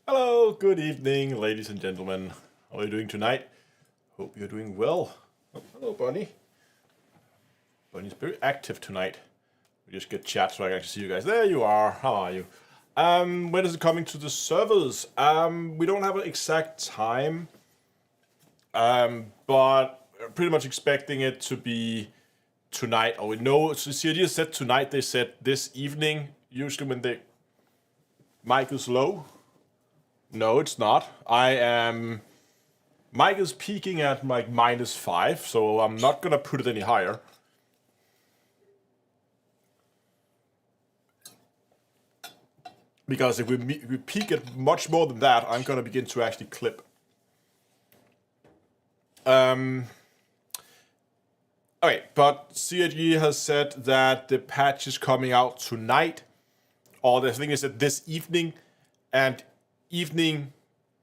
Hello, good evening, ladies and gentlemen. How are you doing tonight? Hope you're doing well. Oh, hello, Bunny. Bunny's very active tonight. We just get chat so I can actually see you guys. There you are. How are you? When is it coming to the servers? We don't have an exact time, but pretty much expecting it to be tonight. Or we know, so CRG said tonight, they said this evening, usually when the mic is low. No, it's not. Mic is peaking at like -5, so I'm not gonna put it any higher. Because if we peak it much more than that, I'm gonna begin to actually clip. Okay, but CRG has said that the patch is coming out tonight, or the thing is that this evening, and evening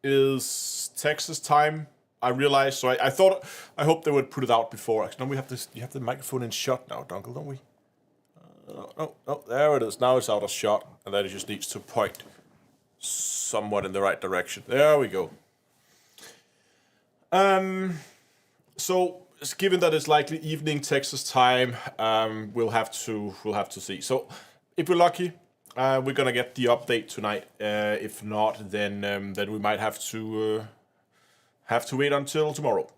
is Texas time. I realized, so I hope they would put it out before. Actually, no, we have this. You have the microphone in shot now, Dunkel, don't we? No, there it is. Now it's out of shot, and then it just needs to point somewhat in the right direction. There we go. So given that it's likely evening Texas time, we'll have to see. So if we're lucky, we're gonna get the update tonight. If not, then we might have to wait until tomorrow,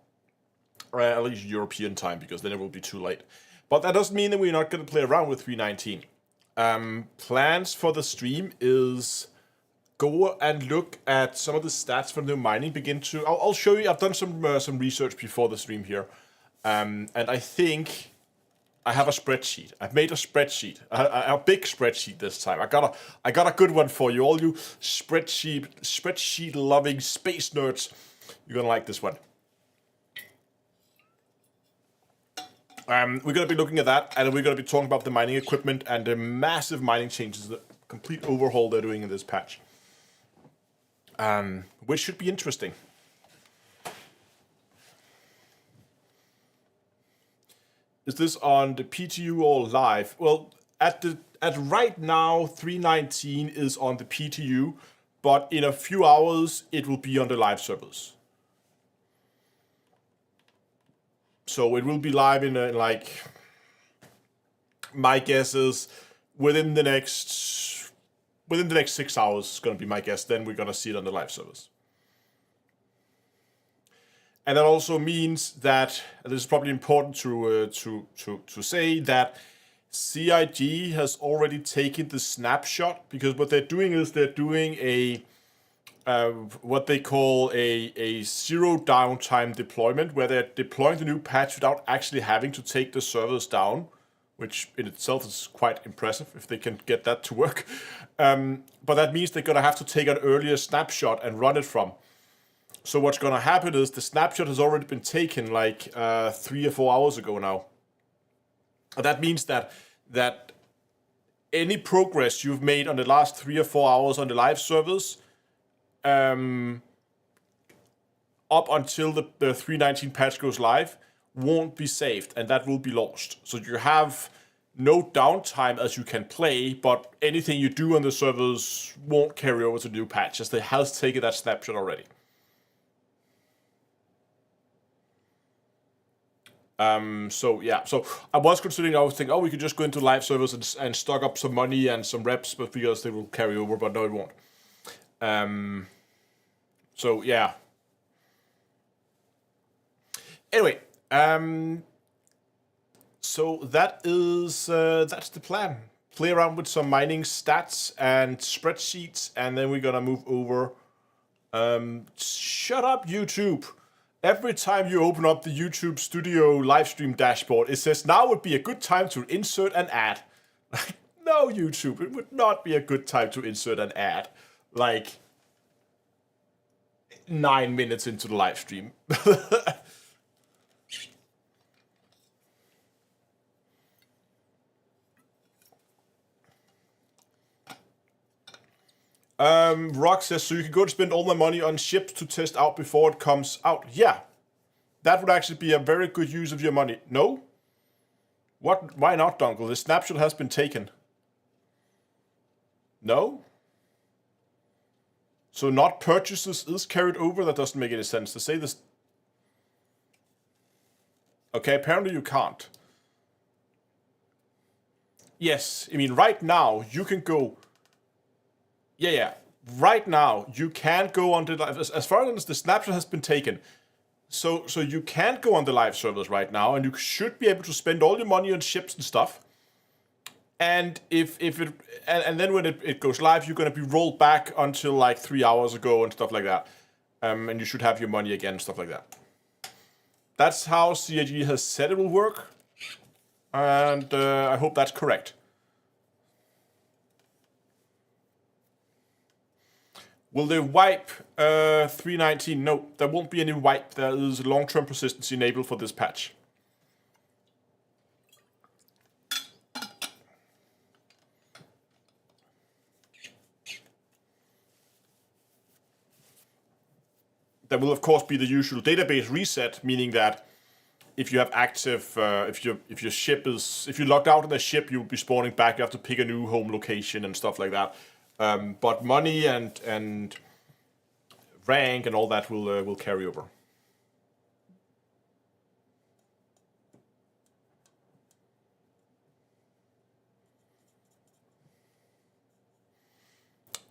or at least European time, because then it will be too late. But that doesn't mean that we're not gonna play around with 3.19. Plans for the stream is go and look at some of the stats from the mining. I'll show you. I've done some research before the stream here, and I think I have a spreadsheet. I've made a spreadsheet, a big spreadsheet this time. I got a good one for you, all you spreadsheet loving space nerds. You're gonna like this one. We're gonna be looking at that, and we're gonna be talking about the mining equipment and the massive mining changes, the complete overhaul they're doing in this patch, which should be interesting. Is this on the PTU or live? Well, at right now, 3.19 is on the PTU, but in a few hours it will be on the live servers. So it will be live in like, my guess is within the next 6 hours is gonna be my guess. Then we're gonna see it on the live servers. And that also means that, and this is probably important to say, that CIG has already taken the snapshot, because what they're doing is they're doing a what they call a zero downtime deployment, where they're deploying the new patch without actually having to take the servers down, which in itself is quite impressive if they can get that to work. But that means they're gonna have to take an earlier snapshot and run it from. So what's gonna happen is the snapshot has already been taken like 3 or 4 hours ago now. And that means that any progress you've made on the last 3 or 4 hours on the live servers, up until the 3.19 patch goes live, won't be saved, and that will be lost. So you have no downtime as you can play, but anything you do on the servers won't carry over to the new patch, as they has taken that snapshot already. So yeah, so I was considering, I was thinking, oh, we could just go into live servers and stock up some money and some reps, but because they will carry over, but no, it won't. So yeah. Anyway, so that's the plan. Play around with some mining stats and spreadsheets, and then we're gonna move over. Shut up, YouTube. Every time you open up the YouTube Studio livestream dashboard, it says now would be a good time to insert an ad. No, YouTube, it would not be a good time to insert an ad. Like 9 minutes into the live stream. Rock says, so you can go and spend all my money on ships to test out before it comes out. Yeah, that would actually be a very good use of your money. No? What? Why not, Dunkel? The snapshot has been taken. No? So not purchases is carried over? That doesn't make any sense. To say this... Okay, apparently you can't. Yes, I mean, right now, you can go... Yeah. Right now, you can't go on the... As far as the snapshot has been taken, so you can't go on the live servers right now, and you should be able to spend all your money on ships and stuff. And and then when it goes live, you're going to be rolled back until like 3 hours ago and stuff like that. And you should have your money again and stuff like that. That's how CIG has said it will work. And I hope that's correct. Will they wipe 3.19? No, there won't be any wipe. There is long-term persistency enabled for this patch. There will of course be the usual database reset, meaning that if you have active, if your ship is, if you're logged out in a ship, you'll be spawning back. You have to pick a new home location and stuff like that. But money and rank and all that will carry over.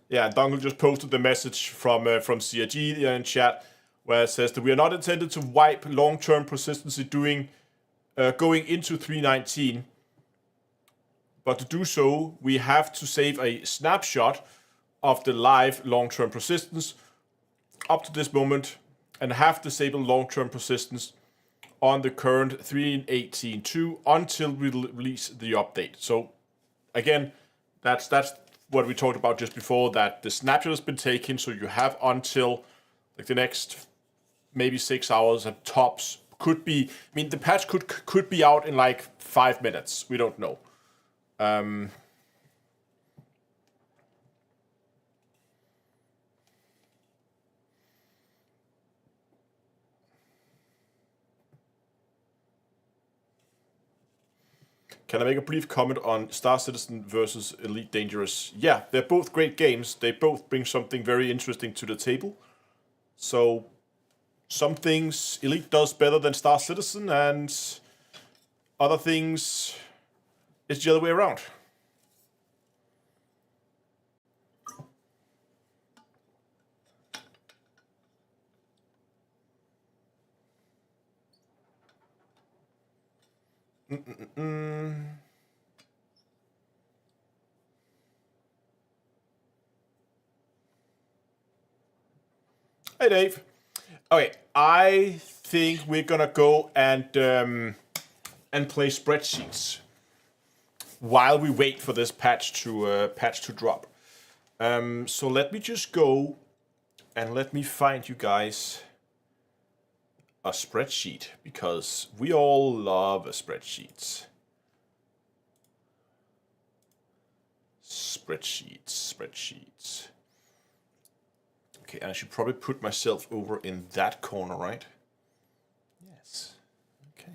Yeah, Dongle just posted the message from CIG in chat, where it says that we are not intended to wipe long-term persistency going into 3.19, but to do so, we have to save a snapshot of the live long-term persistence up to this moment, and have disabled long-term persistence on the current 3.18.2 until we release the update. So, again, that's what we talked about just before, that the snapshot has been taken, so you have until like the next maybe 6 hours at tops. Could be, I mean, the patch could be out in like 5 minutes. We don't know. Can I make a brief comment on Star Citizen versus Elite Dangerous? Yeah, they're both great games. They both bring something very interesting to the table. So, some things Elite does better than Star Citizen, and other things it's the other way around. Hey, Dave. Okay, I think we're gonna go and play spreadsheets while we wait for this patch to drop. So let me just go and let me find you guys a spreadsheet, because we all love a spreadsheet. Spreadsheets. Okay, and I should probably put myself over in that corner, right? Yes. Okay.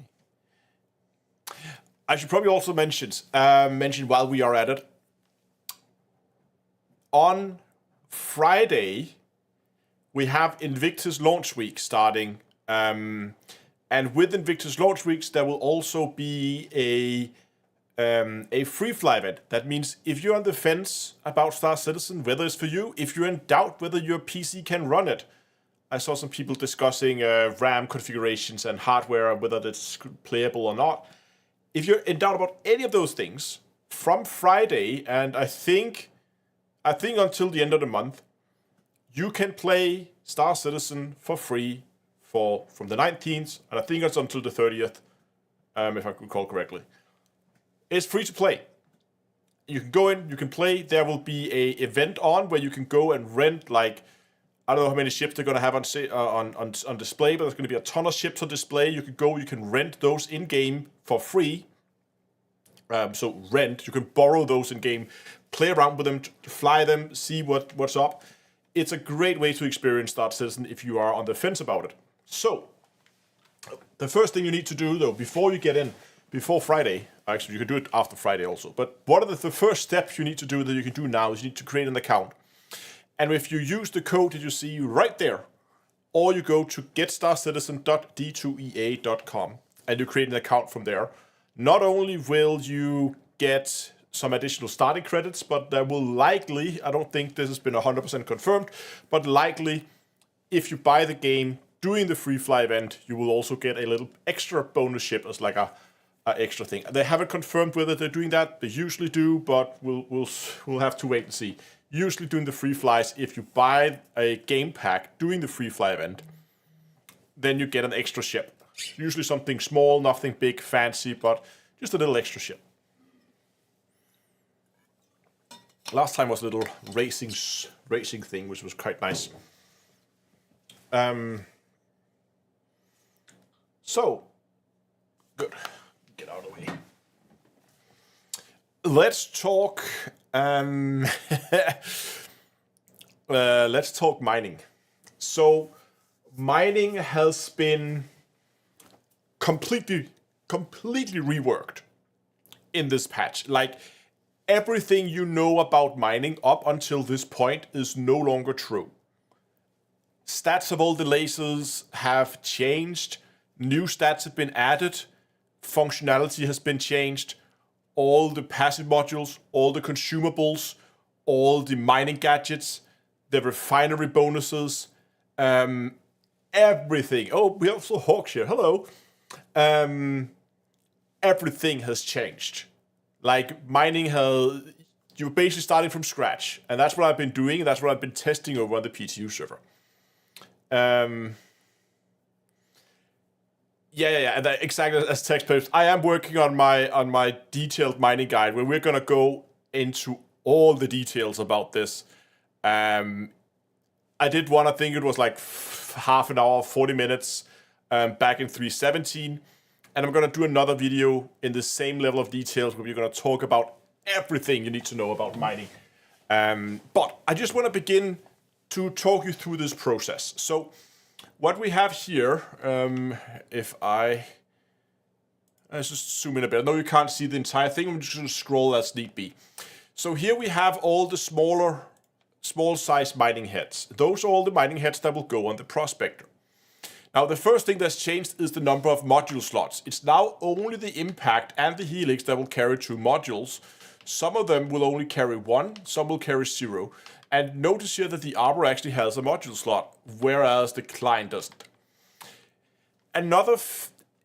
I should probably also mention while we are at it. On Friday, we have Invictus launch week starting. And with Invictus launch weeks, there will also be a free fly event. That means if you're on the fence about Star Citizen, whether it's for you, if you're in doubt whether your PC can run it. I saw some people discussing RAM configurations and hardware, whether it's playable or not. If you're in doubt about any of those things, from Friday, and I think until the end of the month, you can play Star Citizen for free from the 19th, and I think it's until the 30th, if I recall correctly. It's free to play. You can go in, you can play. There will be a event on where you can go and rent, like, I don't know how many ships they're going to have on display, but there's going to be a ton of ships on display. You can go, you can rent those in-game for free. So rent, you can borrow those in-game, play around with them, fly them, see what's up. It's a great way to experience Star Citizen if you are on the fence about it. So, the first thing you need to do, though, before you get in, before Friday, actually you can do it after Friday also, but what are the first steps you need to do that you can do now is you need to create an account. And if you use the code that you see right there, or you go to getstarcitizen.d2ea.com and you create an account from there, not only will you get some additional starting credits, but there will likely, I don't think this has been 100% confirmed, but likely if you buy the game during the free fly event, you will also get a little extra bonus ship as like a extra thing. They haven't confirmed whether they're doing that. They usually do, but we'll have to wait and see. Usually during the free flies, if you buy a game pack during the free fly event, then you get an extra ship. Usually something small, nothing big, fancy, but just a little extra ship. Last time was a little racing thing, which was quite nice. So, good. Get out of the way. Let's talk. Let's talk mining. So, mining has been completely reworked in this patch. Like, everything you know about mining up until this point is no longer true. Stats of all the lasers have changed. New stats have been added. Functionality has been changed. All the passive modules, all the consumables, all the mining gadgets, the refinery bonuses, everything. Oh, we also Hawks here. Hello. Everything has changed. Like mining you're basically starting from scratch, and that's what I've been doing. And that's what I've been testing over on the PTU server. And exactly as text post. I am working on my detailed mining guide where we're gonna go into all the details about this. I did one. I think it was like half an hour, 40 minutes, back in 3.17, and I'm gonna do another video in the same level of details where we're gonna talk about everything you need to know about mining. But I just want to begin to talk you through this process. So what we have here, if let's just zoom in a bit. I know you can't see the entire thing. I'm just going to scroll as need be. So here we have all the small size mining heads. Those are all the mining heads that will go on the prospector. Now the first thing that's changed is the number of module slots. It's now only the impact and the helix that will carry 2 modules. Some of them will only carry 1, some will carry 0. And notice here that the Arbor actually has a module slot, whereas the client doesn't. Another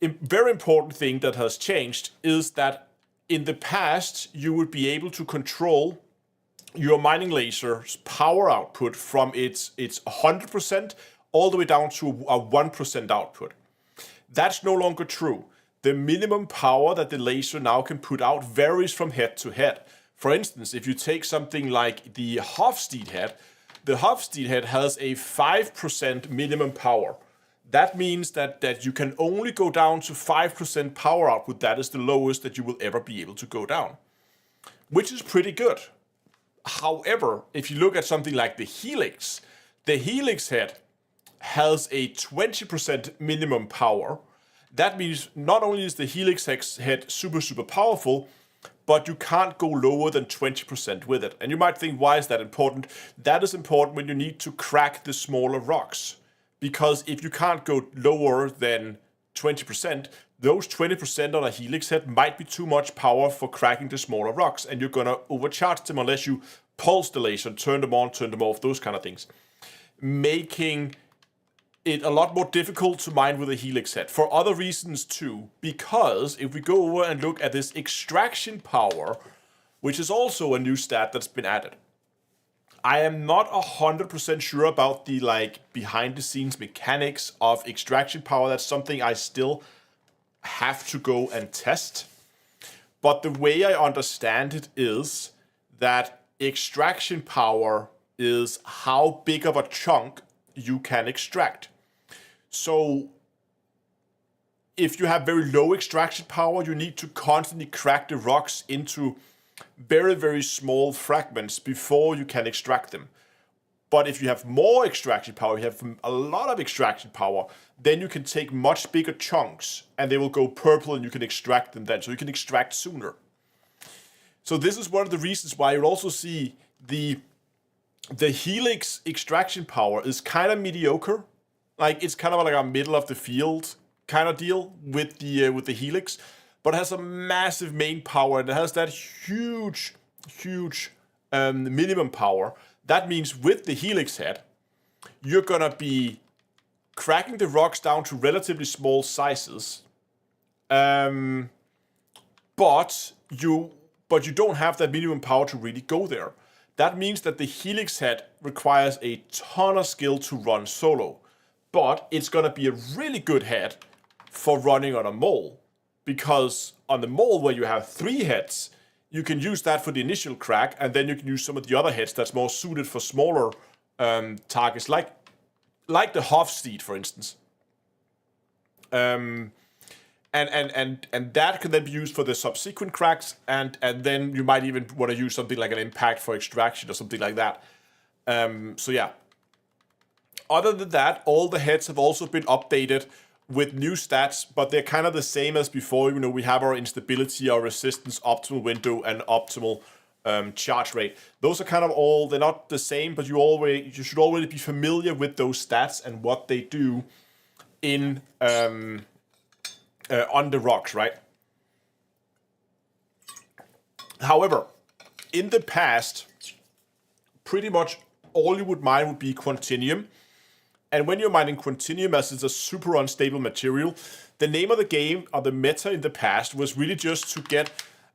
very important thing that has changed is that in the past, you would be able to control your mining laser's power output from its 100% all the way down to a 1% output. That's no longer true. The minimum power that the laser now can put out varies from head to head. For instance, if you take something like the Hofstede head, the Hofstede head has a 5% minimum power. That means that you can only go down to 5% power output. That is the lowest that you will ever be able to go down, which is pretty good. However, if you look at something like the Helix head has a 20% minimum power. That means not only is the Helix head super powerful, but you can't go lower than 20% with it. And you might think, why is that important? That is important when you need to crack the smaller rocks. Because if you can't go lower than 20%, those 20% on a Helix head might be too much power for cracking the smaller rocks, and you're gonna overcharge them unless you pulse the laser, turn them on, turn them off, those kind of things. Making it a lot more difficult to mine with a Helix head for other reasons too, because if we go over and look at this extraction power, which is also a new stat that's been added. I am not 100% sure about the behind the scenes mechanics of extraction power. That's something I still have to go and test. But the way I understand it is that extraction power is how big of a chunk you can extract. So if you have very low extraction power, you need to constantly crack the rocks into very, very small fragments before you can extract them. But if you have more extraction power, you have a lot of extraction power, then you can take much bigger chunks and they will go purple and you can extract them then. So you can extract sooner. So this is one of the reasons why you'll also see the the helix extraction power is kind of mediocre. Like it's kind of like a middle of the field kind of deal with the helix, but it has a massive main power and it has that huge minimum power. That means with the helix head, you're gonna be cracking the rocks down to relatively small sizes, but you don't have that minimum power to really go there. That means that the helix head requires a ton of skill to run solo, but it's gonna be a really good head for running on a mole, because on the mole where you have 3 heads, you can use that for the initial crack, and then you can use some of the other heads that's more suited for smaller targets, like the Hofstede, for instance. And that can then be used for the subsequent cracks, and then you might even want to use something like an impact for extraction or something like that. So yeah. Other than that, all the heads have also been updated with new stats, but they're kind of the same as before. You know, we have our instability, our resistance, optimal window, and optimal charge rate. Those are kind of all, they're not the same, but you should already be familiar with those stats and what they do in on the rocks, right? However, in the past, pretty much all you would mine would be Quantinium. And when you're mining Quantinium, as it's a super unstable material, the name of the game, or the meta in the past, was really just to get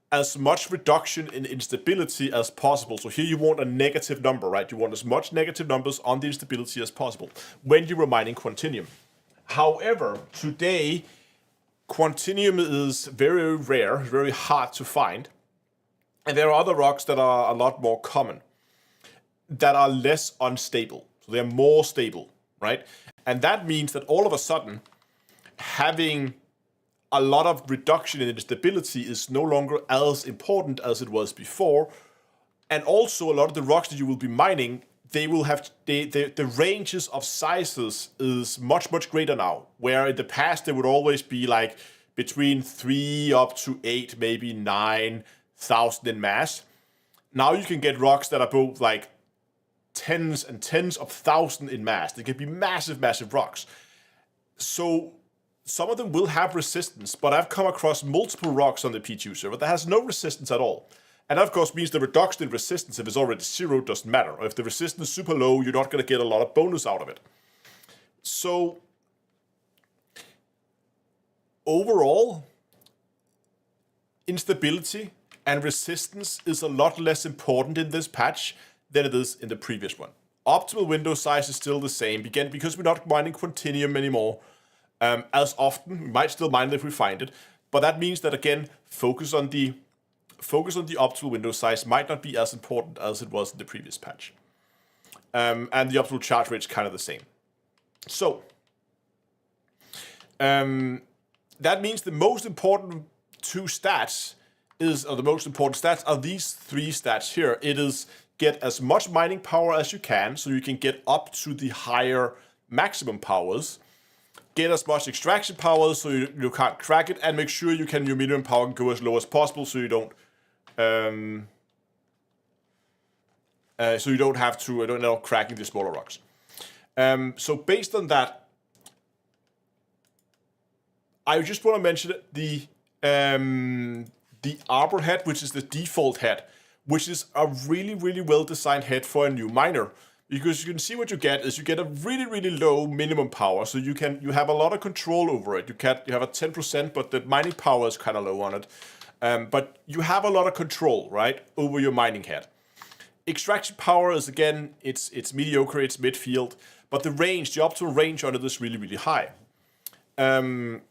as much reduction in instability as possible. So here you want a negative number, right? You want as much negative numbers on the instability as possible when you were mining Quantinium. However, today, Quantinium is very rare, very hard to find. And there are other rocks that are a lot more common, that are less unstable. So they're more stable, right? And that means that all of a sudden, having a lot of reduction in instability is no longer as important as it was before. And also a lot of the rocks that you will be mining, they will have, the ranges of sizes is much greater now. Where in the past, there would always be like between 3 up to 8, maybe 9,000 in mass. Now you can get rocks that are both like tens and tens of thousands in mass. They can be massive rocks. So some of them will have resistance, but I've come across multiple rocks on the P2 server that has no resistance at all. And that of course means the reduction in resistance, if it's already 0, doesn't matter. Or if the resistance is super low, you're not going to get a lot of bonus out of it. So overall, instability and resistance is a lot less important in this patch than it is in the previous one. Optimal window size is still the same, again, because we're not mining Quantinium anymore as often. We might still mine it if we find it, but that means that, again, focus on the optimal window size might not be as important as it was in the previous patch. And the optimal charge rate is kind of the same. So, that means the most important 2 stats the most important stats are these 3 stats here. It is get as much mining power as you can, so you can get up to the higher maximum powers. Get as much extraction power so you can't crack it, and make sure your minimum power can go as low as possible so you don't have to end up cracking the smaller rocks. So based on that, I just want to mention the Arbor head, which is the default head, which is a really well designed head for a new miner. Because you can see what you get is you get a really low minimum power, so you have a lot of control over it. You have a 10%, but the mining power is kind of low on it. But you have a lot of control, right, over your mining head. Extraction power is, again, it's mediocre, it's midfield, but the optimal range on it is really high. And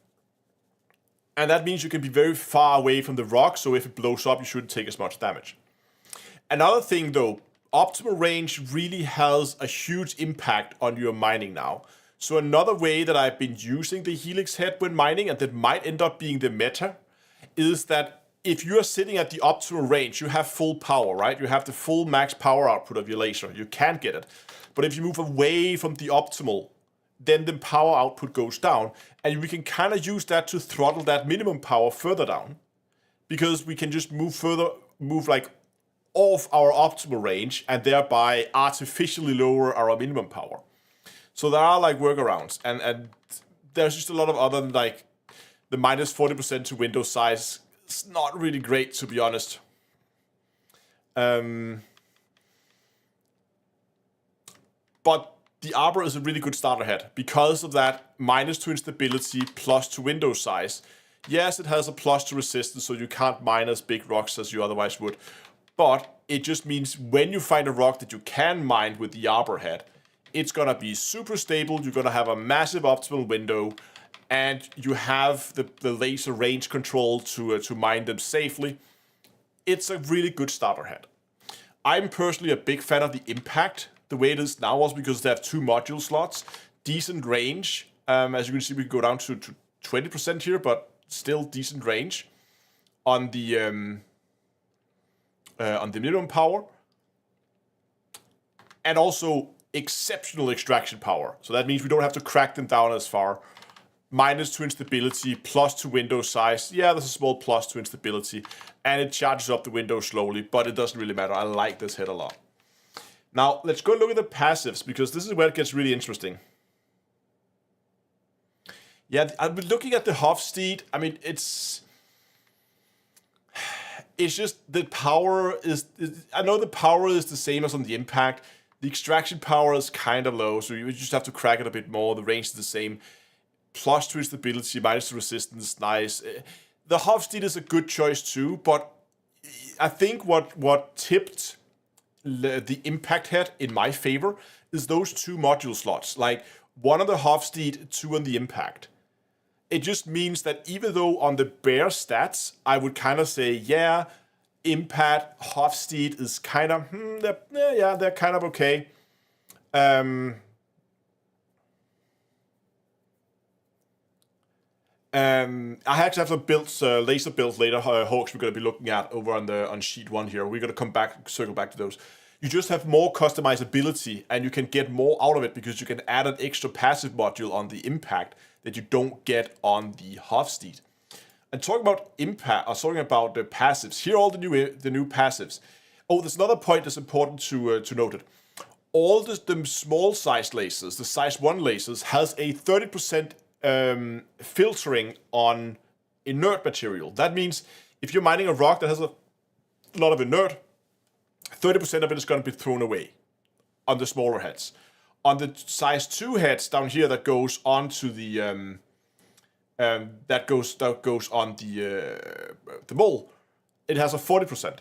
that means you can be very far away from the rock, so if it blows up, you shouldn't take as much damage. Another thing, though, optimal range really has a huge impact on your mining now. So another way that I've been using the Helix head when mining, and that might end up being the meta, is that if you're sitting at the optimal range, you have full power, right? You have the full max power output of your laser. You can't get it. But if you move away from the optimal, then the power output goes down, and we can kind of use that to throttle that minimum power further down, because we can just move like off our optimal range and thereby artificially lower our minimum power. So there are like workarounds, and there's just a lot of other, like the minus 40% to window size. It's not really great, to be honest. But the Arbor is a really good starter head because of that minus to instability plus to window size. Yes, it has a plus to resistance, so you can't mine as big rocks as you otherwise would. But it just means when you find a rock that you can mine with the Arbor head, it's gonna be super stable, you're gonna have a massive optimal window, and you have the laser range control to mine them safely. It's a really good starter head. I'm personally a big fan of the impact, the way it is now, also because they have 2 module slots, decent range. As you can see, we go down to 20% here, but still decent range on the minimum power, and also exceptional extraction power. So that means we don't have to crack them down as far. Minus to instability, plus to window size. Yeah, there's a small plus to instability, and it charges up the window slowly, but it doesn't really matter. I like this head a lot. Now, let's go look at the passives, because this is where it gets really interesting. Yeah, I've been looking at the Hofstede. I mean, it's just the power is... I know the power is the same as on the Impact. The extraction power is kind of low, so you just have to crack it a bit more. The range is the same. Plus to instability, minus to resistance, nice. The Hofstede is a good choice too, but I think what tipped the Impact head in my favor is those 2 module slots. Like, 1 on the Hofstede, 2 on the Impact. It just means that even though on the bare stats, I would kind of say, yeah, Impact, Hofstede is kind of, they're kind of okay. I actually have some builds, laser builds later, Hawks we're going to be looking at over on sheet 1 here. We're going to circle back to those. You just have more customizability, and you can get more out of it because you can add an extra passive module on the Impact that you don't get on the Hofstede. And talking about Impact, or talking about the passives, here are all the new passives. Oh, there's another point that's important to note it. All the small size lasers, the size 1 lasers, has a 30% filtering on inert material. That means if you're mining a rock that has a lot of inert, 30% of it is going to be thrown away on the smaller heads. On the size 2 heads down here, that goes onto the that goes on the mole, it has a 40%.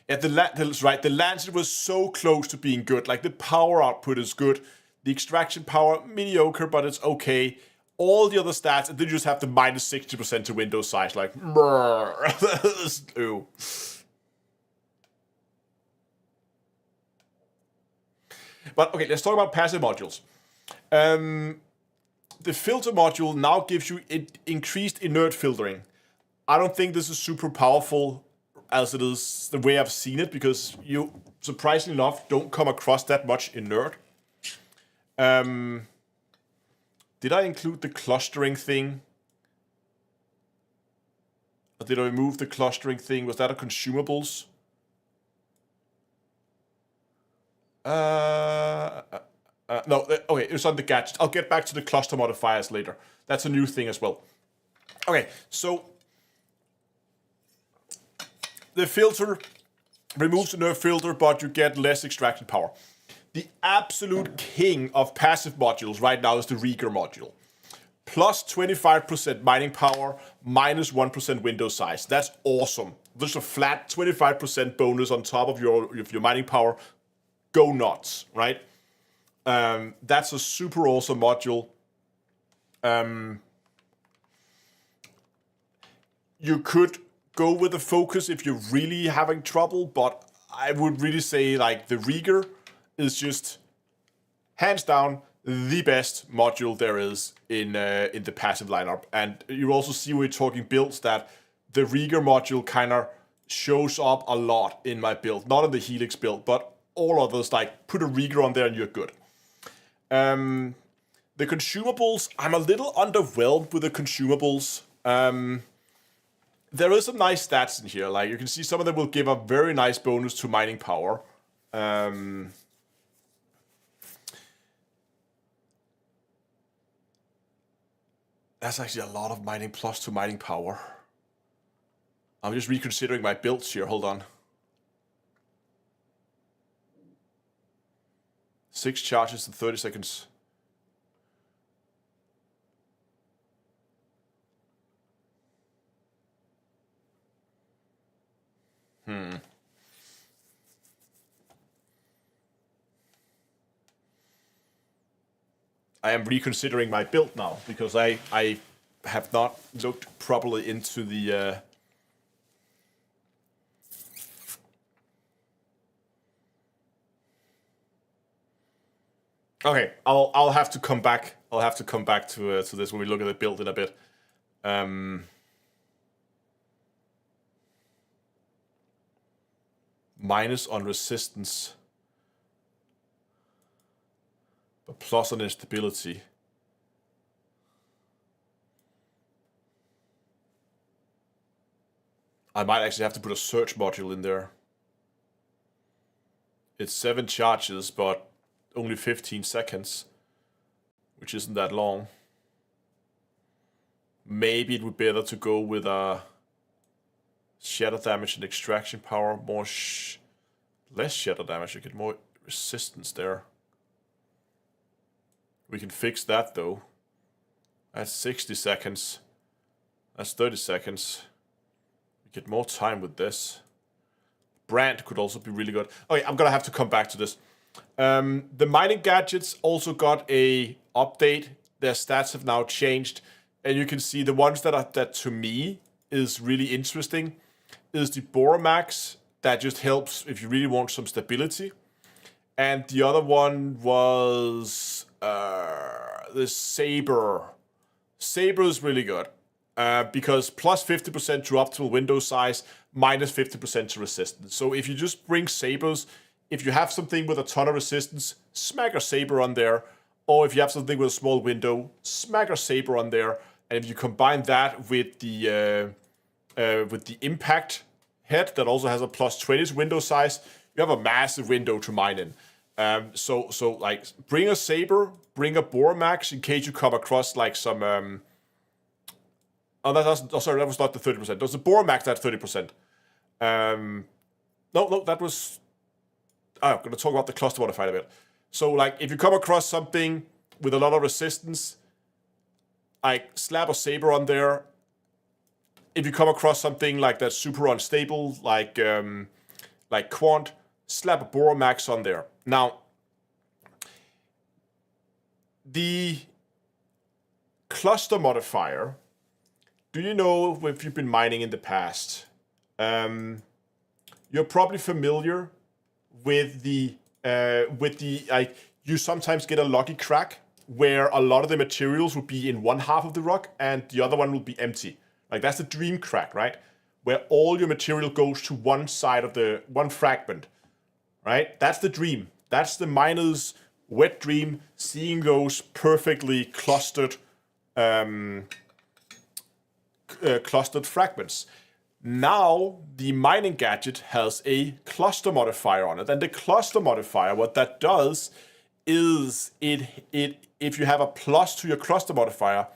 Yeah, the Lancet was so close to being good. Like, the power output is good. The extraction power, mediocre, but it's okay. All the other stats, and then you just have the minus 60% to window size. Like, ew. But okay, let's talk about passive modules. The filter module now gives you increased inert filtering. I don't think this is super powerful as it is the way I've seen it, because you, surprisingly enough, don't come across that much inert. Did I include the clustering thing? Or did I remove the clustering thing? Was that a consumables? No, okay, it was on the gadget. I'll get back to the cluster modifiers later. That's a new thing as well. Okay, so the filter removes the nerve filter, but you get less extraction power. The absolute king of passive modules right now is the Rieger module. Plus 25% mining power, minus 1% window size. That's awesome. There's a flat 25% bonus on top of your mining power. Go nuts, right? That's a super awesome module. You could go with the focus if you're really having trouble, but I would really say, like, the Rieger is just hands down the best module there is in the passive lineup. And you also see when we're talking builds that the Rieger module kind of shows up a lot in my build. Not in the Helix build, but all others, like, put a Rieger on there and you're good. The consumables, I'm a little underwhelmed with the consumables. There is some nice stats in here. Like you can see some of them will give a very nice bonus to mining power. That's actually a lot of mining plus to mining power. I'm just reconsidering my builds here. Hold on. 6 charges in 30 seconds. I am reconsidering my build now because I have not looked properly into the Okay, I'll have to come back. I'll have to come back to this when we look at the build in a bit. Minus on resistance, but plus on instability. I might actually have to put a search module in there. It's 7 charges, but only 15 seconds, which isn't that long. Maybe it would be better to go with a shatter damage and extraction power, less shatter damage, you get more resistance there. We can fix that though. That's 60 seconds. That's 30 seconds. We get more time with this. Brand could also be really good. Okay, I'm gonna have to come back to this. The mining gadgets also got a update. Their stats have now changed, and you can see the ones that to me is really interesting is the Boramax that just helps if you really want some stability, and the other one was the Saber. Saber is really good because plus 50% to optimal window size, minus 50% to resistance. So if you just bring Sabers, if you have something with a ton of resistance, smack a Saber on there. Or if you have something with a small window, smack a Saber on there. And if you combine that with the impact head that also has a plus 20 window size, you have a massive window to mine in. So like bring a Saber, bring a Boramax in case you come across like some. Sorry, that was not the 30%. That was the Boramax that 30%. No, that was. I'm going to talk about the cluster modifier a bit. So, like, if you come across something with a lot of resistance, like slap a Saber on there. If you come across something like that's super unstable, like Quant, slap a Boramax on there. Now, the cluster modifier. Do you know if you've been mining in the past? You're probably familiar with the like you sometimes get a lucky crack where a lot of the materials will be in one half of the rock and the other one will be empty. Like that's the dream crack, right? Where all your material goes to one side of the one fragment, right? That's the dream. That's the miner's wet dream, seeing those perfectly clustered clustered fragments. Now, the mining gadget has a cluster modifier on it. And the cluster modifier, what that does is if you have a plus to your cluster modifier,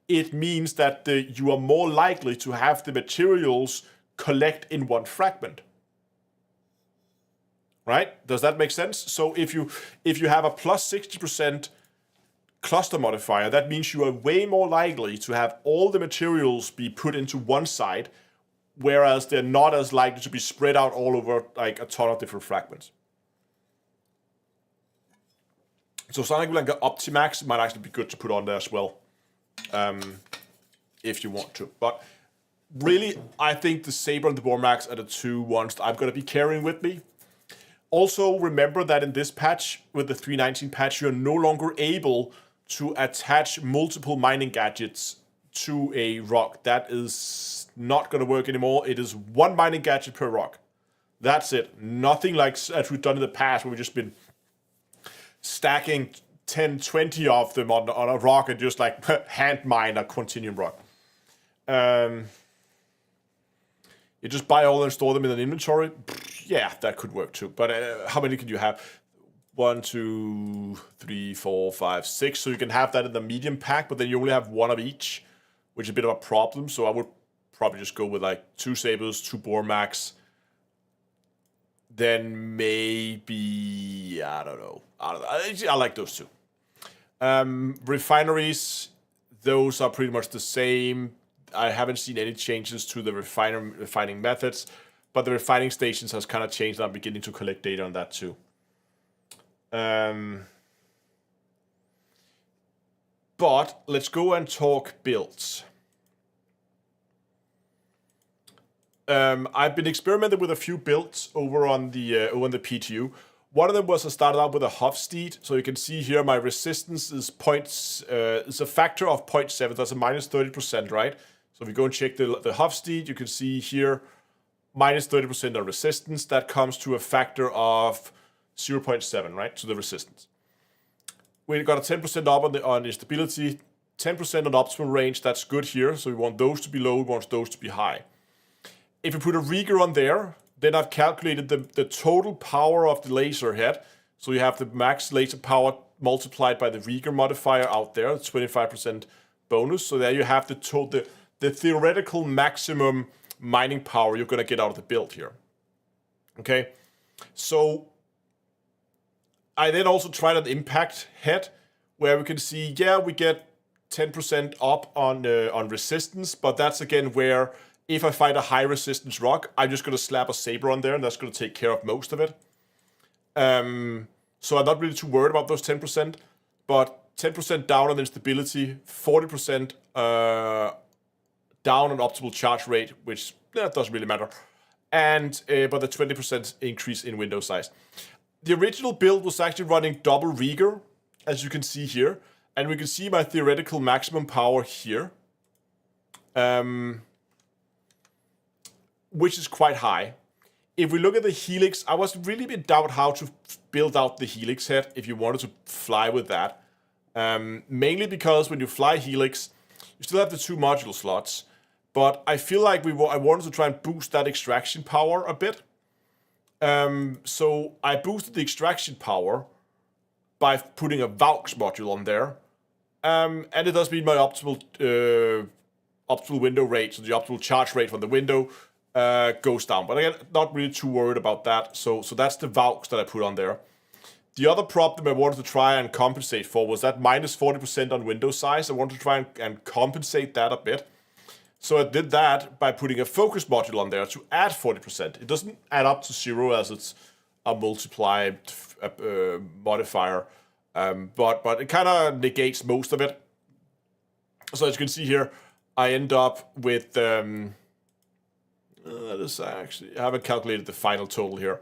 it means that you are more likely to have the materials collect in one fragment. Right? Does that make sense? So if you have a plus 60% cluster modifier, that means you are way more likely to have all the materials be put into one side, whereas they're not as likely to be spread out all over like a ton of different fragments. So something like an Optimax might actually be good to put on there as well, if you want to. But really, I think the Saber and the Boramax are the two ones that I'm going to be carrying with me. Also, remember that in this patch, with the 3.19 patch, you're no longer able to attach multiple mining gadgets to a rock. That is not going to work anymore. It is one mining gadget per rock. That's it. Nothing like as we've done in the past where we've just been stacking 10, 20 of them on a rock and just like hand mine a continuum rock. You just buy all and store them in an inventory. Yeah, that could work too. But how many can you have? 1, 2, 3, 4, 5, 6. So you can have that in the medium pack, but then you only have one of each, which is a bit of a problem. So I would probably just go with like 2 sabers, 2 Bormax. Then maybe, I don't know. I like those 2. Refineries, those are pretty much the same. I haven't seen any changes to the refining methods, but the refining stations has kind of changed. I'm beginning to collect data on that too. But let's go and talk builds. I've been experimenting with a few builds over on the PTU. One of them was I started out with a Hofstede. So you can see here my resistance is is a factor of 0.7. That's a minus 30%, right? So if you go and check the Hofstede, you can see here minus 30% on resistance. That comes to a factor of 0.7, right? To the resistance. We got a 10% up on the stability, 10% on optimal range. That's good here. So we want those to be low, we want those to be high. If you put a Rieger on there, then I've calculated the total power of the laser head. So you have the max laser power multiplied by the Rieger modifier out there, 25% bonus. So there you have the theoretical maximum mining power you're going to get out of the build here. Okay, so I then also tried an impact head, where we can see, yeah, we get 10% up on resistance, but that's again where if I find a high resistance rock, I'm just going to slap a saber on there, and that's going to take care of most of it. So I'm not really too worried about those 10%, but 10% down on instability, 40% down on optimal charge rate, which doesn't really matter, and but the 20% increase in window size. The original build was actually running double Rieger, as you can see here, and we can see my theoretical maximum power here, which is quite high. If we look at the Helix, I was really in doubt how to build out the Helix head if you wanted to fly with that. Mainly because when you fly Helix, you still have the 2 module slots, but I feel like I wanted to try and boost that extraction power a bit. So I boosted the extraction power by putting a Vaux module on there, and it does mean my optimal window rate, so the optimal charge rate from the window goes down. But again, not really too worried about that. So that's the Vaux that I put on there. The other problem I wanted to try and compensate for was that minus 40% on window size. I wanted to try and compensate that a bit. So I did that by putting a focus module on there to add 40%. It doesn't add up to 0 as it's a multiplied modifier, but it kind of negates most of it. So as you can see here, I end up with this actually, I haven't calculated the final total here,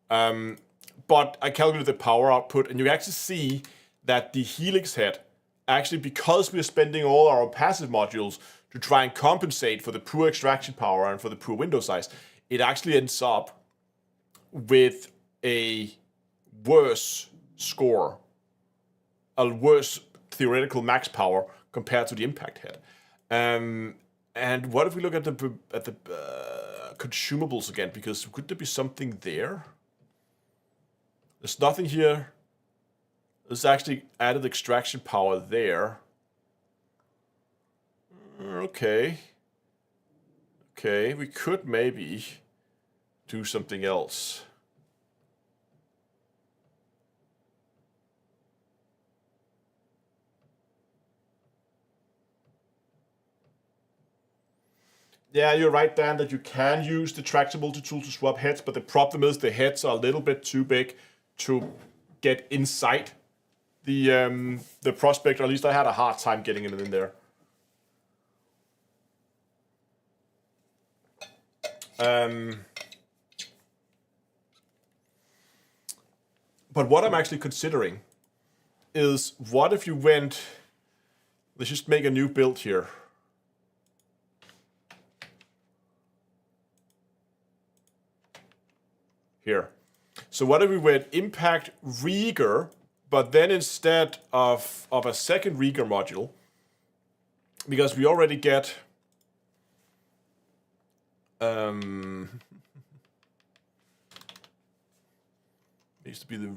but I calculated the power output, and you actually see that the Helix head, actually, because we're spending all our passive modules to try and compensate for the poor extraction power and for the poor window size, it actually ends up with a worse score, a worse theoretical max power compared to the impact head. And what if we look at the consumables again? Because could there be something there? There's nothing here. There's actually added extraction power there. Okay, we could maybe do something else. Yeah, you're right, Dan, that you can use the tractor multi-tool to swap heads, but the problem is the heads are a little bit too big to get inside the prospect, or at least I had a hard time getting it in there. But what I'm actually considering is, what if you went, let's just make a new build here. So what if we went impact Rieger But then instead of a second Rieger module, because we already get needs to be the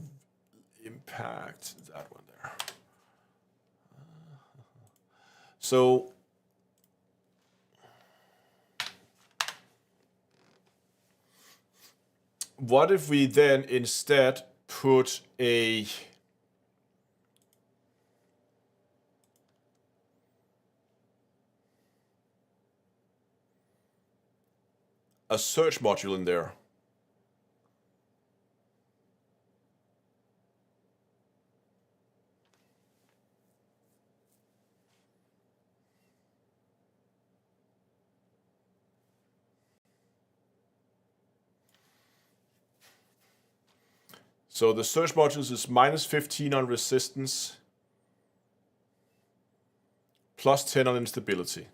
impact, that one there. So what if we then instead put a search module in there? So the search modules is -15 on resistance, +10 on instability.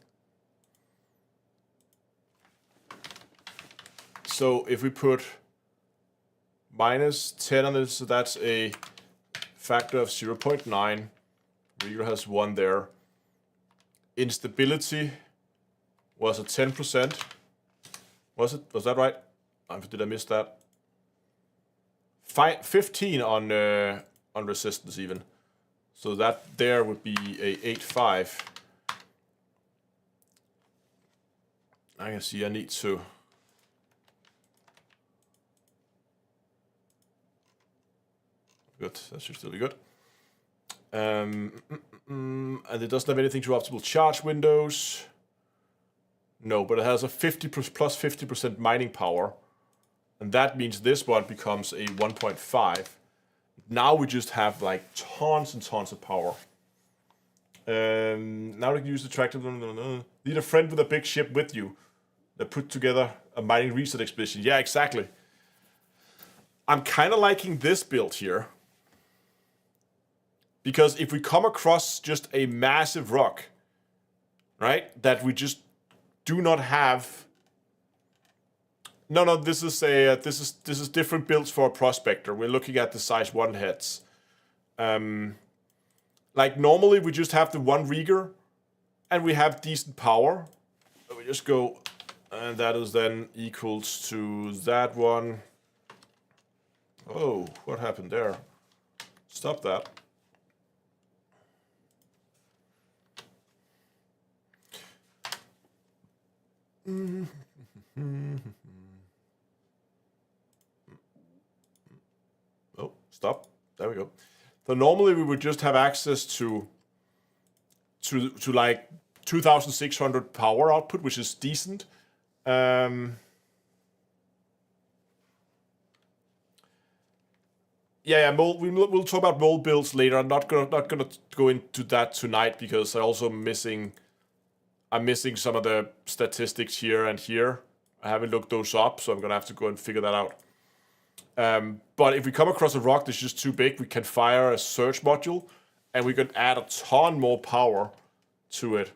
So if we put -10 on this, so that's a factor of 0.9. Rieger has 1 there. Instability was at 10%. Was it? Was that right? Did I miss that? 15 on resistance even. So that there would be a 8.5. I can see I need to. Good, that should still be good. And it doesn't have anything to optimal charge windows. No, but it has a 50% mining power. And that means this one becomes a 1.5. Now we just have like tons and tons of power. Now we can use the tractor. Need a friend with a big ship with you that put together a mining research expedition. Yeah, exactly. I'm kind of liking this build here. Because if we come across just a massive rock, right, that we just do not have. No, this is a this is different builds for a prospector. We're looking at the size 1 heads. Like normally we just have the 1 Rieger, and we have decent power. So we just go, and that is then equals to that one. Oh, what happened there? Stop that. Oh, stop. There we go. So normally we would just have access to like 2,600 power output, which is decent. Yeah, we'll talk about mold builds later. I'm not gonna go into that tonight because I'm missing some of the statistics here and here. I haven't looked those up, so I'm gonna have to go and figure that out. But if we come across a rock that's just too big, we can fire a search module, and we can add a ton more power to it.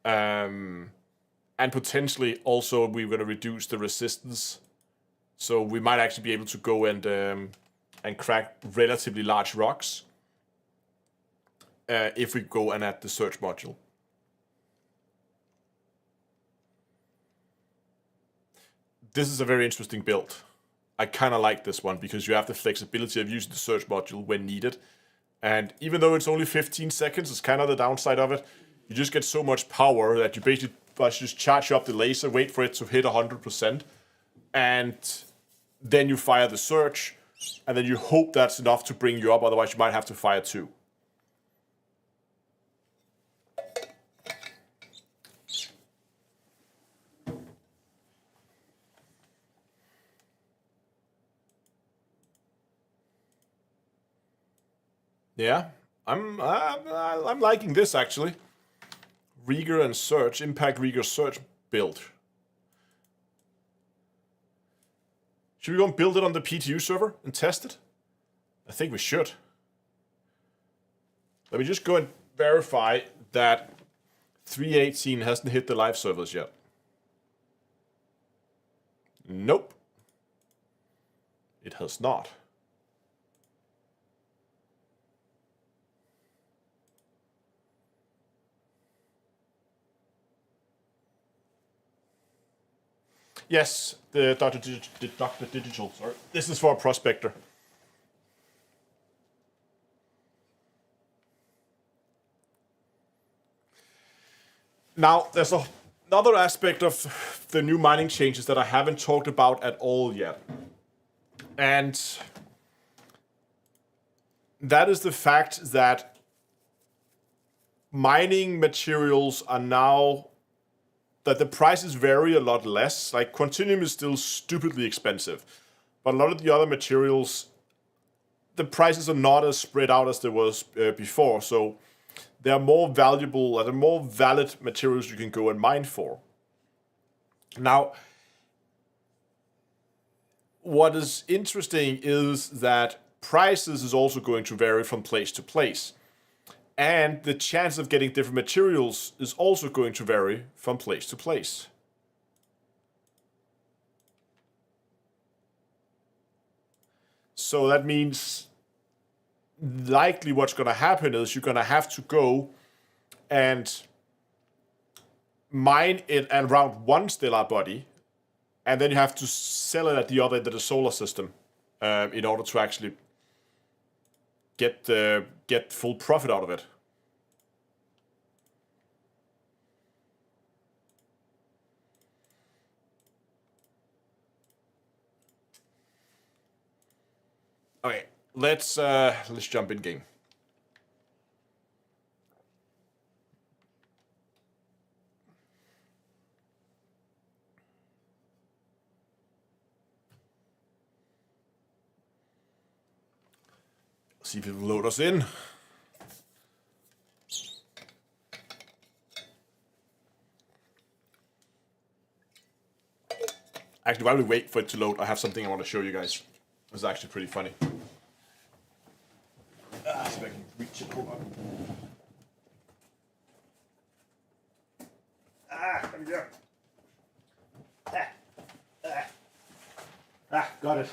And potentially also we're gonna reduce the resistance, so we might actually be able to go and crack relatively large rocks if we go and add the search module. This is a very interesting build. I kind of like this one because you have the flexibility of using the search module when needed. And even though it's only 15 seconds, it's kind of the downside of it. You just get so much power that you basically just charge up the laser, wait for it to hit 100%, and then you fire the search, and then you hope that's enough to bring you up, otherwise you might have to fire 2. Yeah, I'm liking this actually. Rieger and search, impact Rieger search build. Should we go and build it on the PTU server and test it? I think we should. Let me just go and verify that 3.18 hasn't hit the live servers yet. Nope. It has not. Yes, the Dr. Digital, sorry. This is for a prospector. Now, there's another aspect of the new mining changes that I haven't talked about at all yet. And that is the fact that mining materials are now, that the prices vary a lot less. Like Quantinium is still stupidly expensive, but a lot of the other materials, the prices are not as spread out as there was before. So they are more valuable, and more valid materials you can go and mine for. Now, what is interesting is that prices is also going to vary from place to place. And the chance of getting different materials is also going to vary from place to place. So that means likely what's going to happen is you're going to have to go and mine it at around one stellar body, and then you have to sell it at the other end of the solar system in order to actually get full profit out of it. Okay, let's jump in game. See if it will load us in. Actually, while we wait for it to load, I have something I want to show you guys. It's actually pretty funny. See if I can reach it. Hold on. There we go. Got it.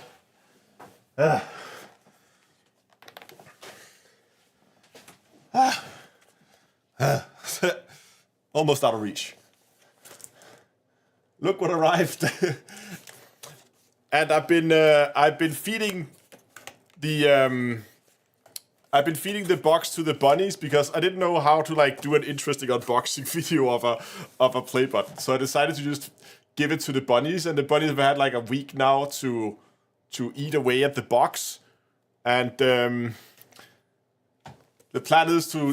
Almost out of reach. Look what arrived. And I've been feeding the box to the bunnies because I didn't know how to like do an interesting unboxing video of a play button. So I decided to just give it to the bunnies, and the bunnies have had like a week now to eat away at the box. And the plan is to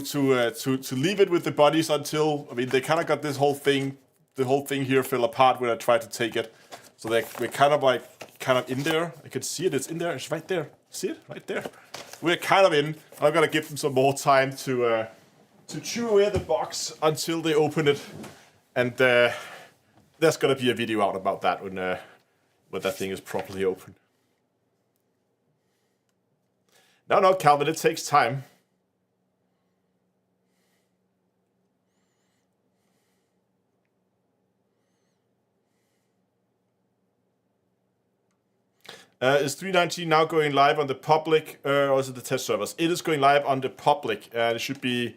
leave it with the bunnies until, I mean, they kind of got this whole thing. The whole thing here fell apart when I tried to take it. So we're kind of in there. I can see it. It's in there. It's right there. See it? Right there. We're kind of in. I'm gonna give them some more time to chew away at the box until they open it, and there's gonna be a video out about that when that thing is properly open. No, Calvin. It takes time. Is 319 now going live on the public, or is it the test servers? It is going live on the public, and it should be.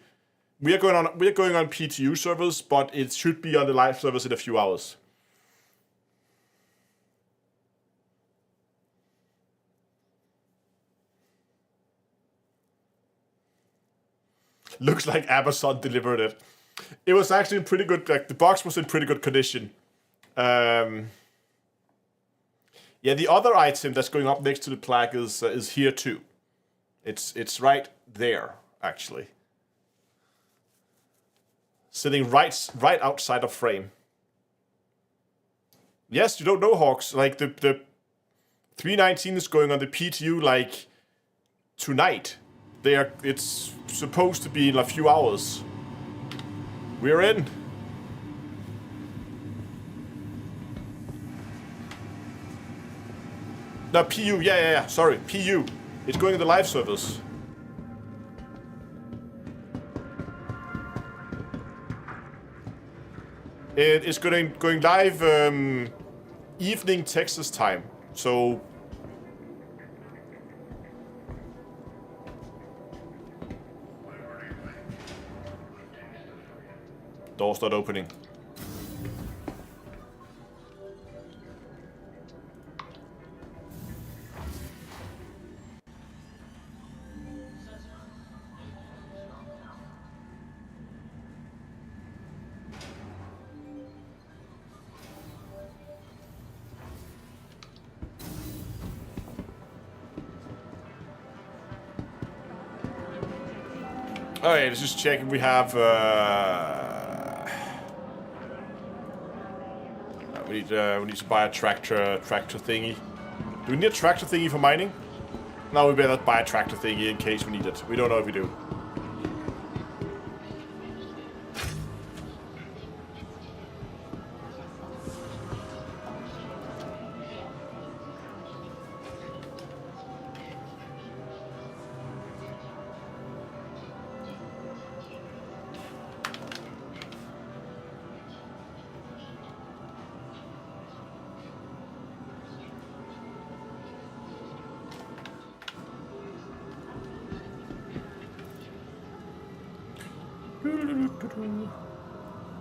We are going on PTU servers, but it should be on the live servers in a few hours. Looks like Amazon delivered it. It was actually in pretty good. Like the box was in pretty good condition. Yeah, the other item that's going up next to the plaque is here too. It's right there, actually. Sitting right outside of frame. Yes, you don't know, Hawks. Like the 319 is going on the PTU like tonight. It's supposed to be in a few hours. We're in. No, PU, yeah, sorry, PU. It's going to the live servers. It is going live evening Texas time, so... Door's not opening. Okay, let's just check if we have. We need to buy a tractor thingy. Do we need a tractor thingy for mining? No, we better buy a tractor thingy in case we need it. We don't know if we do.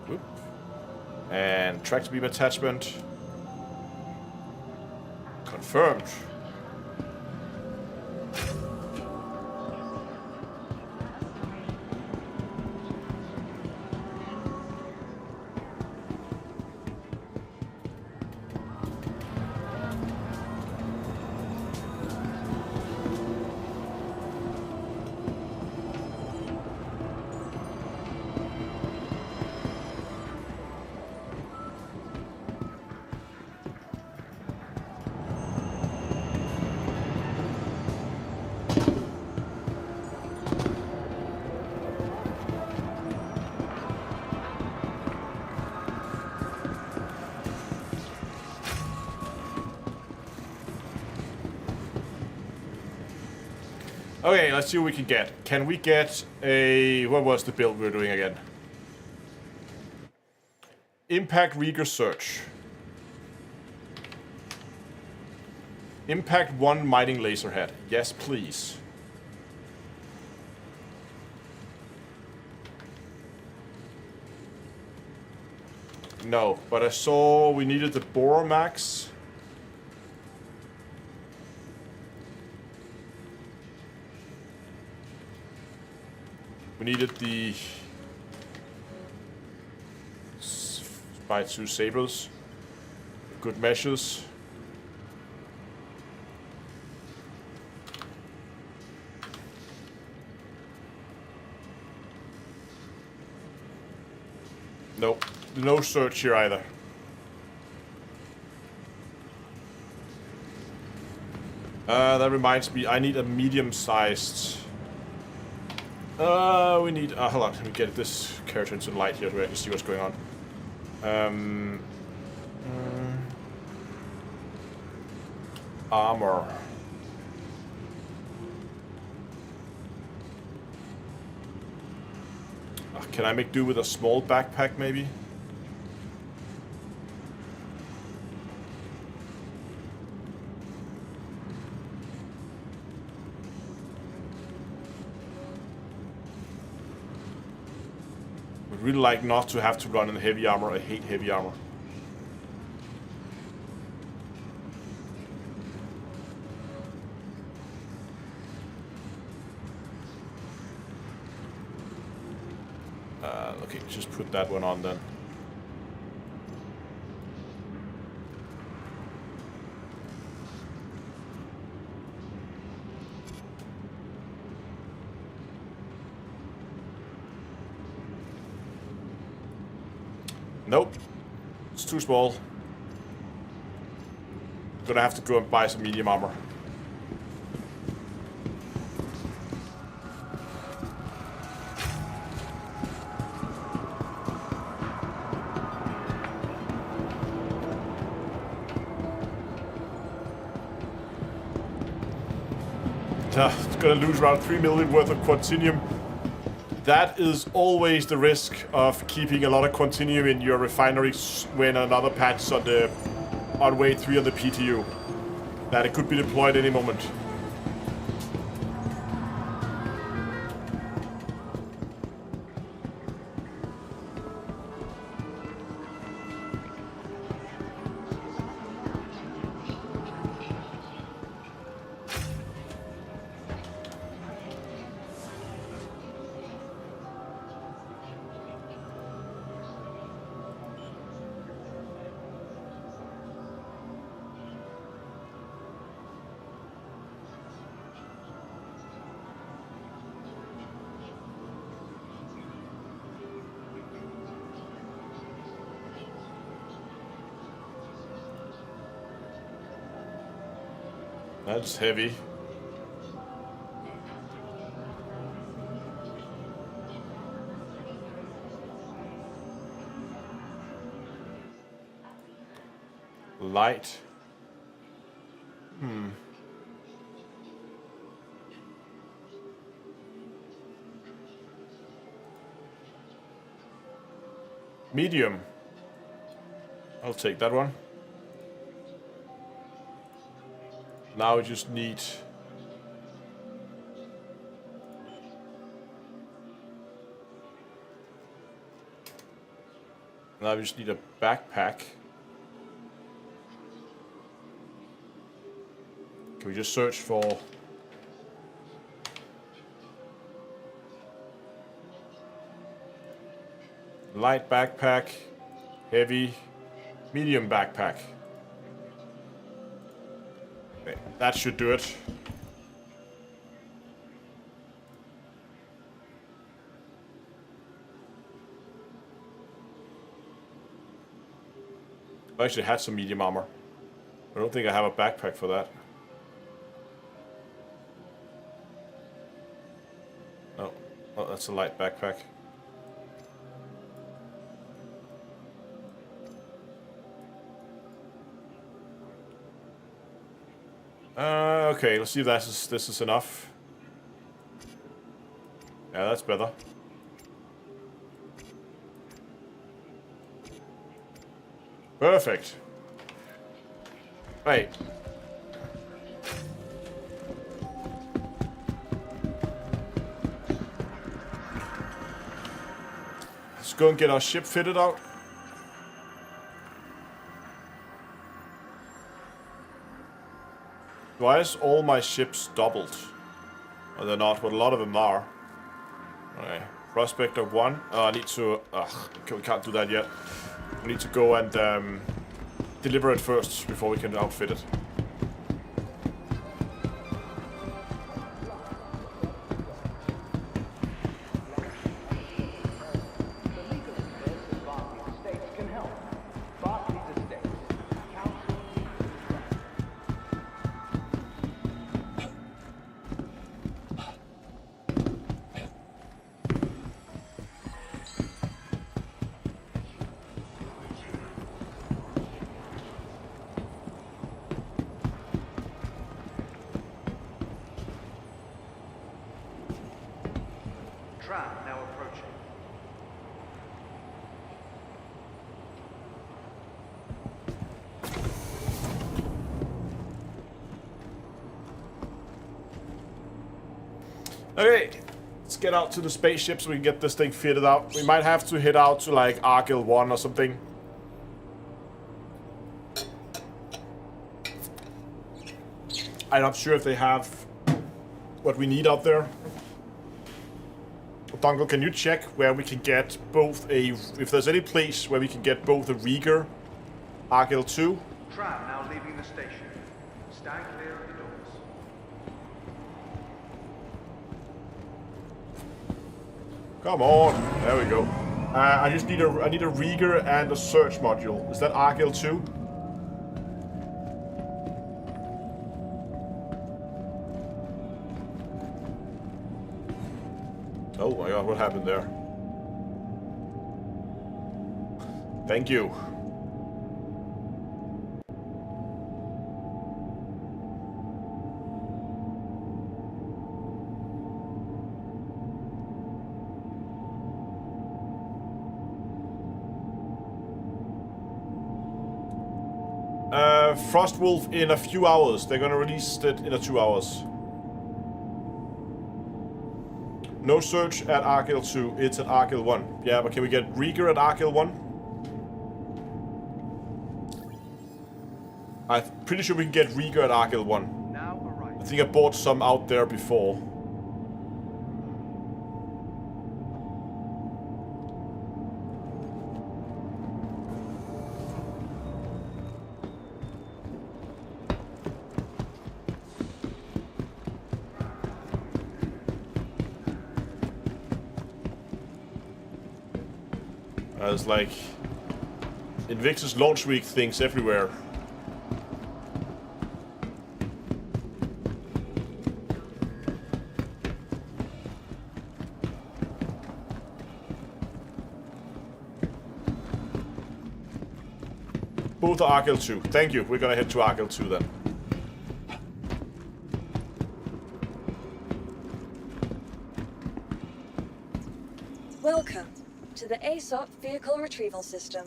Whoop. And tractor beam attachment. Confirmed. Okay, let's see what we can get. Can we get a... What was the build we were doing again? Impact Rigger Search. Impact 1 mining laser head. Yes, please. No, but I saw we needed the Boramax. We needed the by 2 sabers. Good measures. Nope. No search here either. That reminds me, I need a medium-sized... we need... hold on, let me get this character into the light here to actually see what's going on. Armor. Can I make do with a small backpack, maybe? Would really like not to have to run in heavy armor. I hate heavy armor. Okay, just put that one on then. Nope. It's too small. Gonna have to go and buy some medium armor. It's gonna lose around 3 million worth of quantinium. That is always the risk of keeping a lot of quantinium in your refineries when another patch is on wave 3 on the PTU. That it could be deployed any moment. That's heavy. Light. Medium. I'll take that one. Now we just need... Now we just need a backpack. Can we just search for... Light backpack, heavy, medium backpack. Okay, that should do it. I actually had some medium armor. I don't think I have a backpack for that. No. Oh, that's a light backpack. Okay, let's see if this is enough. Yeah, that's better. Perfect. Right. Let's go and get our ship fitted out. Why is all my ships doubled? Well, they're not, but a lot of them are. Okay. Prospector 1. Oh, I need to... we can't do that yet. We need to go and deliver it first before we can outfit it. Now approaching. Okay, let's get out to the spaceship so we can get this thing fitted out. We might have to head out to like Argyll 1 or something. I'm not sure if they have what we need out there. Dunkel, can you check where we can get both a... If there's any place where we can get both a Rieger, Argyll 2? Tram now leaving the station. Stand clear of the doors. Come on. There we go. I just need I need a Rieger and a search module. Is that Argyll 2? Oh my god, what happened there? Thank you. Frostwolf in a few hours. They're gonna release it in 2 hours. No search at Argyll 2, it's at Argyll 1. Yeah, but can we get Rieger at Argyll 1? I'm pretty sure we can get Rieger at Argyll 1. Now arriving. I think I bought some out there before. There's like Invictus launch week things everywhere. Both are Argyle 2. Thank you. We're gonna head to Argyle 2 then. Welcome to the ASOP Vehicle Retrieval System.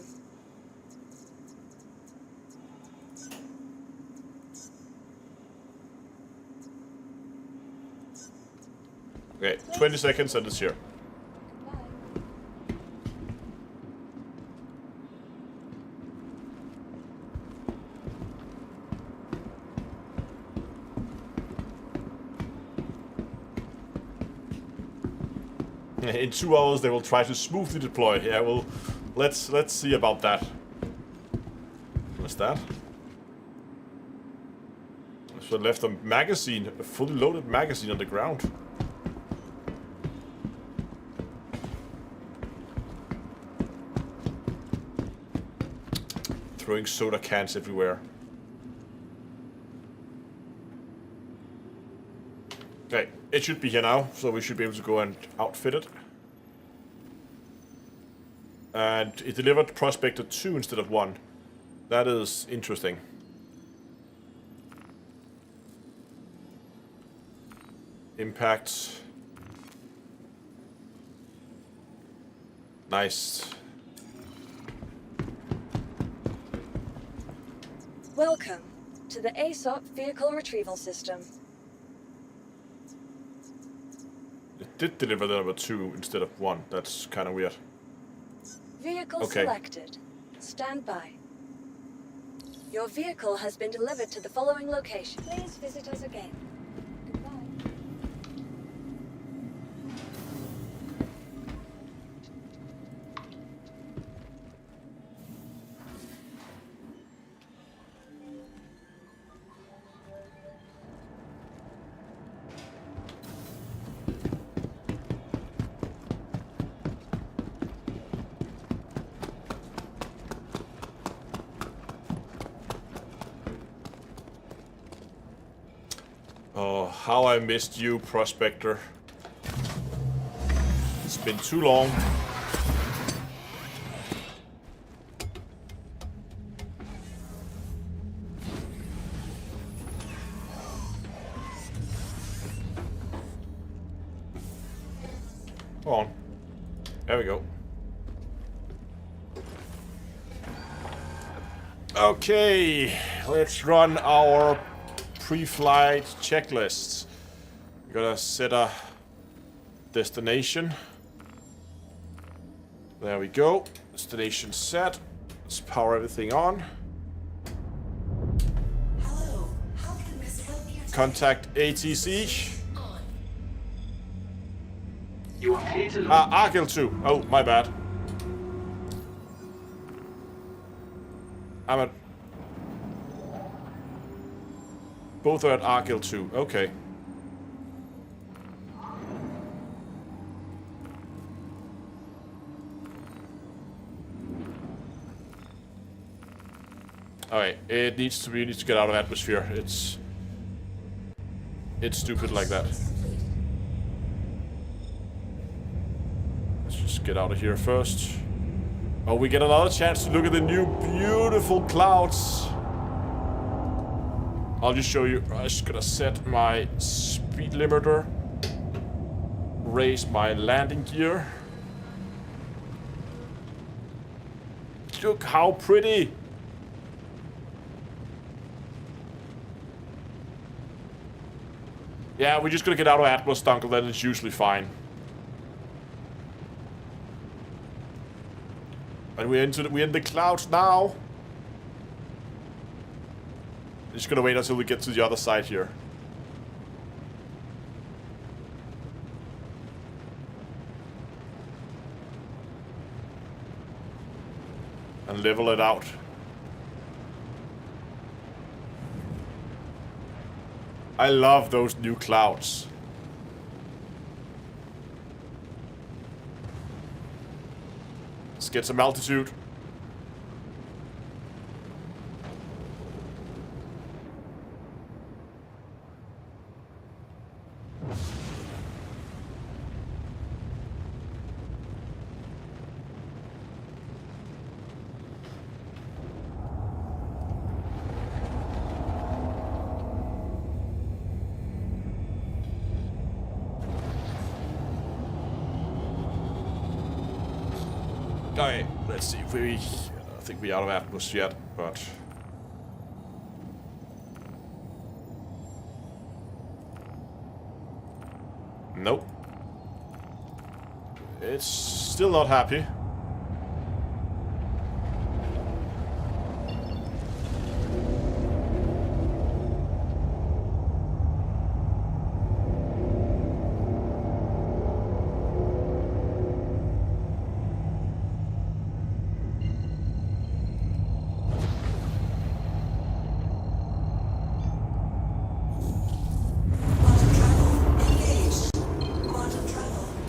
Okay, 20 seconds and it's here. In 2 hours they will try to smoothly deploy. Yeah, well, let's see about that. What's that? So I left a magazine, a fully loaded magazine on the ground. Throwing soda cans everywhere. Okay, it should be here now, so we should be able to go and outfit it. And it delivered Prospector 2 instead of 1. That is interesting. Impact. Nice. Welcome to the ASOP Vehicle Retrieval System. It did deliver the number 2 instead of 1. That's kind of weird. Vehicle Okay. selected. Stand by. Your vehicle has been delivered to the following location. Please visit us again. Goodbye. Oh, how I missed you, Prospector. It's been too long. Come on. There we go. Okay, let's run our pre-flight checklists. We gotta set a destination. There we go. Destination set. Let's power everything on. Hello, how can this help you? Contact ATC. You are clear to Argyle 2. Oh, my bad. I'm at... Both are at Argyle 2. Okay. Alright, it needs to be, to get out of atmosphere. It's stupid like that. Let's just get out of here first. Oh, we get another chance to look at the new beautiful clouds. I'll just show you. I'm just gonna set my speed limiter. Raise my landing gear. Look how pretty. Yeah, we're just gonna get out of Atmos, Dunkel, then it's usually fine. And we're in the clouds now. Just gonna wait until we get to the other side here. And level it out. I love those new clouds. Let's get some altitude. Okay, let's see if we... I think we're out of atmosphere yet, but... Nope. It's still not happy.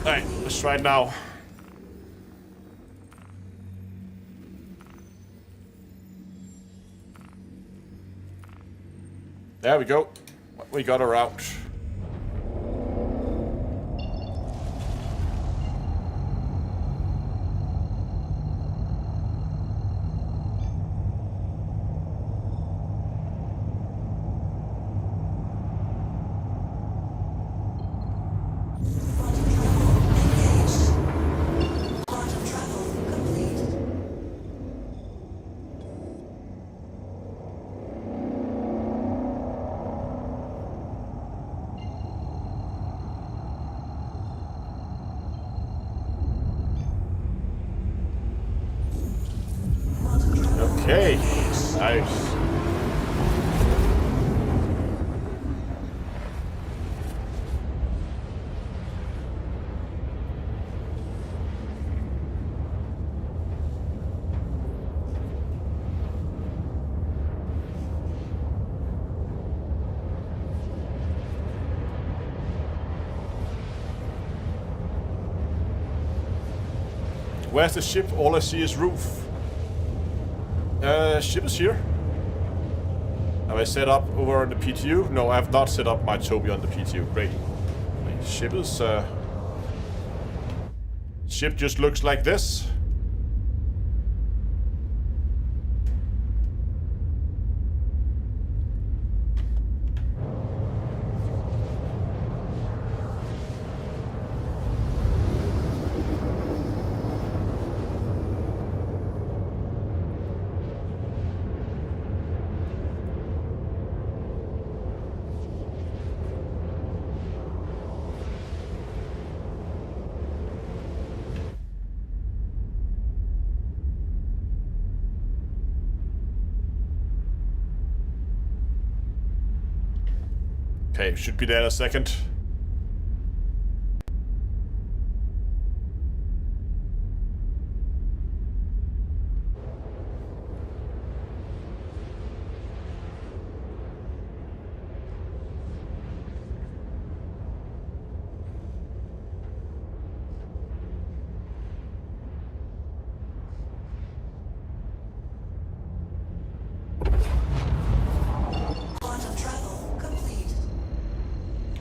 Alright, let's try it now. There we go. We got her out. Okay, nice. Where's the ship? All I see is roof. Ship is here. Have I set up over on the PTU? No, I have not set up my Toby on the PTU. Great. Ship is, ship just looks like this. Okay, should be there in a second.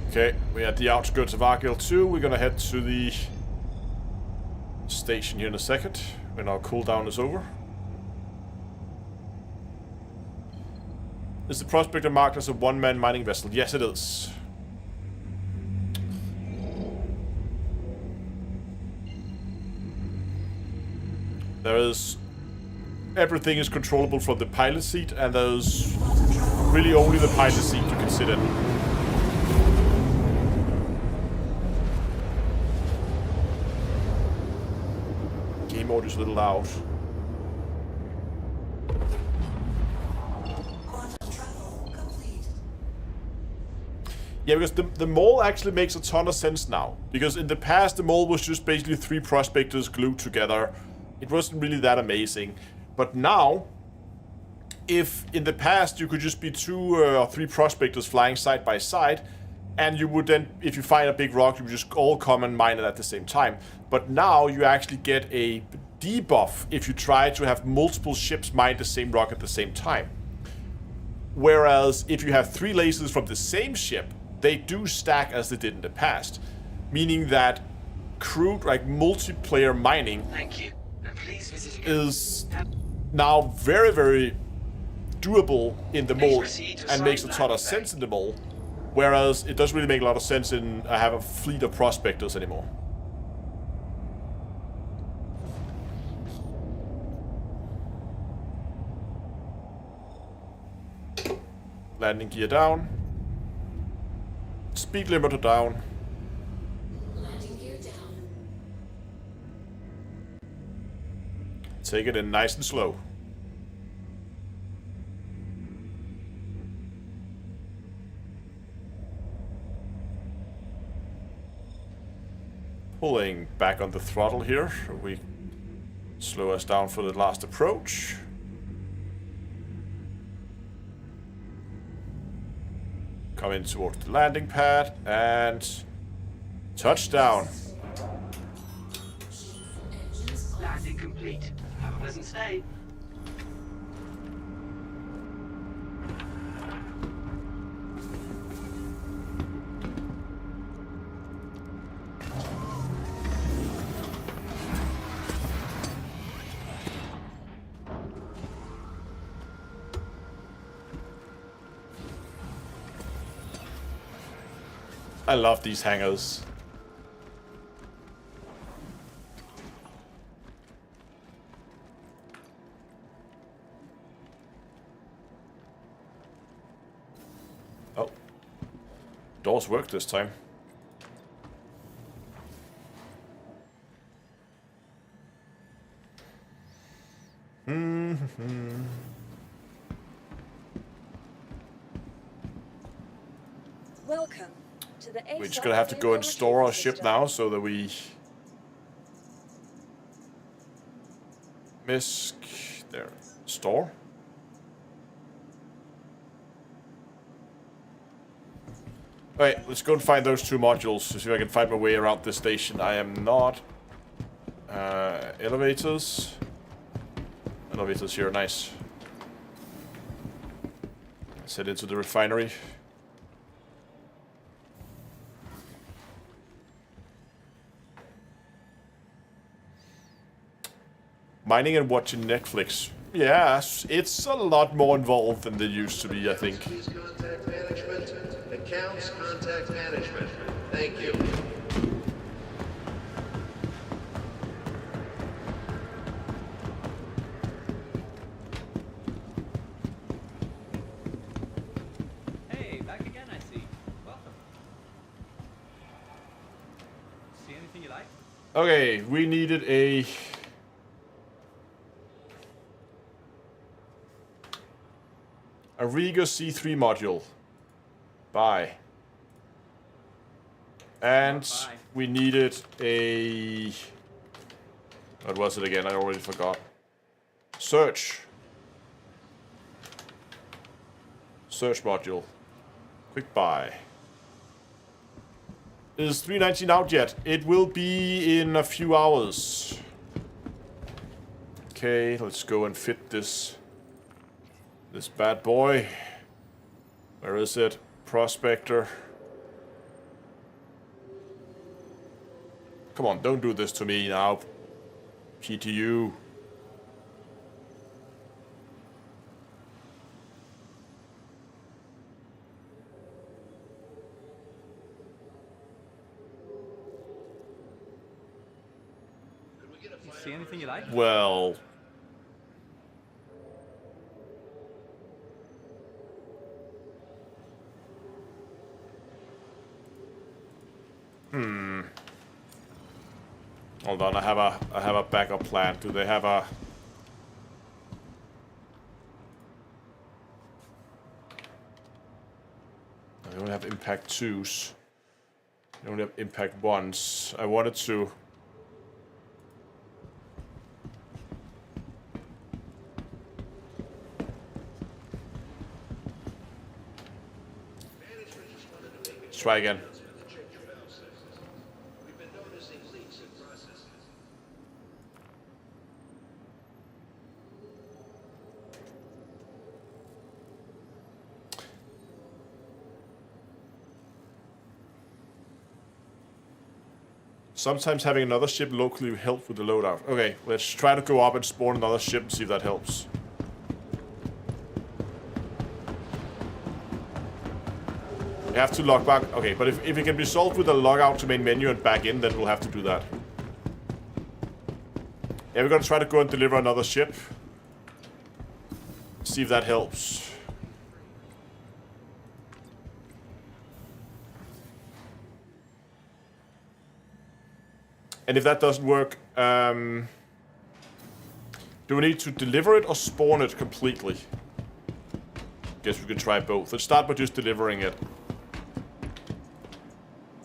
Okay, we're at the outskirts of Argyle 2. We're gonna head to the station here in a second, when our cooldown is over. Is the Prospector marked as a one-man mining vessel? Yes, it is. There is... Everything is controllable from the pilot seat, and there's really only the pilot seat you can sit in. Mode is a little loud. Yeah, because the mole actually makes a ton of sense now. Because in the past, the mole was just basically 3 prospectors glued together. It wasn't really that amazing. But now, if in the past you could just be 2 or 3 prospectors flying side by side, and you would then, if you find a big rock, you would just all come and mine it at the same time. But now you actually get a debuff if you try to have multiple ships mine the same rock at the same time. Whereas if you have 3 lasers from the same ship, they do stack as they did in the past. Meaning that crewed, like multiplayer mining, is now very, very doable in the mole and makes a ton of sense in the mole. Whereas it doesn't really make a lot of sense in have a fleet of prospectors anymore. Landing gear down. Speed limiter down. Landing gear down. Take it in nice and slow. Pulling back on the throttle here. We slow us down for the last approach. Come in towards the landing pad and touchdown. Landing complete. Have a pleasant stay. I love these hangars. Oh. Doors work this time. Welcome to the We're just gonna have to go and store our ship now so that we misc there. Store. Alright, let's go and find those two modules to see if I can find my way around this station. I am not. Elevators. Elevators here, nice. Let's head into the refinery. Mining and watching Netflix. Yes, it's a lot more involved than they used to be, I think. Please contact management. Accounts contact management. Thank you. Hey, back again, I see. Welcome. See anything you like? Okay, we needed a Riga C3 module. Bye. And Bye. we needed a... What was it again? I already forgot. Search. Search module. Quick buy. Is 319 out yet? It will be in a few hours. Okay, let's go and fit this bad boy. Where is it? Prospector. Come on, don't do this to me now. PTU. You see anything you like? Well... Hold on, I have a backup plan. Do they have a... They only have impact 2s. They only have impact 1s. I wanted to... Let's try again. We've been noticing leaks in processes. Sometimes having another ship locally will help with the loadout. Okay, let's try to go up and spawn another ship and see if that helps. We have to log back. Okay, but if it can be solved with a log out to main menu and back in, then we'll have to do that. Yeah, we're gonna try to go and deliver another ship. See if that helps. And if that doesn't work, do we need to deliver it or spawn it completely? Guess we could try both. Let's start by just delivering it.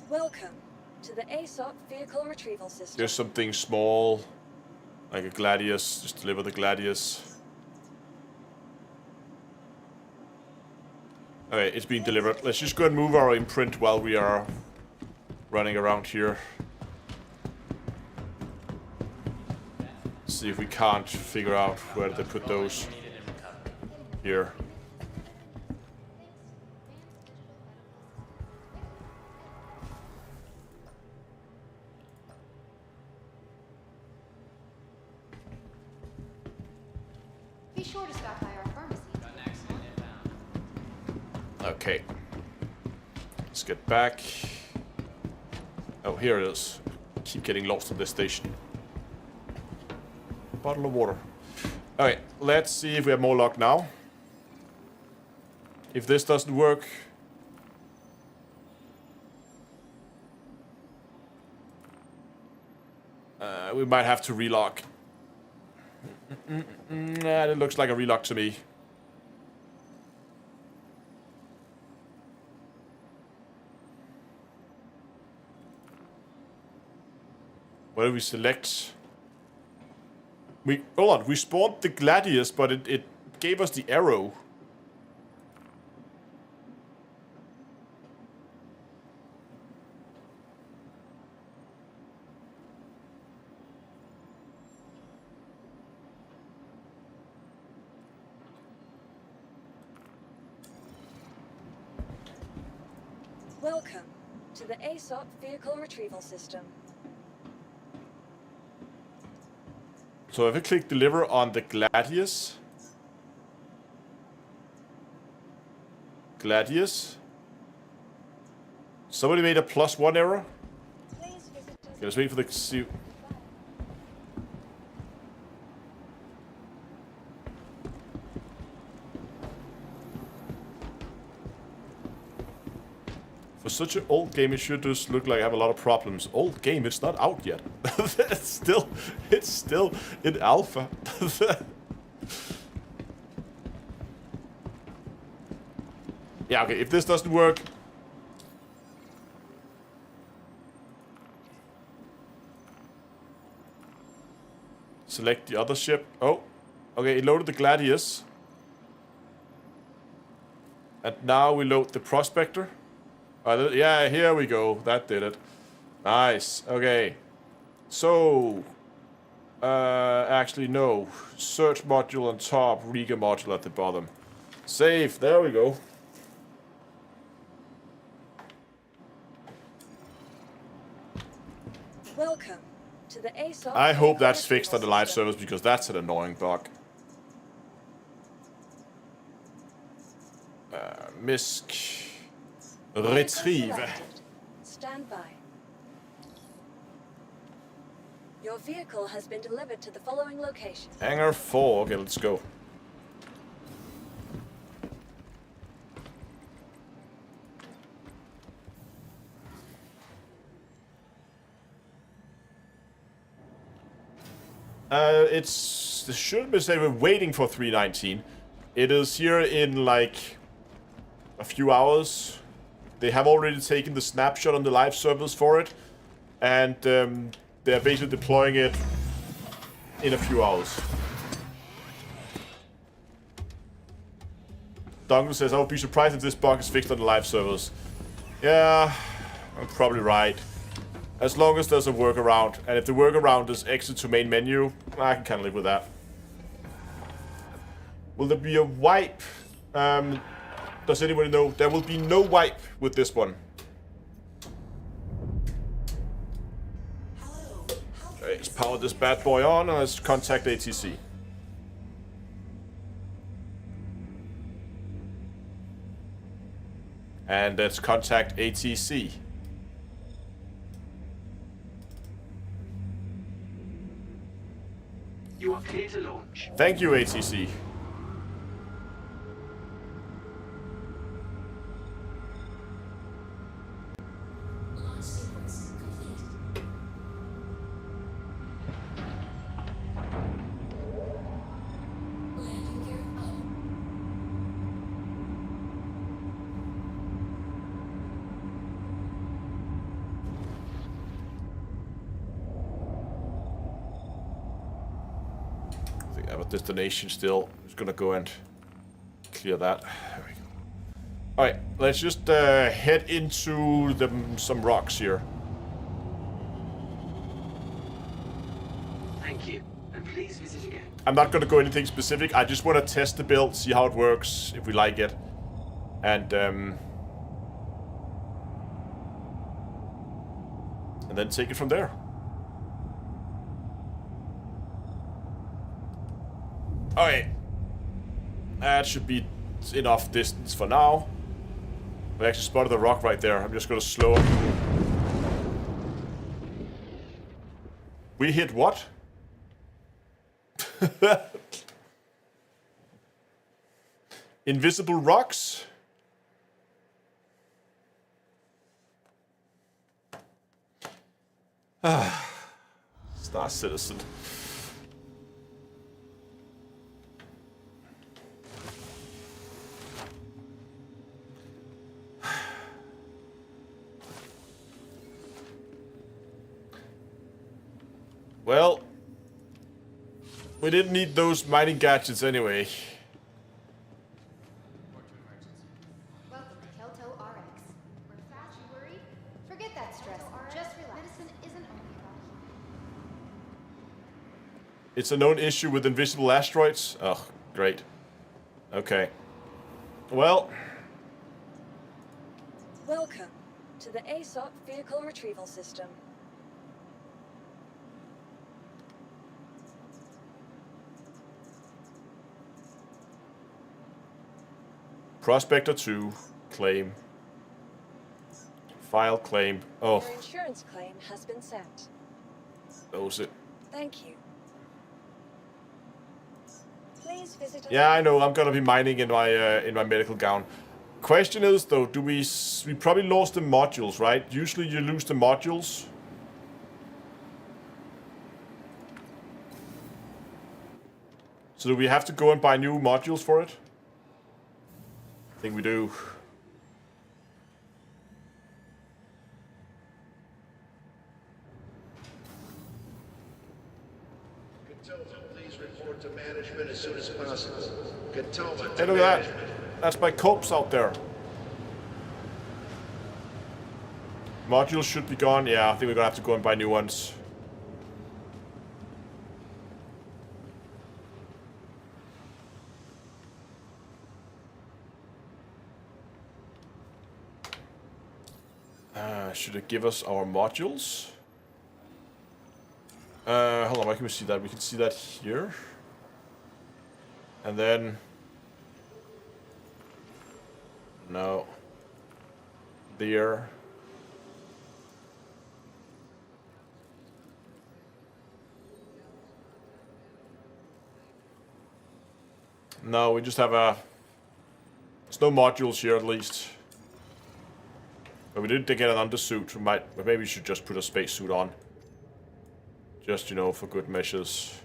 Welcome to the ASOP vehicle retrieval system. Just something small, like a Gladius. Just deliver the Gladius. Okay, it's being delivered. Let's just go and move our imprint while we are running around here. See if we can't figure out where they put those. Here. Be sure to stop by our pharmacy. Okay. Let's get back. Oh, here it is. Keep getting lost on this station. Bottle of water. Okay, let's see if we have more luck now. If this doesn't work, we might have to relock. Nah, it looks like a relock to me. What do we select? Hold on, we spawned the Gladius, but it gave us the arrow. Welcome to the ASOP vehicle retrieval system. So if I click deliver on the Gladius. Gladius. Somebody made a +1 error. Please visit us. Okay, let's wait for the For such an old game, it should just look like I have a lot of problems. Old game, it's not out yet. it's still in alpha. Yeah, okay, if this doesn't work. Select the other ship. Oh, okay, it loaded the Gladius. And now we load the Prospector. Yeah, here we go. That did it. Nice. Okay. So, actually, no. Search module on top, Riga module at the bottom. Save. There we go. Welcome to the ASOP. I hope that's vehicle fixed on the live retrieval servers because that's an annoying bug. Misc. Retrieve. selected. Stand by. Your vehicle has been delivered to the following location. Hangar 4. Okay, let's go. It shouldn't be saying we're waiting for 319. It is here in like a few hours. They have already taken the snapshot on the live servers for it, and they're basically deploying it in a few hours. Dongle says, I would be surprised if this bug is fixed on the live servers. Yeah, I'm probably right. As long as there's a workaround, and if the workaround is exit to main menu, I can kind of live with that. Will there be a wipe? Does anybody know? There will be no wipe with this one. Okay, let's power this bad boy on and let's contact ATC. And let's contact ATC. You are clear to launch. Thank you, ATC. Launch sequence complete. have a destination still. I'm just gonna go and clear that. There we go. Alright, let's just head into some rocks here. Thank you, and please visit again. I'm not gonna go anything specific. I just want to test the build, see how it works, if we like it, and then take it from there. Alright. That should be enough distance for now. We actually spotted the rock right there. I'm just gonna slow up. We hit what? Invisible rocks? Star Citizen. Well, we didn't need those mining gadgets anyway. Welcome to Kelto RX. We're fat, you worried? Forget that stress. Just relax. Medicine isn't only about healing. It's a known issue with invisible asteroids. Oh, great. Okay. Well. Welcome to the aSOC Vehicle Retrieval System. Prospector 2. Claim. File claim. Oh. Your insurance claim has been sent. That was it. Thank you. Please visit us. Yeah, I know. I'm gonna be mining in my medical gown. Question is though, do we probably lost the modules, right? Usually you lose the modules. So do we have to go and buy new modules for it? I think we do. Please report to management as soon as possible. Katoma Hey, to look at management. that. That's my corpse out there. Modules should be gone. Yeah, I think we're gonna have to go and buy new ones. Should it give us our modules? Hold on, why can we see that? We can see that here. And then... No. There. No, we just have a... There's no modules here at least. But we did get an undersuit. Maybe we should just put a spacesuit on. Just, you know, for good measures.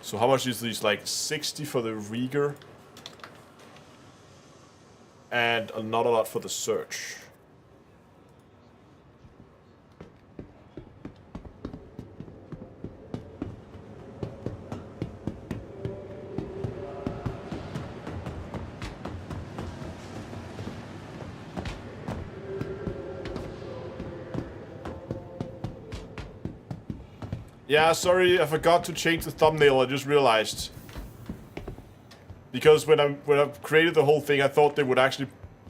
So how much is these? Like 60 for the Rieger? And not a lot for the search. Yeah, sorry, I forgot to change the thumbnail, I just realized. Because when I created the whole thing, I thought they would actually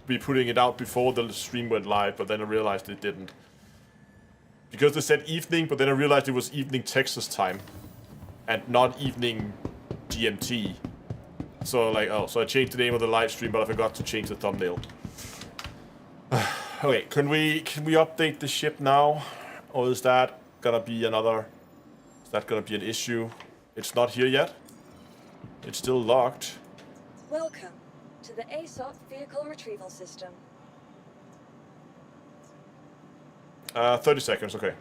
be putting it out before the stream went live, but then I realized it didn't. Because they said evening, but then I realized it was evening Texas time. And not evening GMT. So like, oh, so I changed the name of the live stream, but I forgot to change the thumbnail. Okay, can we update the ship now? Or is that gonna be another... Is that gonna be an issue? It's not here yet. It's still locked. Welcome to the aSOC Vehicle Retrieval System. 30 seconds, okay.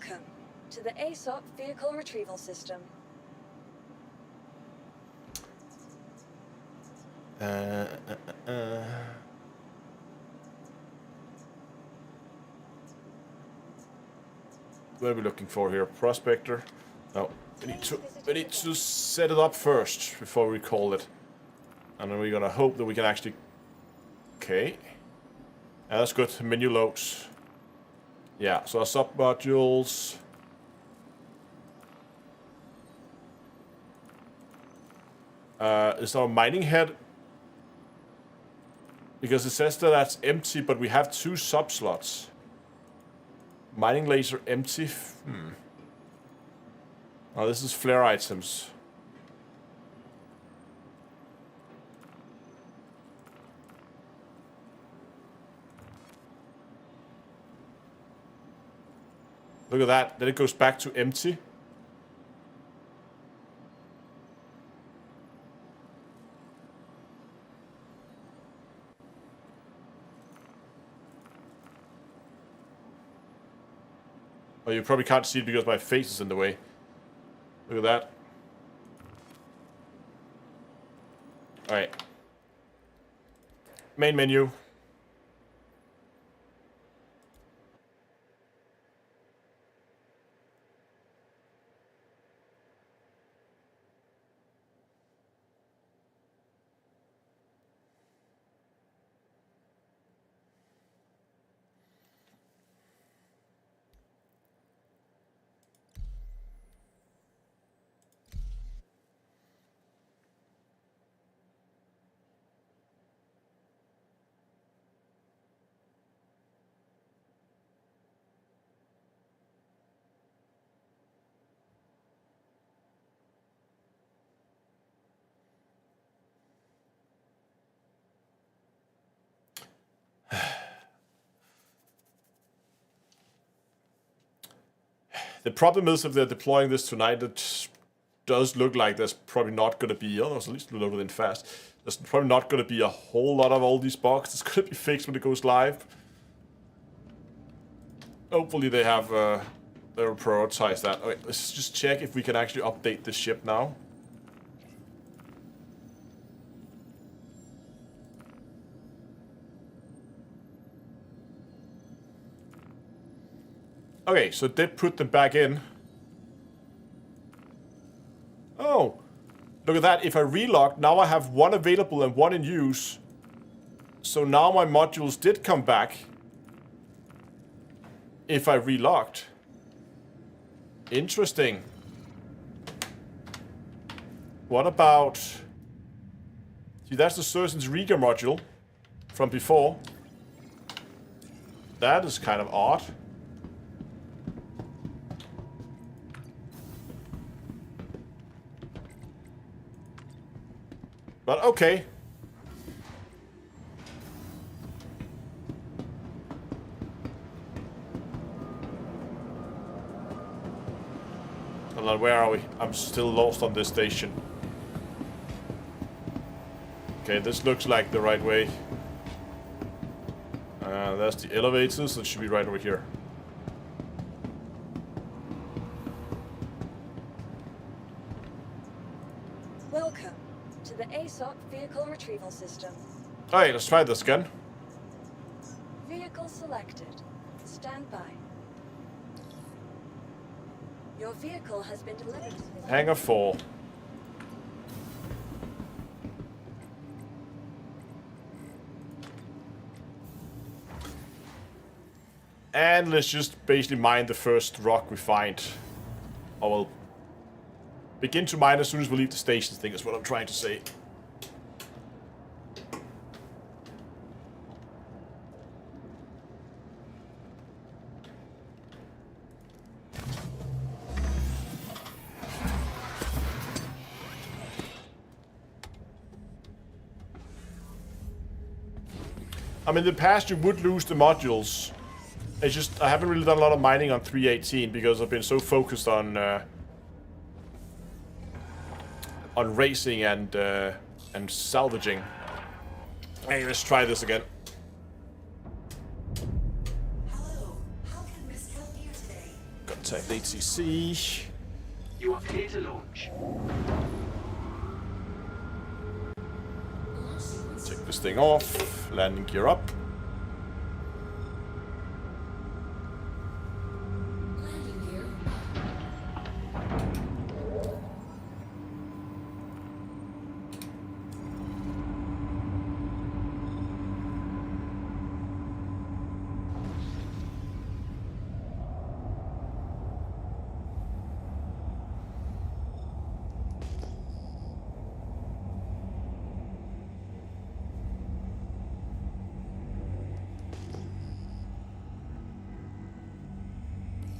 Welcome to the ASOP Vehicle Retrieval System. What are we looking for here? Prospector. No, we need to set it up first before we call it. And then we're gonna hope that we can actually... Okay. Yeah, that's good. Menu loads. Yeah, so our sub-modules... is our mining head... Because it says that that's empty, but we have 2 sub-slots. Mining laser empty. Oh, this is flare items. Look at that. Then it goes back to empty. Oh, you probably can't see it because my face is in the way. Look at that. Alright. Main menu. The problem is if they're deploying this tonight, it does look like there's probably not going to be, oh, at least loaded in fast. There's probably not going to be a whole lot of all these bugs. It's going to be fixed when it goes live. Hopefully they have, they'll prioritize that. Okay, let's just check if we can actually update the ship now. Okay, so they put them back in. Oh, look at that. If I relog, now I have 1 available and 1 in use. So now my modules did come back. If I relogged. Interesting. What about... See, that's the Surgeon's Riga module from before. That is kind of odd. But okay. Hold on, where are we? I'm still lost on this station. Okay, this looks like the right way. That's the elevators, so it should be right over here. Welcome to the ASOP Vehicle Retrieval System. Alright, let's try this again. Vehicle selected. Stand by. Your vehicle has been delivered. Hangar 4. And let's just basically mine the first rock we find. Or we'll begin to mine as soon as we leave the station, I think is what I'm trying to say. I mean, in the past you would lose the modules. It's just, I haven't really done a lot of mining on 318 because I've been so focused on racing and salvaging. Hey, let's try this again. Hello. How can Miss help you today? Gonna Contact ATC. You are clear to launch. Take this thing off. Landing gear up. Landing gear.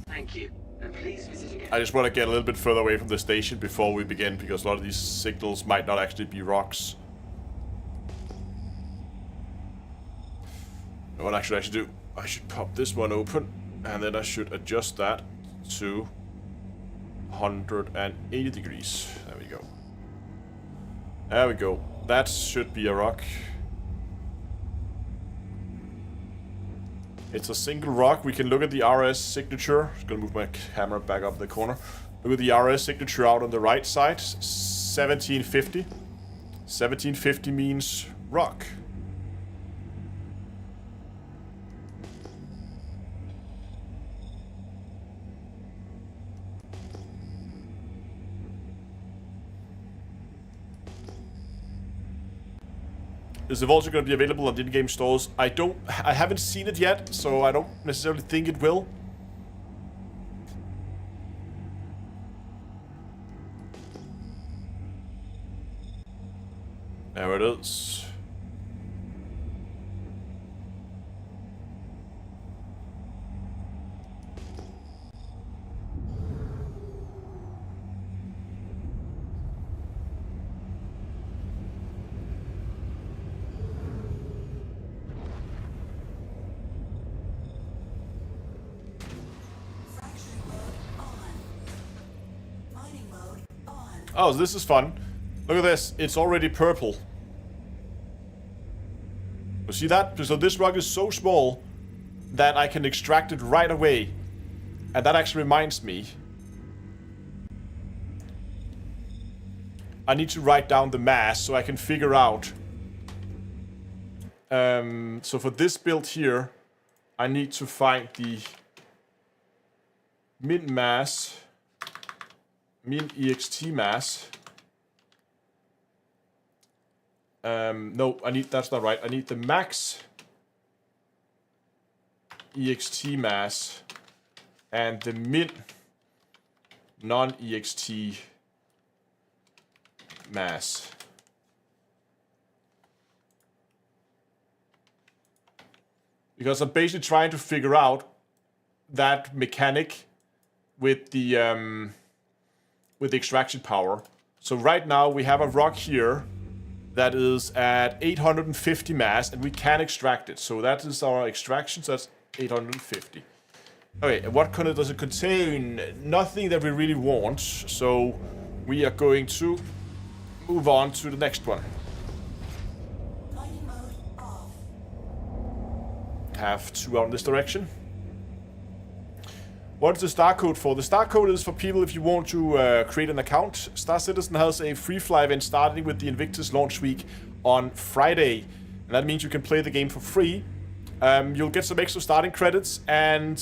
Thank you. And please visit again. I just want to get a little bit further away from the station before we begin, because a lot of these signals might not actually be rocks. What I should actually do, I should pop this one open, and then I should adjust that to 180 degrees. There we go. There we go. That should be a rock. It's a single rock. We can look at the RS signature. Just gonna move my camera back up the corner. Look at the RS signature out on the right side. 1750. 1750 means rock. Is it also going to be available on in-game stores? I haven't seen it yet, so I don't necessarily think it will. There it is. Oh, this is fun. Look at this. It's already purple. You see that? So this rock is so small that I can extract it right away. And that actually reminds me. I need to write down the mass so I can figure out. So for this build here, I need to find the min mass. Min EXT mass. No, that's not right. I need the max EXT mass and the min non-EXT mass. Because I'm basically trying to figure out that mechanic with the extraction power. So right now we have a rock here that is at 850 mass, and we can extract it. So that is our extraction, so that's 850. Okay, and what kind of does it contain? Nothing that we really want, so we are going to move on to the next one. Have two out in this direction. What is the star code for? The star code is for people if you want to create an account. Star Citizen has a free fly event starting with the Invictus launch week on Friday. And that means you can play the game for free. You'll get some extra starting credits, and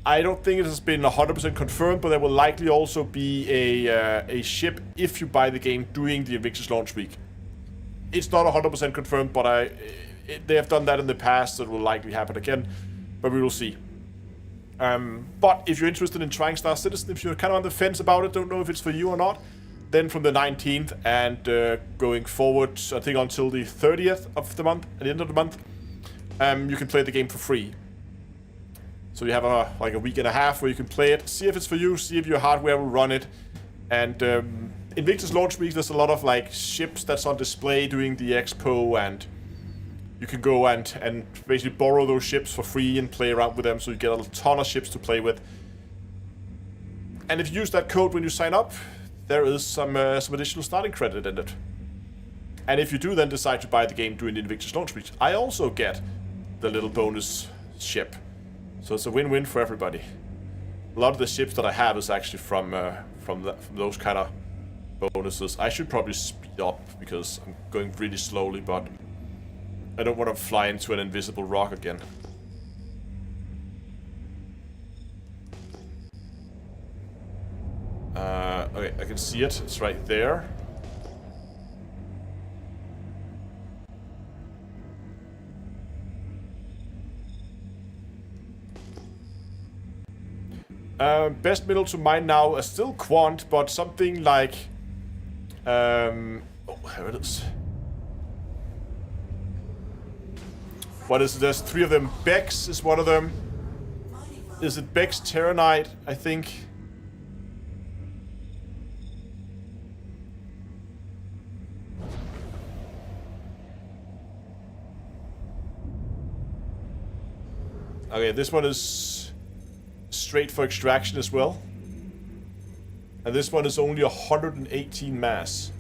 I don't think it has been 100% confirmed, but there will likely also be a ship if you buy the game during the Invictus launch week. It's not 100% confirmed, but they have done that in the past, so it will likely happen again, but we will see. But if you're interested in trying Star Citizen, if you're kind of on the fence about it, don't know if it's for you or not, then from the 19th and going forward, I think until the 30th of the month, at the end of the month, you can play the game for free. So you have like a week and a half where you can play it, see if it's for you, see if your hardware will run it. And Invictus launch week, there's a lot of like ships that's on display during the expo, and you can go and basically borrow those ships for free and play around with them, so you get a ton of ships to play with. And if you use that code when you sign up, there is some additional starting credit in it. And if you do then decide to buy the game during the Invictus launch week, I also get the little bonus ship. So it's a win-win for everybody. A lot of the ships that I have is actually from those kind of bonuses. I should probably speed up because I'm going really slowly, but I don't want to fly into an invisible rock again. Okay, I can see it. It's right there. Best middle to mine now is still Quant, but something like... oh, here it is. What is it? There's 3 of them. Bex is one of them. Is it Bex Terranite, I think? Okay, this one is straight for extraction as well. And this one is only 118 mass.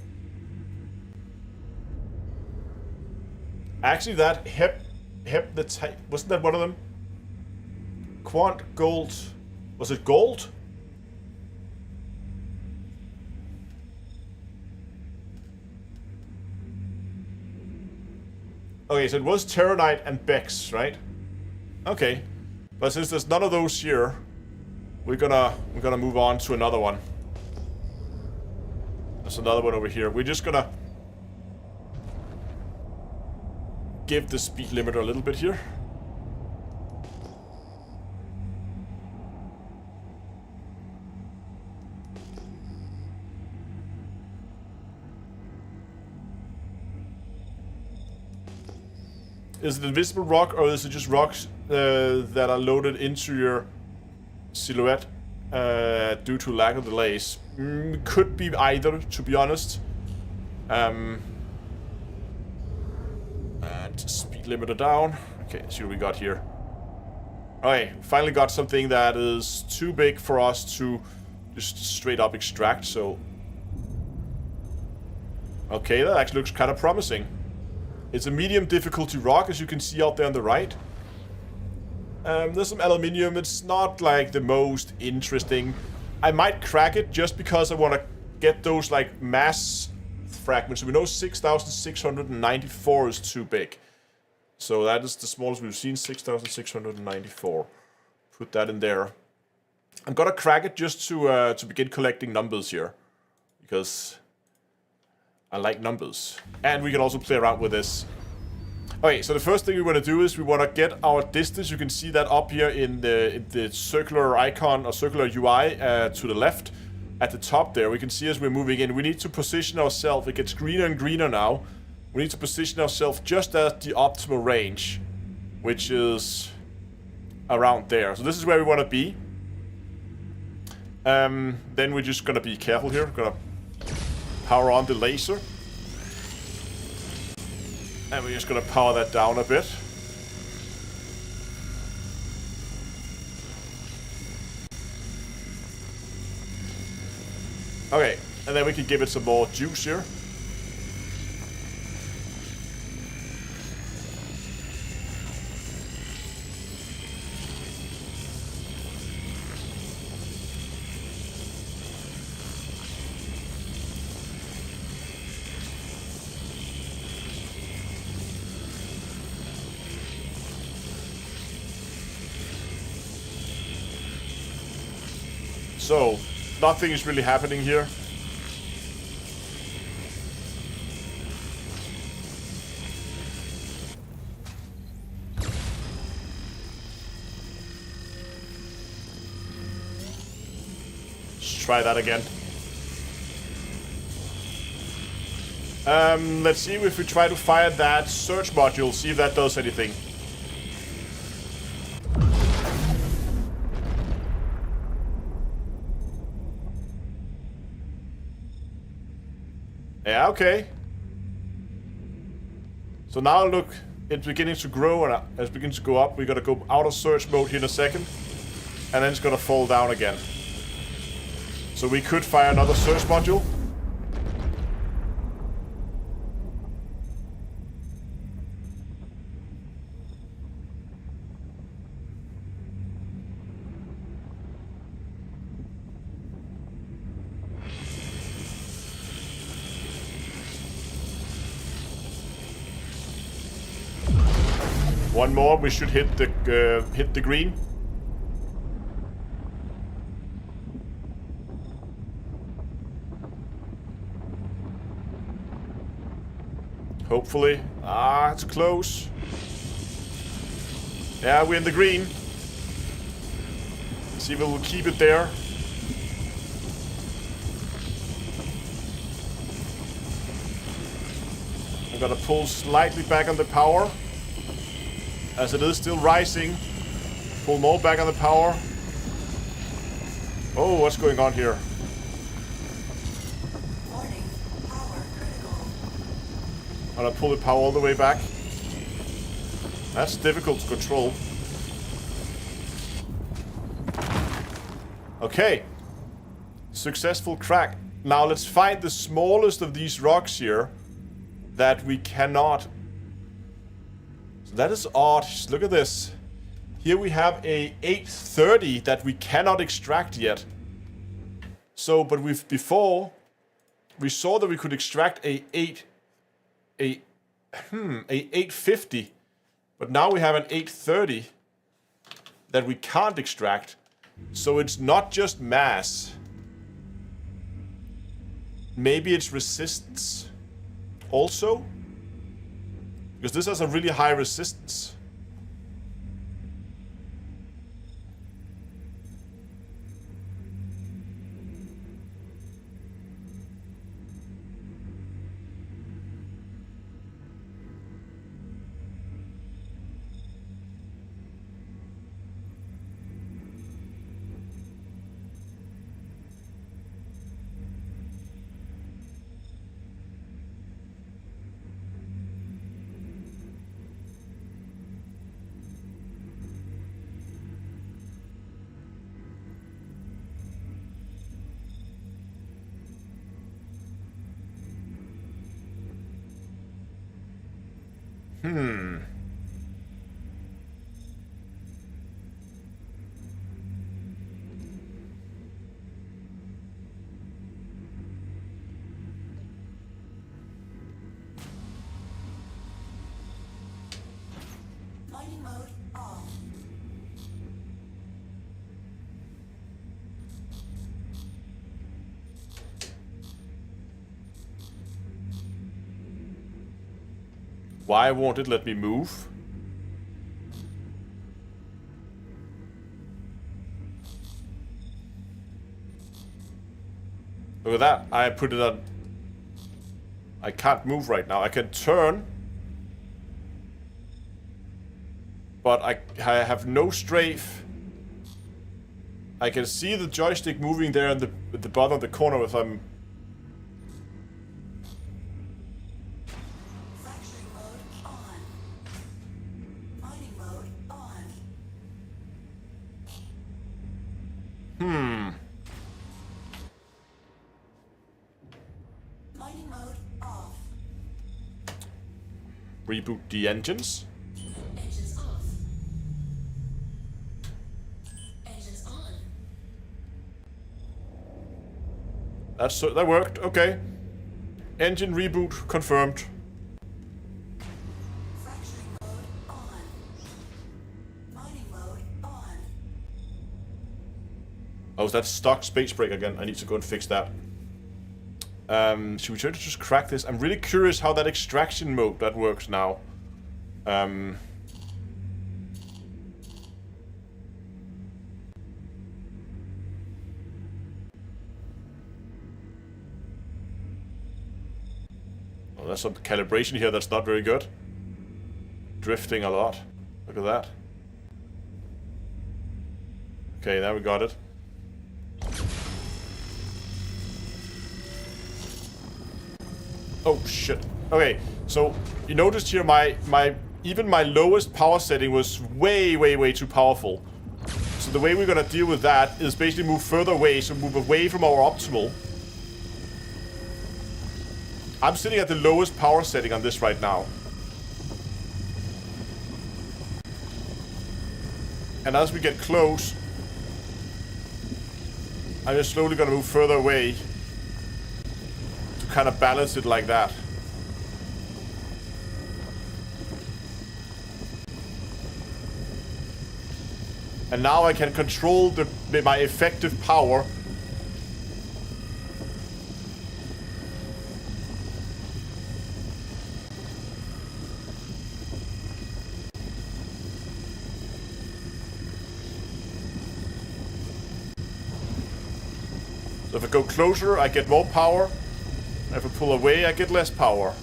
Actually, that Hep the type, wasn't that one of them? Quant Gold. Was it gold? Okay, so it was Terranite and Bex, right? Okay. But since there's none of those here, we're gonna move on to another one. There's another one over here. We're just gonna give the speed limiter a little bit here. Is it invisible rock, or is it just rocks that are loaded into your silhouette due to lack of delays? Could be either, to be honest. And speed limiter down. Okay, let's see what we got here. Okay, finally got something that is too big for us to just straight up extract, so... Okay, that actually looks kind of promising. It's a medium difficulty rock, as you can see out there on the right. There's some aluminium. It's not like the most interesting. I might crack it just because I want to get those like mass fragments. We know 6,694 is too big. So that is the smallest we've seen, 6,694. Put that in there. I'm gonna crack it just to begin collecting numbers here, because I like numbers. And we can also play around with this. Okay, so the first thing we want to do is we want to get our distance. You can see that up here in the circular icon or circular UI to the left at the top there. We can see as we're moving in, we need to position ourselves. It gets greener and greener now. We need to position ourselves just at the optimal range, which is around there. So this is where we want to be. Then we're just going to be careful here. We're going to power on the laser. And we're just going to power that down a bit. Okay, and then we can give it some more juice here. So, nothing is really happening here. Let's try that again. Let's see if we try to fire that search module, see if that does anything. Yeah, okay. So now look, it's beginning to grow, and as it begins to go up, we're gonna go out of search mode here in a second, and then it's gonna fall down again. So we could fire another search module. One more, we should hit the green. Hopefully. Ah, it's close. Yeah, we're in the green. See if we'll keep it there. I'm gonna pull slightly back on the power, as it is still rising. Pull more back on the power. Oh, what's going on here? Warning. Power critical. I'm gonna pull the power all the way back. That's difficult to control. Okay. Successful crack. Now let's find the smallest of these rocks here that we cannot. So that is odd. Just look at this. Here we have a 830 that we cannot extract yet. So, but we saw that we could extract a 850, but now we have an 830 that we can't extract. So it's not just mass. Maybe it's resistance also, because this has a really high resistance. Mining mode off. Why won't it let me move? Look at that. I put it on. I can't move right now. I can turn, but I have no strafe. I can see the joystick moving there in the bottom of the corner if I'm. Fracturing mode on. Mining mode on. Mining mode off. Reboot the engines. Engines off. Engines on. That worked. Okay. Engine reboot confirmed. Fracturing mode on. Mining mode on. Oh, that's stock space break again. I need to go and fix that. Should we try to just crack this? I'm really curious how that extraction mode that works now. Oh, there's some calibration here that's not very good. Drifting a lot. Look at that. Okay, now we got it. Oh shit. Okay, so you noticed here even my lowest power setting was way too powerful. So the way we're gonna deal with that is basically move further away, so move away from our optimal. I'm sitting at the lowest power setting on this right now. And as we get close, I'm just slowly gonna move further away to kind of balance it like that. And now I can control my effective power. So if I go closer, I get more power. If I pull away, I get less power.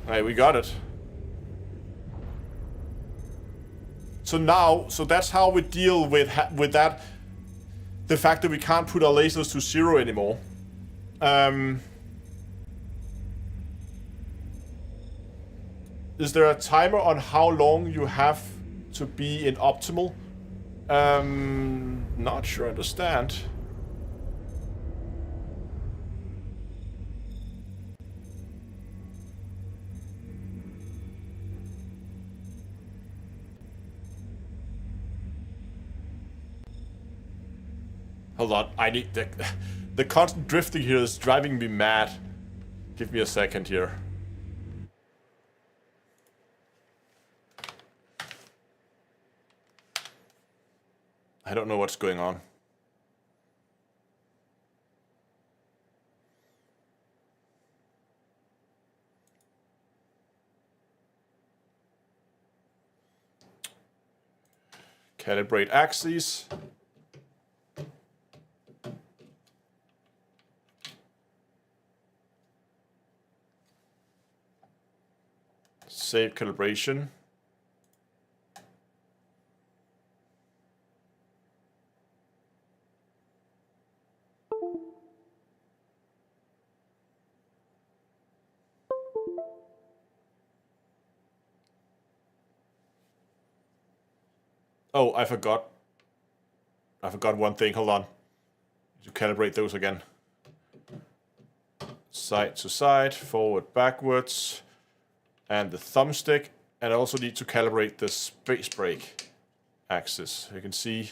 Alright, we got it. So that's how we deal with that. The fact that we can't put our lasers to 0 anymore. Is there a timer on how long you have to be in optimal? Not sure I understand. Hold on, I need the constant drifting here is driving me mad. Give me a second here. I don't know what's going on. Calibrate axes. Save calibration. Oh, I forgot. I forgot one thing. Hold on. To calibrate those again. Side to side, forward, backwards. And the thumbstick. And I also need to calibrate the space brake axis. You can see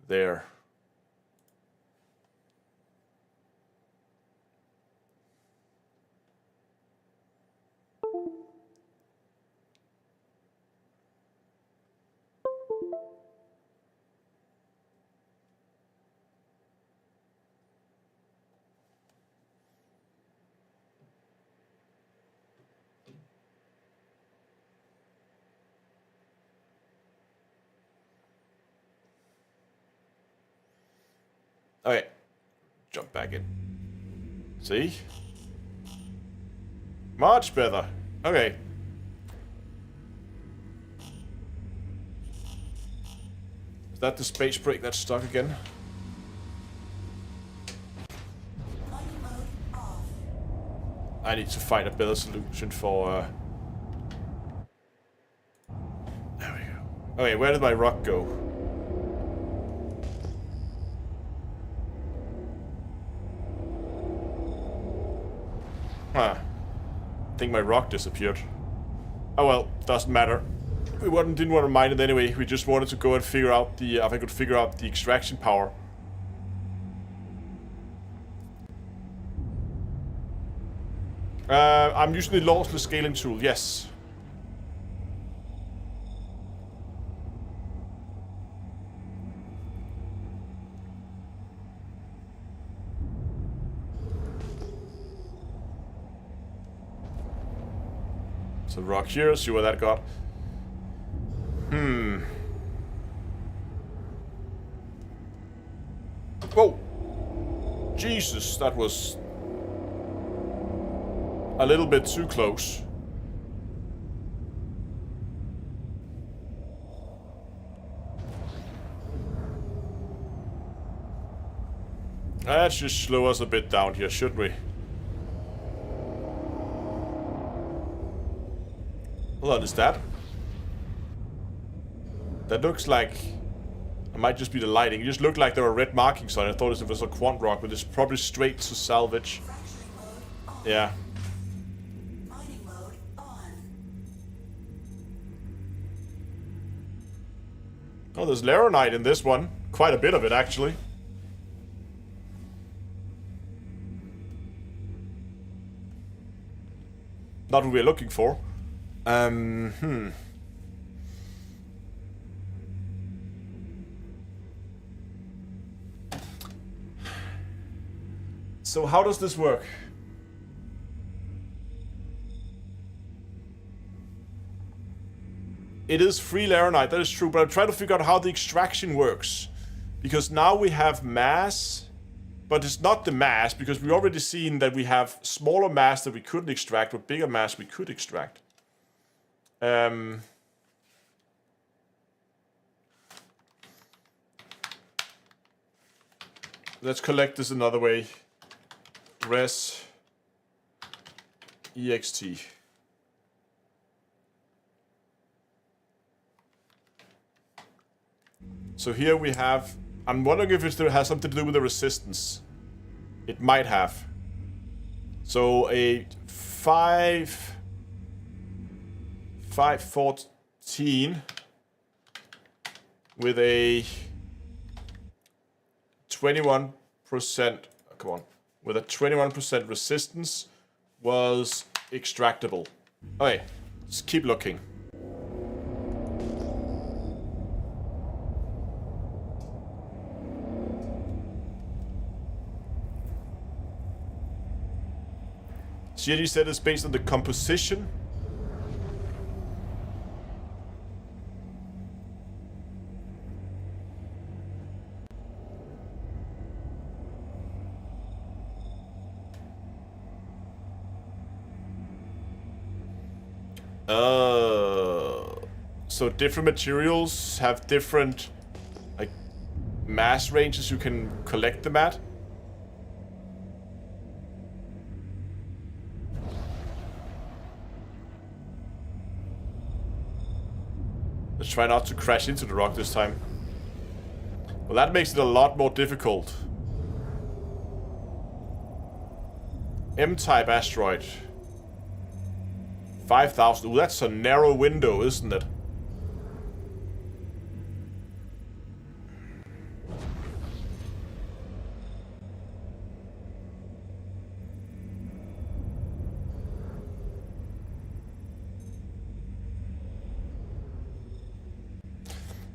there. Okay, jump back in. See? Much better. Okay. Is that the space brake that's stuck again? I need to find a better solution for... There we go. Okay, where did my rock go? Huh. I think my rock disappeared. Oh well, doesn't matter. We didn't want to mine it anyway. We just wanted to go and figure out the... if I could figure out the extraction power. I'm using the lossless scaling tool, yes. So rock here, see what that got. Whoa! Jesus, that was a little bit too close. Let's just slow us a bit down here, shouldn't we? Hold on, is that? That looks like... It might just be the lighting. It just looked like there were red markings on it. I thought it was a quant rock, but it's probably straight to salvage. Yeah. Mining mode on. Oh, there's laronite in this one. Quite a bit of it, actually. not what we're looking for. So how does this work? It is free Laranite, that is true, but I'm trying to figure out how the extraction works. Because now we have mass, but it's not the mass, because we've already seen that we have smaller mass that we couldn't extract, but bigger mass we could extract. Let's collect this another way. Res ext. So here we have, I'm wondering if it has something to do with the resistance. It might have. So a 514 with a 21%, come on, with a 21% resistance was extractable. Okay, let's keep looking. GD said it's based on the composition. So different materials have different like mass ranges you can collect them at. Let's try not to crash into the rock this time. Well, that makes it a lot more difficult. M-type asteroid. 5,000. Ooh, that's a narrow window, isn't it?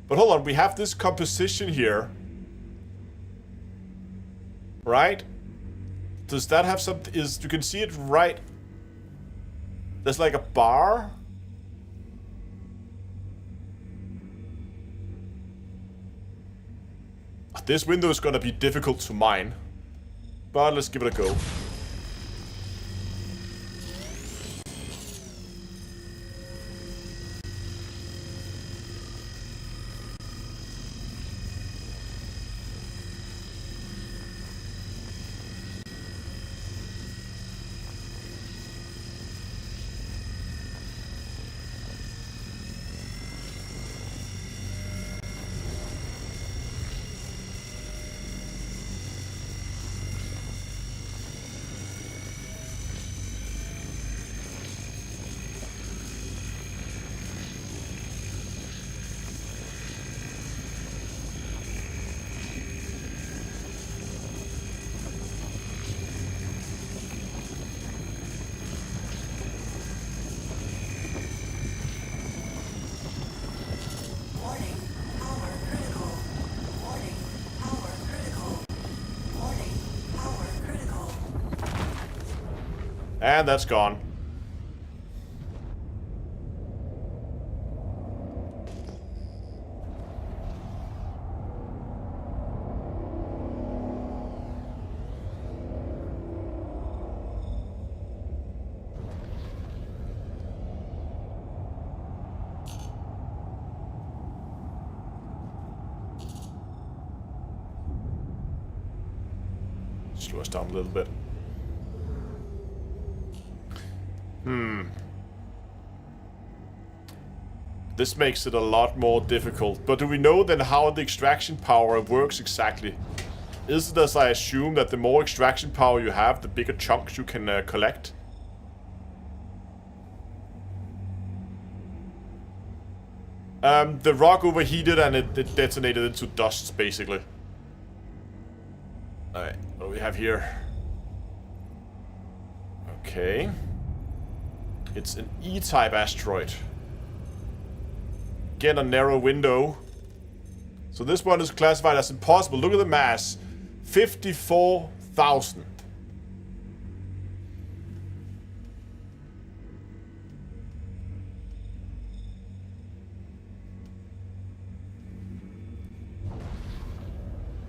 But hold on, we have this composition here. Right? Does that have something? You can see it right. There's like a bar. This window is gonna be difficult to mine. But let's give it a go. And that's gone. Slow us down a little bit. This makes it a lot more difficult. But do we know then how the extraction power works exactly? Is it as I assume that the more extraction power you have, the bigger chunks you can collect? The rock overheated and it detonated into dust, basically. Alright, what do we have here? Okay. It's an E-type asteroid. Again, a narrow window. So this one is classified as impossible. Look at the mass. 54,000.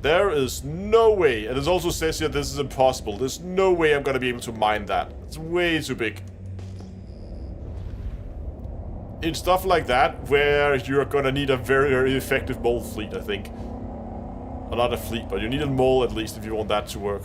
There is no way, and it also says here this is impossible. There's no way I'm gonna be able to mine that. It's way too big. In stuff like that, where you're gonna need a very, very effective mole fleet, I think. Well, not a fleet, but you need a mole at least if you want that to work.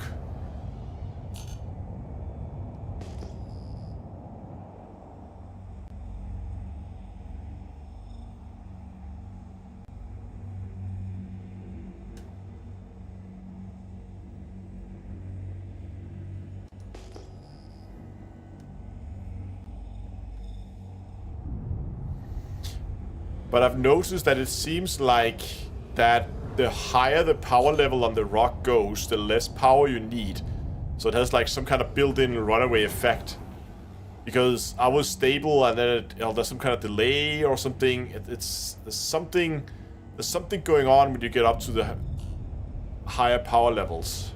But I've noticed that it seems like that the higher the power level on the rock goes, the less power you need. So it has like some kind of built-in runaway effect. Because I was stable and then there's some kind of delay or something. There's something going on when you get up to the higher power levels.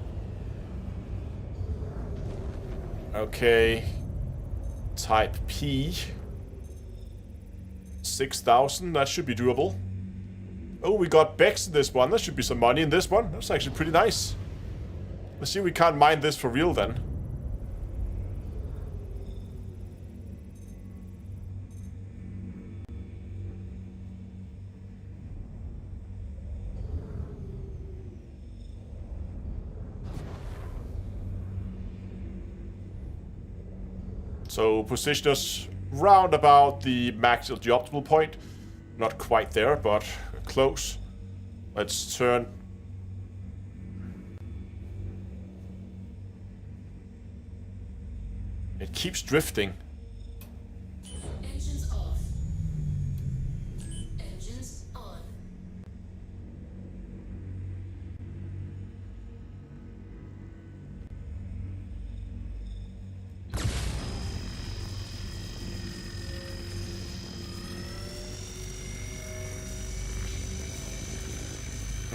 Okay. Type P. 6,000, that should be doable. Oh, we got Bex in this one. There should be some money in this one. That's actually pretty nice. Let's see if we can't mine this for real then. So position us round about the max, the optimal point. Not quite there, but close. Let's turn. It keeps drifting. Engines off. Engines on.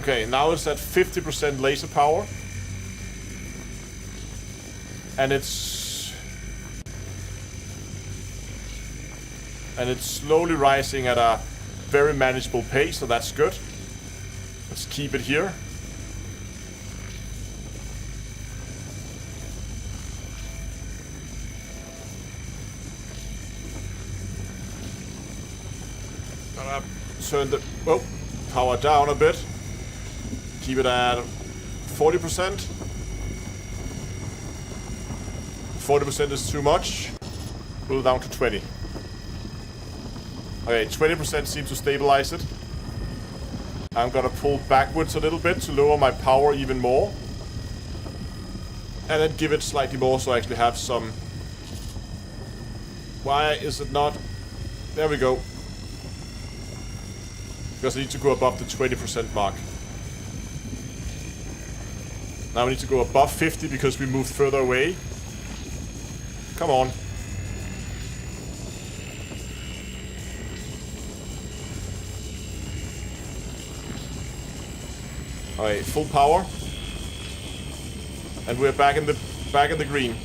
Okay, now it's at 50% laser power. And it's slowly rising at a very manageable pace, so that's good. Let's keep it here. Gonna turn the power down a bit. Keep it at 40%. 40% is too much. Pull it down to 20. Okay, 20% seems to stabilize it. I'm gonna pull backwards a little bit to lower my power even more. And then give it slightly more so I actually have some... Why is it not... There we go. Because I need to go above the 20% mark. Now we need to go above 50 because we moved further away. Come on. Alright, full power. And we're back in the green.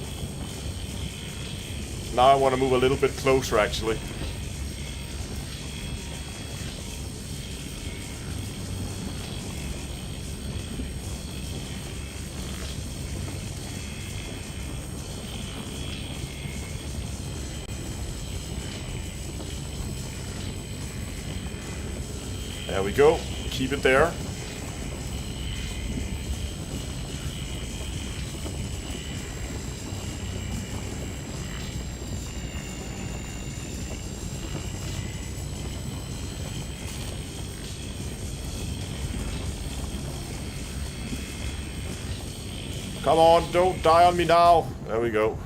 Now I want to move a little bit closer actually. There we go. Keep it there. Come on, don't die on me now. There we go.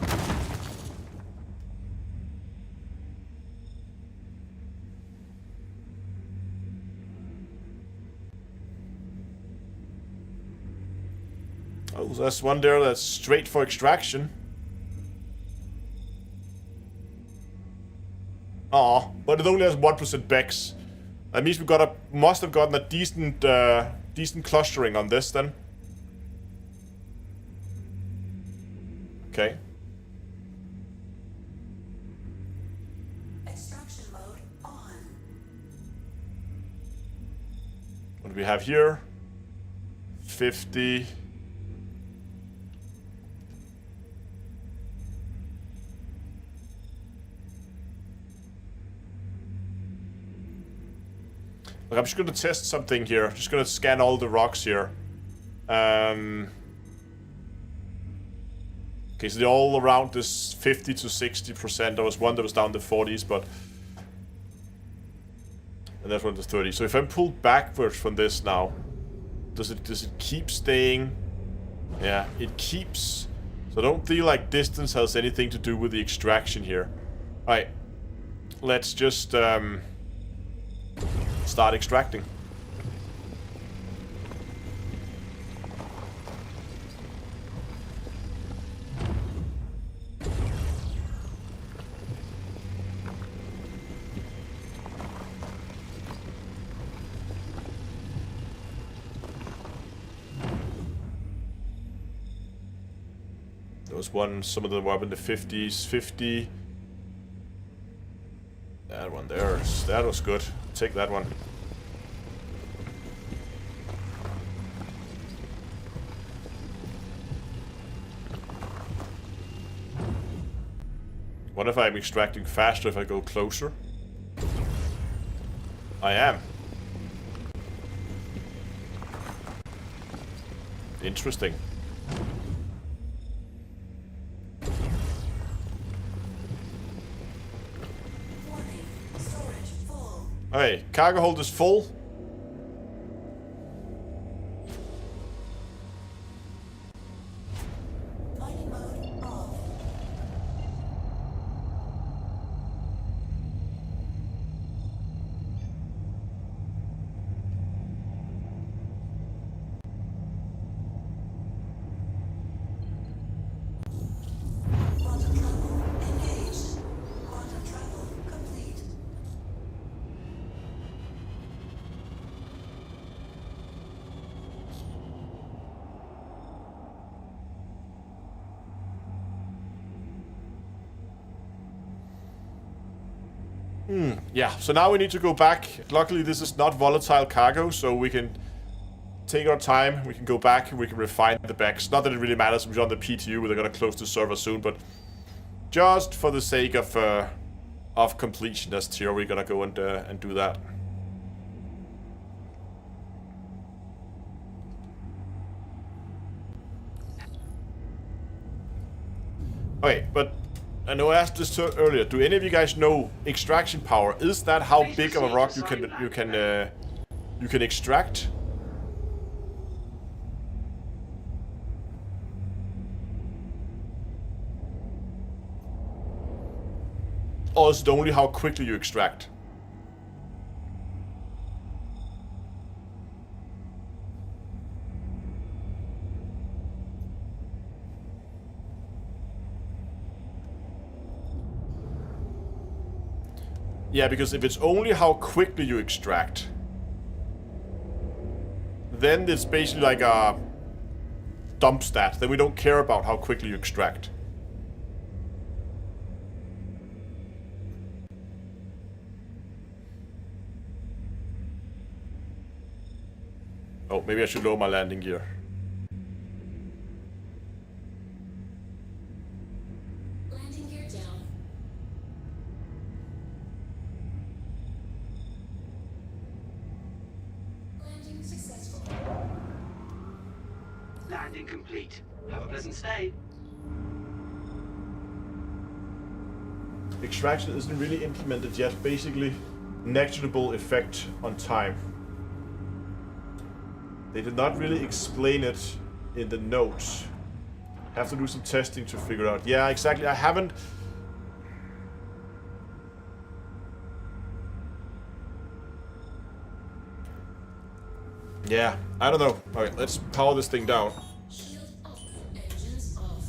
Oh, there's one there that's straight for extraction. Aw, but it only has 1% Bex. That means must have gotten a decent decent clustering on this then. Okay. Extraction mode on. What do we have here? 50. Look, I'm just going to test something here. I'm just going to scan all the rocks here. Okay, so they're all around this 50 to 60%. There was one that was down to 40s, but... And that one to 30. So if I'm pulled backwards from this now, does it keep staying? Yeah, it keeps. So I don't feel like distance has anything to do with the extraction here. Alright. Let's just start extracting. There was one, some of them were up in the 50s, 50. That one there, that was good. Take that one. What if I'm extracting faster if I go closer? I am. Interesting. Warning. Storage full. Okay, cargo hold is full. Mining mode off. Quantum travel engaged. Quantum travel complete. Yeah, so now we need to go back. Luckily, this is not volatile cargo, so we can take our time. We can go back and we can refine the backs. Not that it really matters. We're on the PTU. They're gonna close the server soon, but just for the sake of completionist here, we're gonna go and do that. Okay, but I know I asked this earlier. Do any of you guys know extraction power? Is that how big of a rock you can extract? Or is it only how quickly you extract? Yeah, because if it's only how quickly you extract, then it's basically like a dump stat. Then we don't care about how quickly you extract. Oh, maybe I should lower my landing gear. Landing gear down. Landing successful. Landing complete. Have a pleasant stay. Extraction isn't really implemented yet. Basically, negligible effect on time. They did not really explain it in the notes. Have to do some testing to figure out. Yeah, exactly. I haven't. Yeah, I don't know. Alright, let's power this thing down. Shield off. Engines off.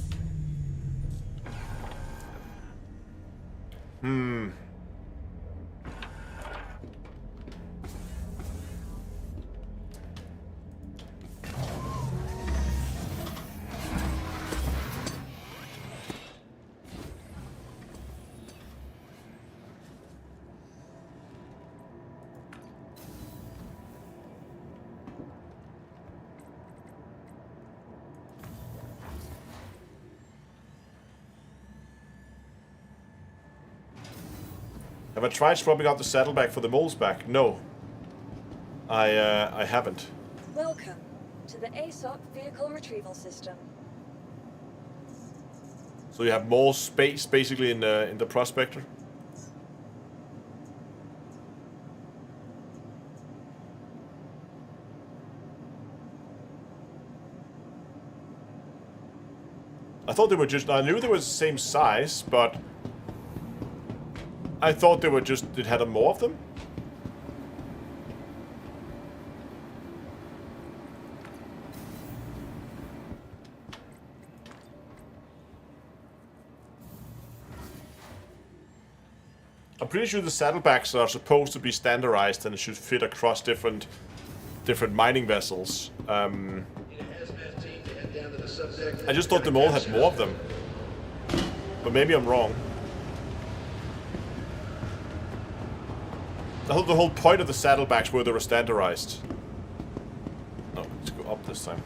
Have I tried swapping out the saddlebag for the mole's back? No. I haven't. Welcome to the aUEC Vehicle Retrieval System. So you have more space basically in the Prospector. I thought they were just. I knew they were the same size, but I thought they were just. It had more of them. I'm pretty sure the saddlebags are supposed to be standardized and it should fit across different mining vessels. I just thought the mole had more of them, but maybe I'm wrong. I thought the whole point of the saddlebags were they were standardized. Oh, let's go up this time.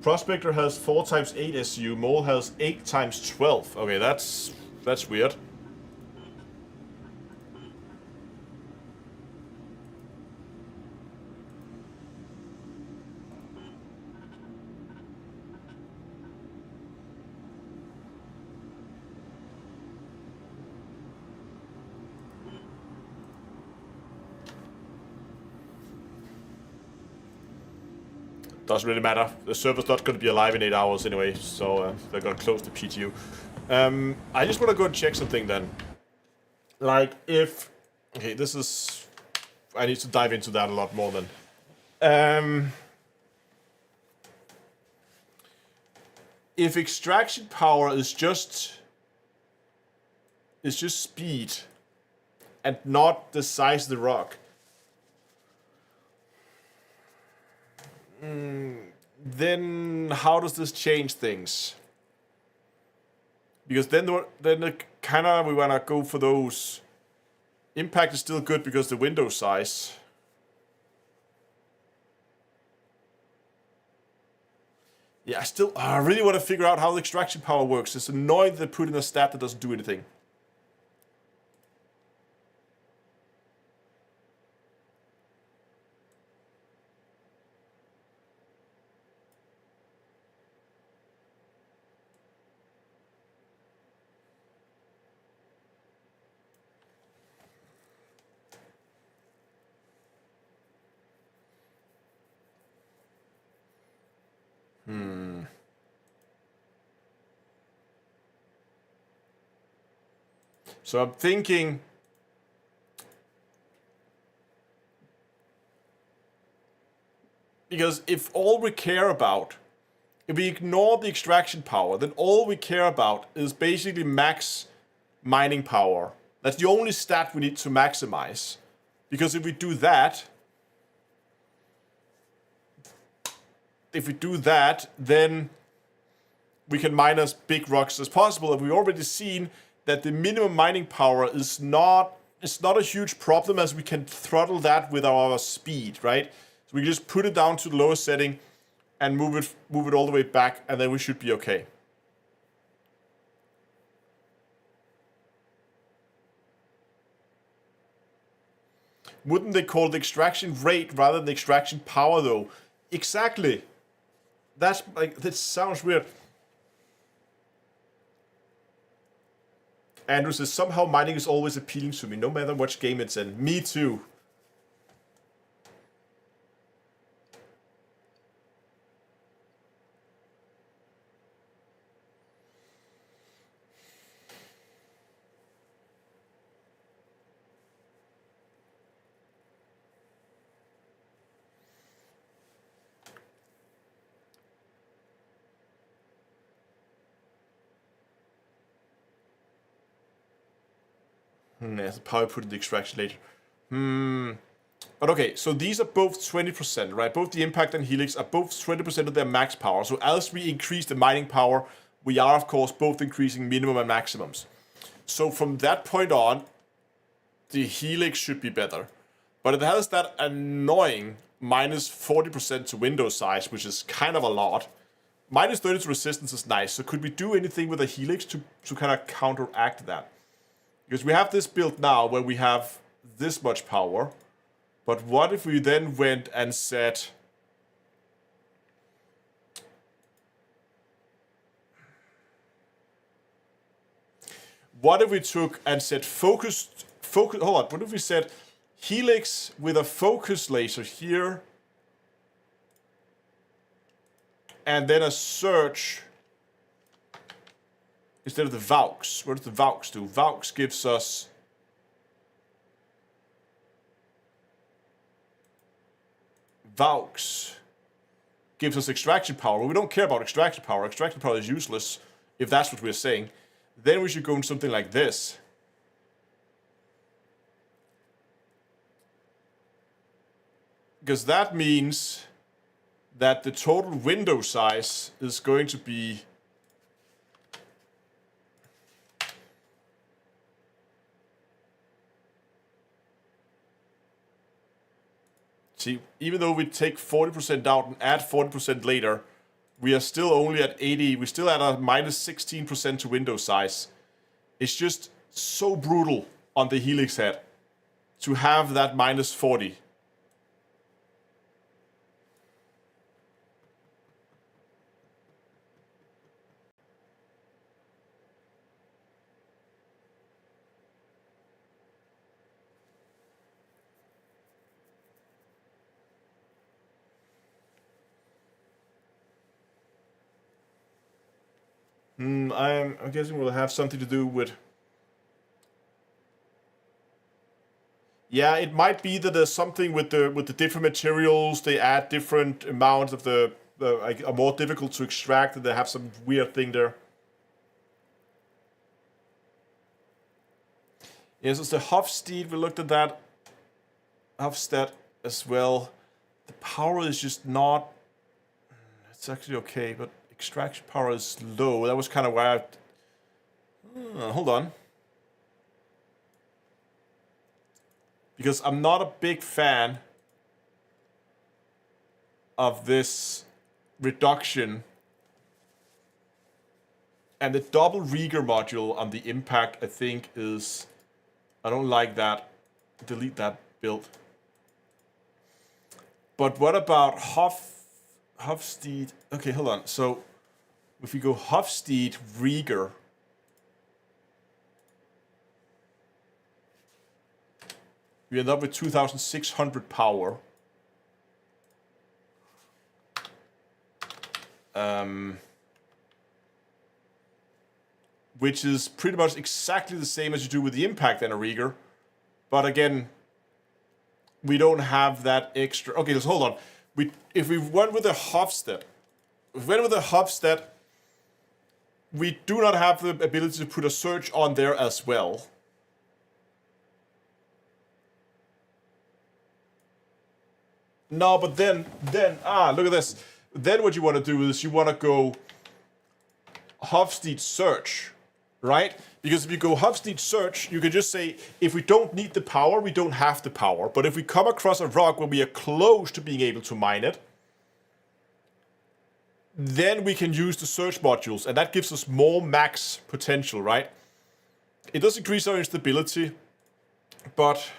Prospector has 4 times 8 SU, Mole has 8 times 12. Okay, that's weird. Doesn't really matter. The server's not going to be alive in 8 hours anyway, so they're going to close the PTU. I just want to go and check something then. Like, if... Okay, this is... I need to dive into that a lot more then. If extraction power is just speed and not the size of the rock, then how does this change things? Because then kind of we want to go for those. Impact is still good because the window size. Yeah, I really want to figure out how the extraction power works. It's annoying that they put in a stat that doesn't do anything. So I'm thinking, because if we ignore the extraction power, then all we care about is basically max mining power. That's the only stat we need to maximize. Because if we do that, then we can mine as big rocks as possible. And we've already seen that the minimum mining power is not a huge problem, as we can throttle that with our speed, right? So we can just put it down to the lowest setting and move it all the way back, and then we should be okay. Wouldn't they call it the extraction rate rather than the extraction power though? Exactly. That sounds weird. Andrew says, somehow mining is always appealing to me, no matter which game it's in. Me too. Yeah, the power put in the extraction later. But okay, so these are both 20%, right? Both the impact and helix are both 20% of their max power. So as we increase the mining power, we are of course both increasing minimum and maximums. So from that point on, the helix should be better. But it has that annoying minus 40% to window size, which is kind of a lot. Minus 30 to resistance is nice. So could we do anything with a helix to kind of counteract that? Because we have this build now where we have this much power. But what if we then went and said... What if we took and said focus, hold on, what if we said helix with a focus laser here, and then a search instead of the Vaux? What does the Vaux do? Vaux gives us extraction power. Well, we don't care about extraction power. Extraction power is useless if that's what we're saying. Then we should go into something like this. Because that means that the total window size is going to be... See, even though we take 40% out and add 40% later, we are still only at 80. We're still at a minus 16% to window size. It's just so brutal on the helix head to have that minus 40. I'm guessing we'll have something to do with... Yeah, it might be that there's something with the different materials. They add different amounts of the are more difficult to extract, and they have some weird thing there. Yes, it's the Hofstede. We looked at that. Hofstede as well. The power is just not... It's actually okay, but extraction power is low. That was kind of why I... hold on. Because I'm not a big fan of this reduction. And the double Rieger module on the impact, I think, is... I don't like that. Delete that build. But what about Hofstede? Okay, hold on. So if we go Hofstede Rieger, we end up with 2,600 power. Which is pretty much exactly the same as you do with the impact and a Rieger. But again, we don't have that extra... Okay, let's hold on. If we went with a Hofstede, we do not have the ability to put a search on there as well. No, but then, look at this. Then what you want to do is you want to go Hofstede search, right? Because if you go Hofstede search, you can just say, if we don't need the power, we don't have the power. But if we come across a rock where we are close to being able to mine it, then we can use the search modules, and that gives us more max potential, right? It does increase our instability, but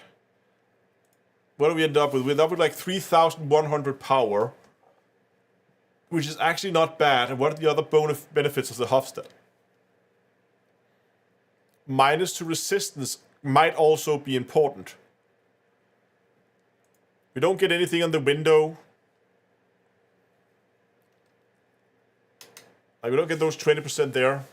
what do we end up with? We end up with like 3,100 power, which is actually not bad. And what are the other benefits of the Hofstede? Minus to resistance might also be important. We don't get anything on the window. Like, we don't get those 20% there.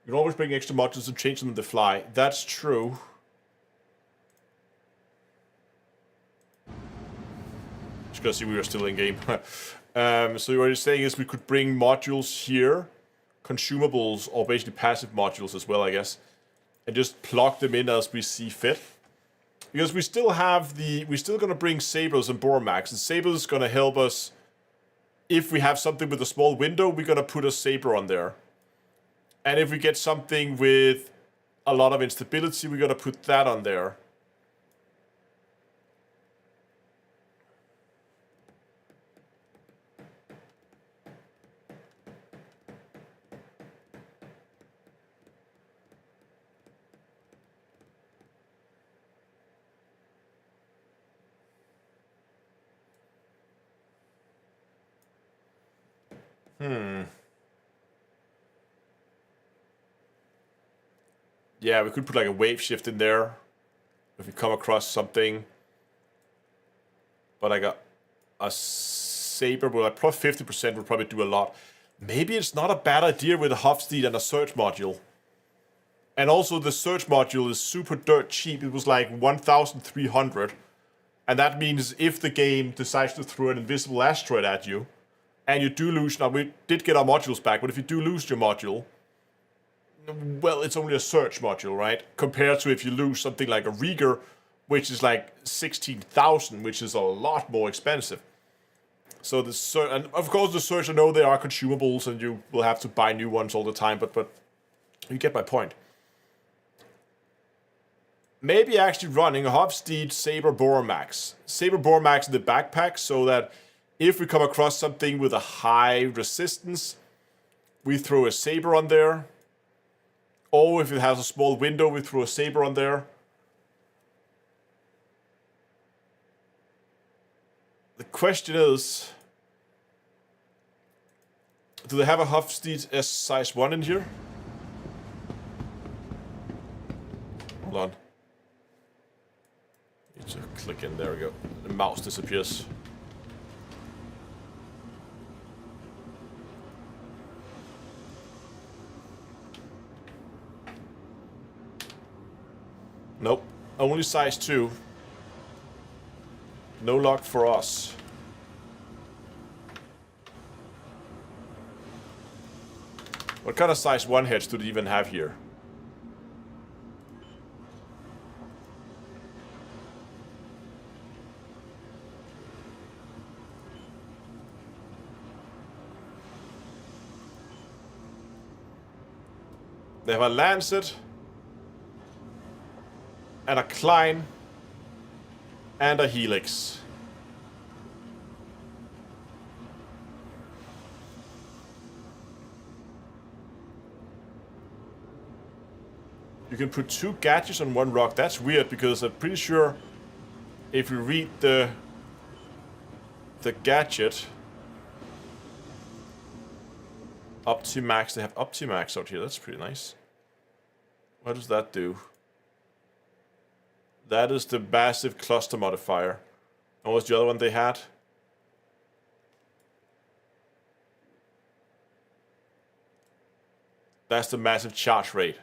You can always bring extra modules and change them on the fly. That's true. Just gonna see we are still in game. So what you're saying is we could bring modules here consumables or basically passive modules as well, I guess, and just plug them in as we see fit. Because we still have we're still gonna bring sabers and boremax, and sabers is gonna help us. If we have something with a small window, we're gonna put a saber on there. And if we get something with a lot of instability, we're gonna put that on there. Yeah, we could put like a wave shift in there if we come across something. But like a saber with like plus 50% would probably do a lot. Maybe it's not a bad idea with a Hofstede and a search module. And also the search module is super dirt cheap. It was like 1,300. And that means if the game decides to throw an invisible asteroid at you, and you do lose, now we did get our modules back, but if you do lose your module, well, it's only a search module, right? Compared to if you lose something like a Rieger, which is like 16,000, which is a lot more expensive. So the search, and of course the search, I know they are consumables and you will have to buy new ones all the time, but you get my point. Maybe actually running a Hofstede Saber Boremax. Saber Boremax in the backpack so that if we come across something with a high resistance, we throw a saber on there. Or if it has a small window, we throw a saber on there. The question is, do they have a Hofstede S size 1 in here? Hold on. Need to click in, there we go. The mouse disappears. Nope, only size 2. No luck for us. What kind of size 1 heads do they even have here? They have a Lancet, and a Klein, and a Helix. You can put 2 gadgets on 1 rock. That's weird because I'm pretty sure if you read the gadget Optimax, they have Optimax out here. That's pretty nice. What does that do? That is the massive cluster modifier. And what's the other one they had? That's the massive charge rate.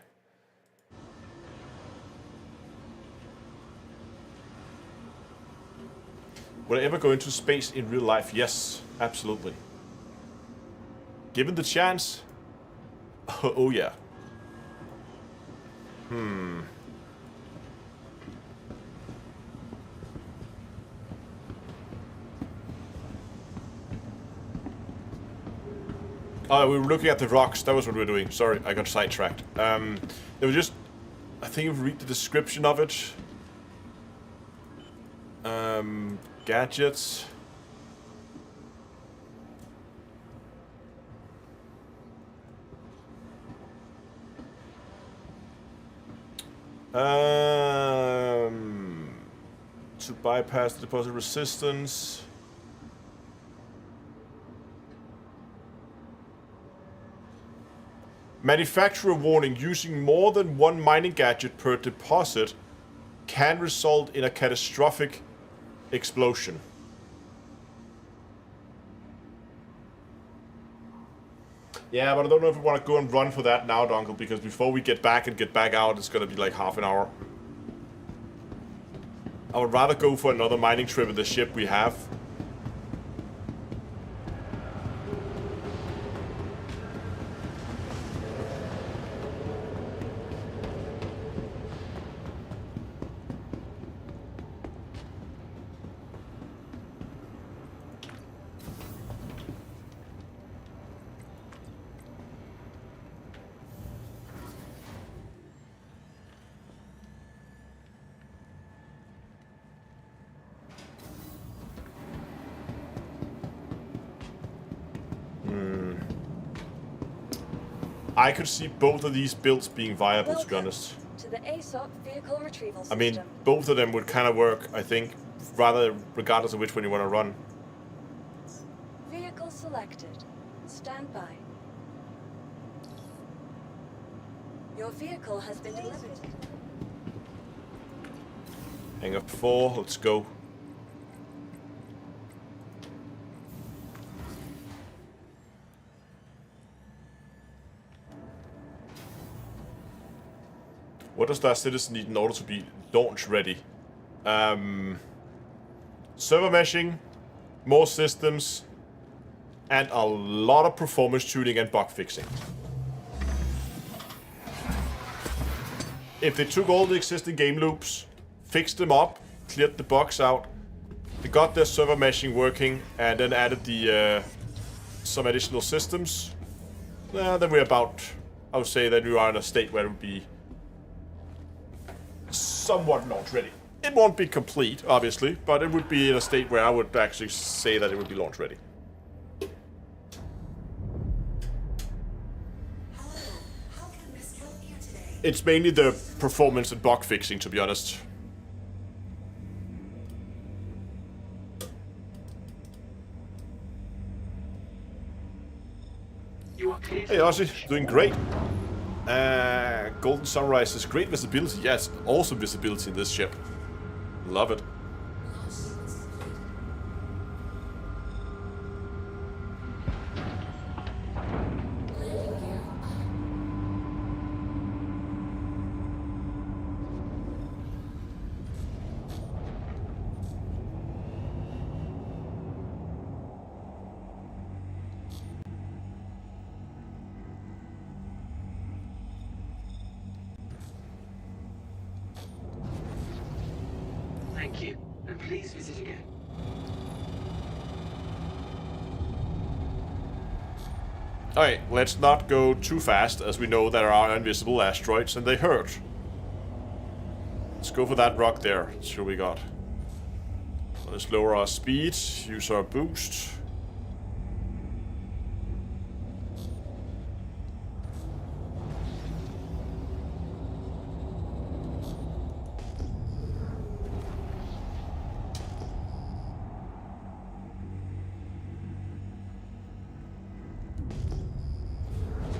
Would I ever go into space in real life? Yes, absolutely. Given the chance? Oh yeah. Oh, we were looking at the rocks. That was what we were doing. Sorry, I got sidetracked. They were just... I think if you read the description of it... gadgets... to bypass the deposit resistance... Manufacturer warning, using more than 1 mining gadget per deposit can result in a catastrophic explosion. Yeah, but I don't know if we want to go and run for that now, Dunkel, because before we get back and get back out, it's going to be like half an hour. I would rather go for another mining trip with the ship we have. I could see both of these builds being viable, to be Welcome honest. to the ASOC vehicle retrieval I system. mean, both of them would kind of work, I think, rather regardless of which one you want to run. Vehicle selected. Stand by. Your vehicle has been delivered. Hangar 4, let's go. What does that citizen need in order to be launch ready? Server meshing, more systems, and a lot of performance tuning and bug fixing. If they took all the existing game loops, fixed them up, cleared the bugs out, they got their server meshing working, and then added the some additional systems, then we're about, I would say that we are in a state where it would be somewhat launch ready. It won't be complete, obviously, but it would be in a state where I would actually say that it would be launch ready. It's mainly the performance and bug fixing, to be honest. You are clear. Hey Ozzy, doing great. Golden Sunrise has great visibility. Yeah, it's awesome visibility in this ship. Love it. Launch sequence complete. Landing gear up. Thank you, and please visit again. Alright, let's not go too fast, as we know there are invisible asteroids and they hurt. Let's go for that rock there. Let's see what we got. Let's lower our speed, use our boost.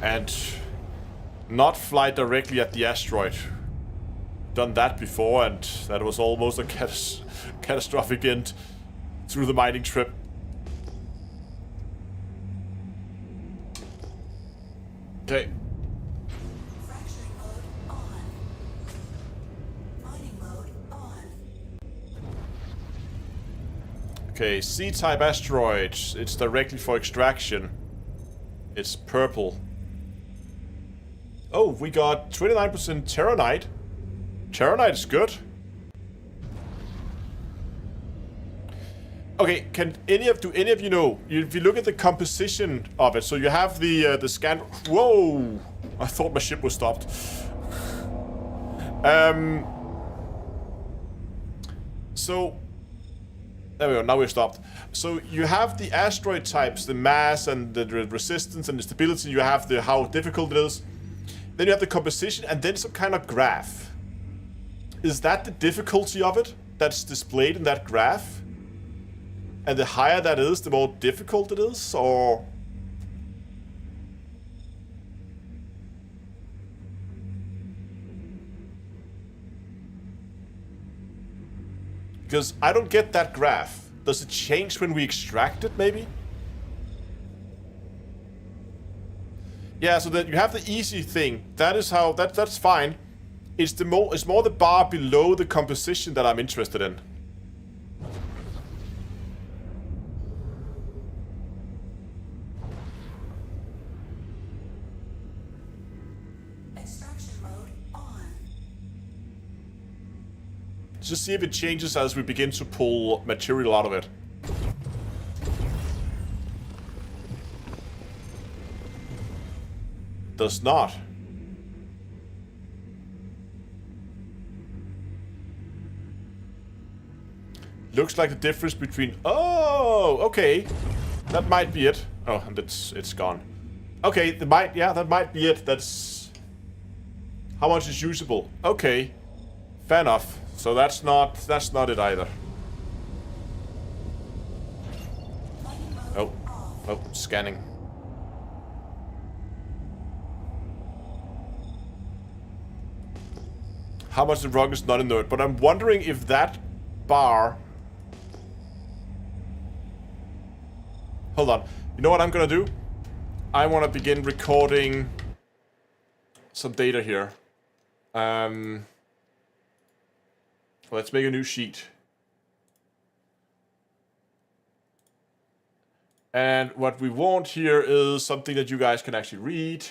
And not fly directly at the asteroid. Done that before, and that was almost a catastrophic end through the mining trip. Okay. Fracturing mode on. Mining mode on. Okay, C-type asteroids. It's directly for extraction. It's purple. Oh, we got 29% Terranite. Terranite is good. Okay, do any of you know? If you look at the composition of it, so you have the scan. Whoa! I thought my ship was stopped. So there we go. Now we're stopped. So you have the asteroid types, the mass and the resistance and the stability. You have the how difficult it is. Then you have the composition and then some kind of graph. Is that the difficulty of it that's displayed in that graph? And the higher that is, the more difficult it is, or? Because I don't get that graph. Does it change when we extract it, maybe? Yeah, so that you have the easy thing. That is how that's fine. It's more the bar below the composition that I'm interested in. Extraction mode on. Just see if it changes as we begin to pull material out of it. Does not. Looks like the difference between... Oh, okay. That might be it. Oh, and it's gone. Okay, that might be it. That's... How much is usable? Okay. Fair enough. So that's not it either. Oh. Oh, scanning. How much the rock is not inert, but I'm wondering if that bar... Hold on. You know what I'm gonna do? I want to begin recording some data here. Let's make a new sheet. And what we want here is something that you guys can actually read.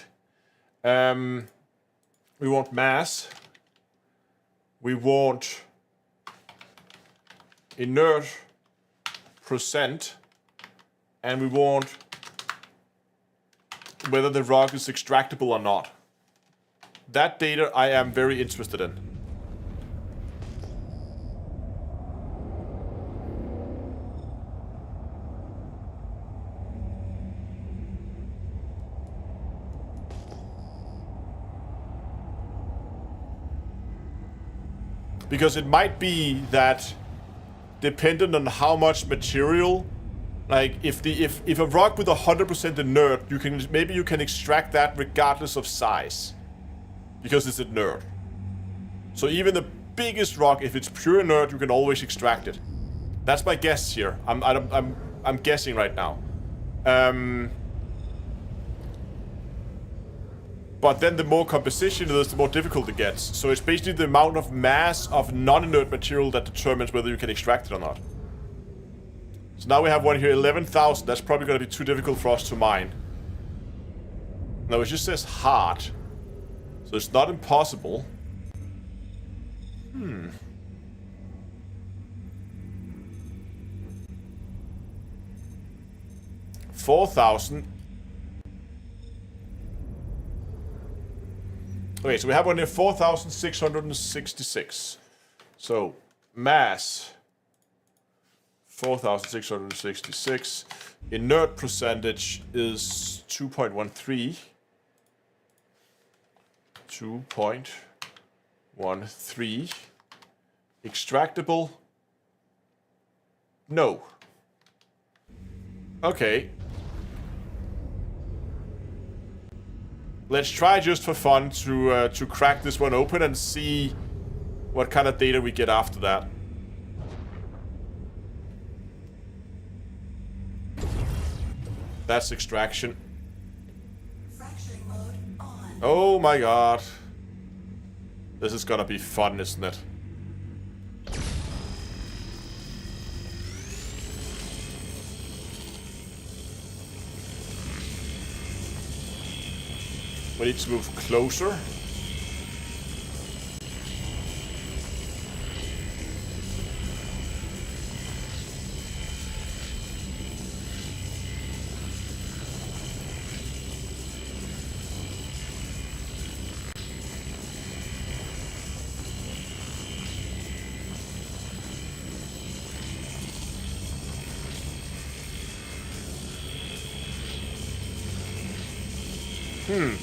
We want mass. We want inert percent. And we want whether the rock is extractable or not. That data I am very interested in. Because it might be that, dependent on how much material, like if a rock with 100% inert, maybe you can extract that regardless of size, because it's inert. So even the biggest rock, if it's pure inert, you can always extract it. That's my guess here. I'm guessing right now. But then the more composition it is, the more difficult it gets. So it's basically the amount of mass of non-inert material that determines whether you can extract it or not. So now we have one here, 11,000. That's probably going to be too difficult for us to mine. Now it just says hard. So it's not impossible. 4,000. Okay, so we have one here, 4,666. So, mass, 4,666. Inert percentage is 2.13. 2.13. Extractable? No. Okay. Let's try just for fun to crack this one open and see what kind of data we get after that. That's extraction. Fracturing mode on. Oh my god. This is gonna be fun, isn't it? We need to move closer.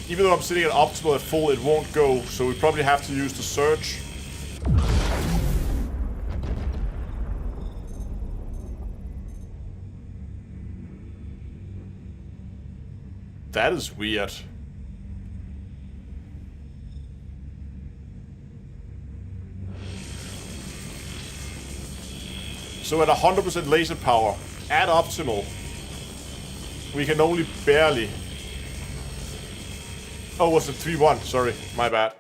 Even though I'm sitting at optimal at full, it won't go, so we probably have to use the search. That is weird. So at 100% laser power, at optimal, we can only barely... Oh, was it 3-1? Sorry, my bad.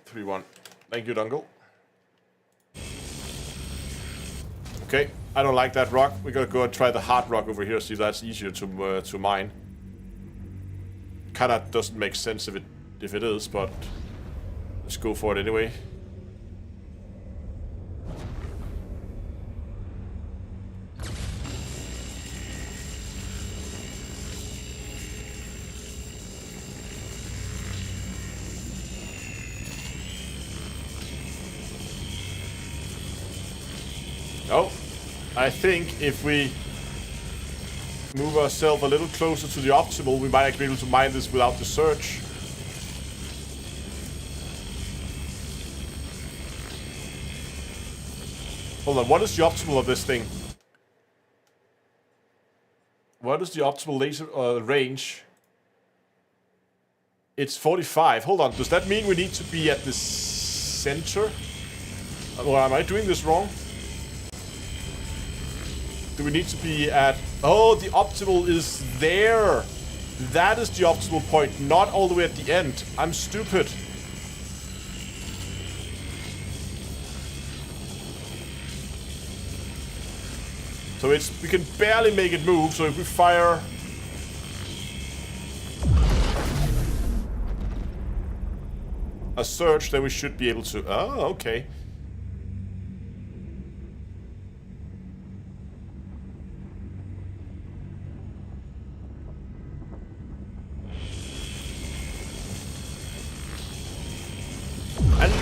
3-1. Thank you, Dungle. Okay, I don't like that rock. We're gonna go and try the hard rock over here, see if that's easier to mine. Kinda doesn't make sense if it is, but let's go for it anyway. Oh, I think if we move ourselves a little closer to the optimal, we might actually be able to mine this without the search. Hold on, what is the optimal of this thing? What is the optimal laser range? It's 45. Hold on, does that mean we need to be at the center? Or am I doing this wrong? Do we need to be at... Oh, the optimal is there. That is the optimal point, not all the way at the end. I'm stupid. So we can barely make it move, so if we fire... a search, then we should be able to... Oh, okay.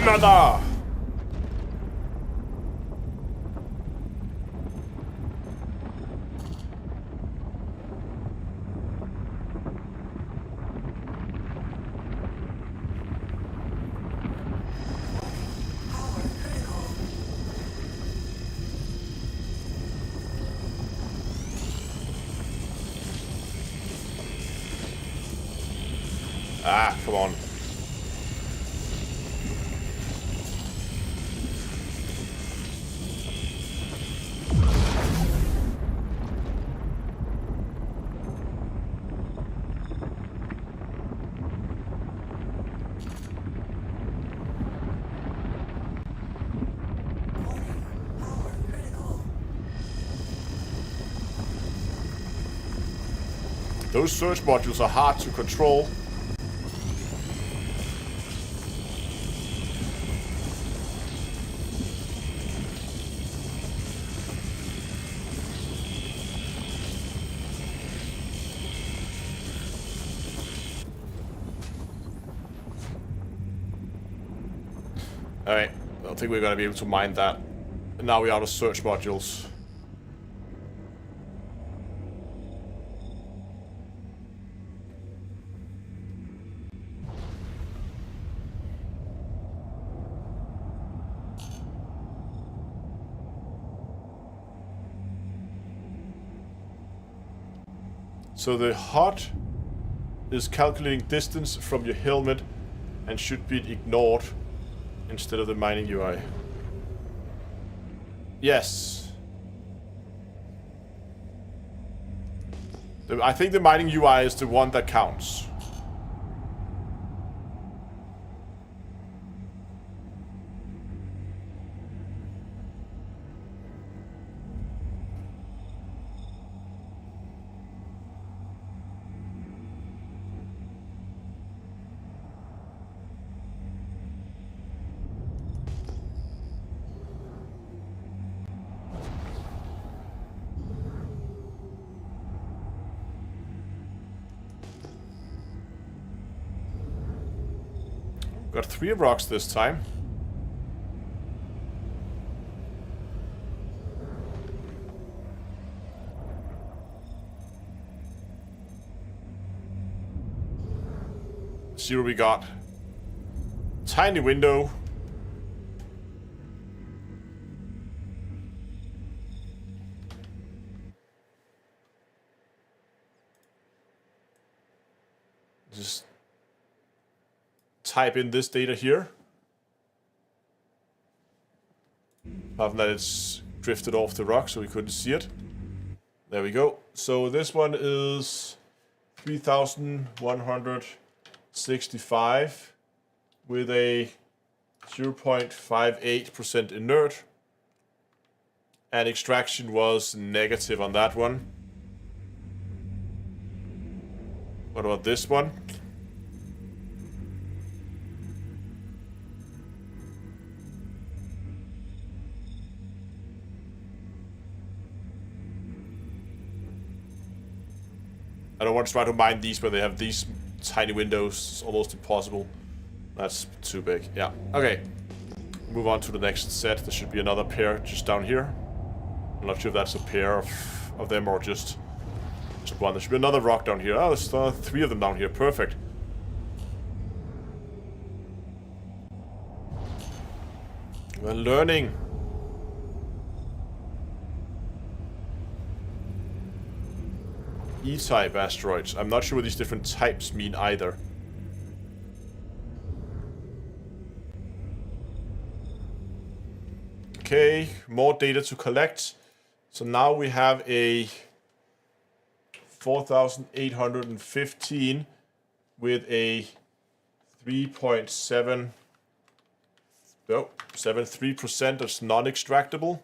Another! Ah, come on. Those search modules are hard to control. Alright, I don't think we're gonna be able to mine that. And now we're out of search modules. So the HUD is calculating distance from your helmet and should be ignored instead of the mining UI. Yes. I think the mining UI is the one that counts. Got 3 rocks this time. See what we got. Tiny window. Just type in this data here. Apart from that, it's drifted off the rock, so we couldn't see it. There we go. So this one is 3,165 with a 0.58% inert. And extraction was negative on that one. What about this one? I don't want to try to mine these when they have these tiny windows. It's almost impossible. That's too big. Yeah. Okay. Move on to the next set. There should be another pair just down here. I'm not sure if that's a pair of them or just Just one. There should be another rock down here. Oh, there's 3 of them down here. Perfect. We're learning. E-type asteroids. I'm not sure what these different types mean either. Okay, more data to collect. So now we have a 4,815 with a 3.73% that's non-extractable.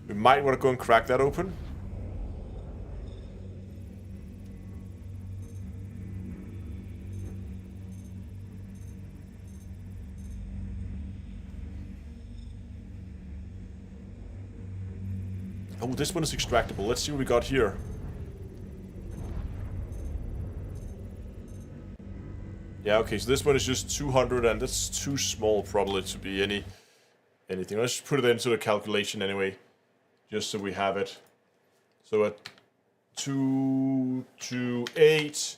We might want to go and crack that open. Oh, this one is extractable. Let's see what we got here. Yeah, okay, so this one is just 200, and that's too small probably to be anything. Let's put it into the calculation anyway, just so we have it. So at 228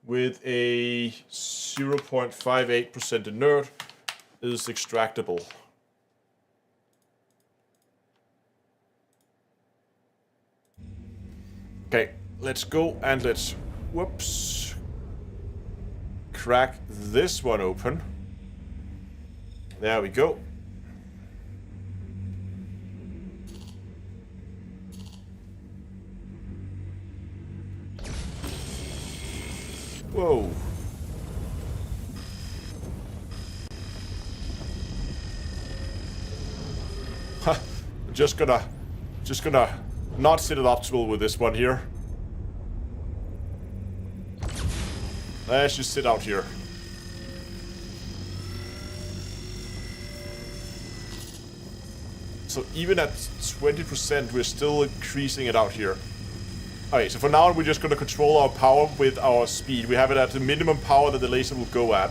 with a 0.58% inert is extractable. Okay, let's go and let's, whoops, crack this one open. There we go. Whoa. Ha, just gonna not sit it optimal with this one here. Let's just sit out here. So even at 20%, we're still increasing it out here. Okay, so for now we're just gonna control our power with our speed. We have it at the minimum power that the laser will go at.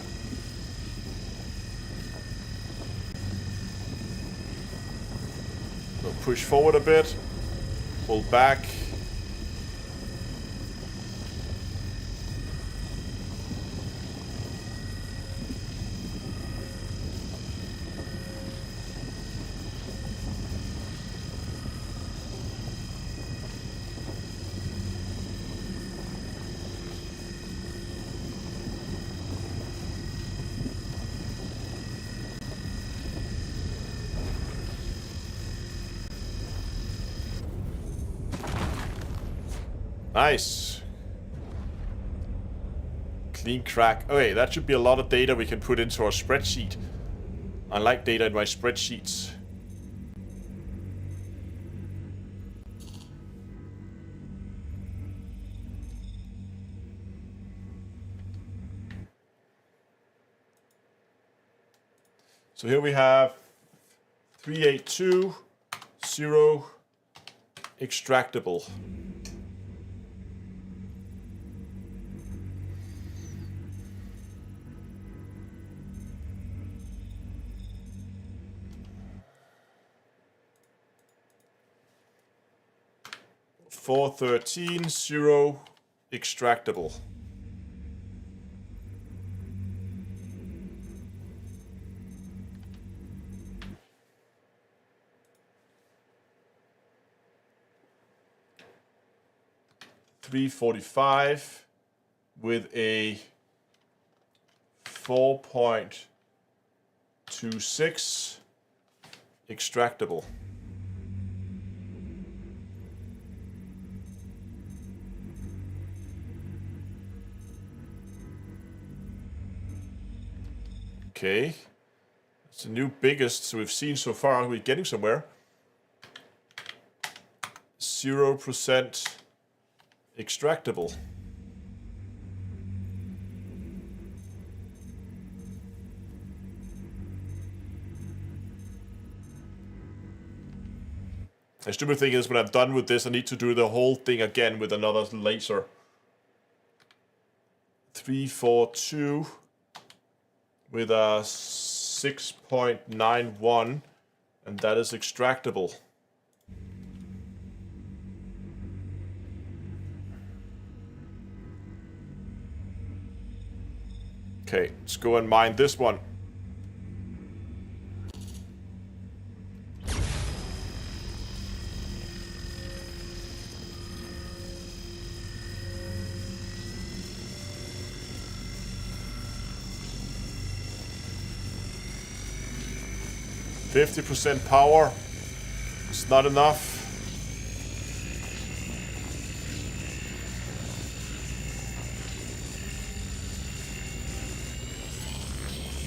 So push forward a bit. Pull back. Nice. Clean crack. Okay, that should be a lot of data we can put into our spreadsheet. I like data in my spreadsheets. So here we have 382, 0, extractable. Four 13, 0, extractable. $345 with a 4.26 extractable. Okay, it's the new biggest we've seen so far. We're getting somewhere. 0% extractable. The stupid thing is when I'm done with this, I need to do the whole thing again with another laser. 342 with a 6.91, and that is extractable. Okay, let's go and mine this one. %50 power. It's not enough.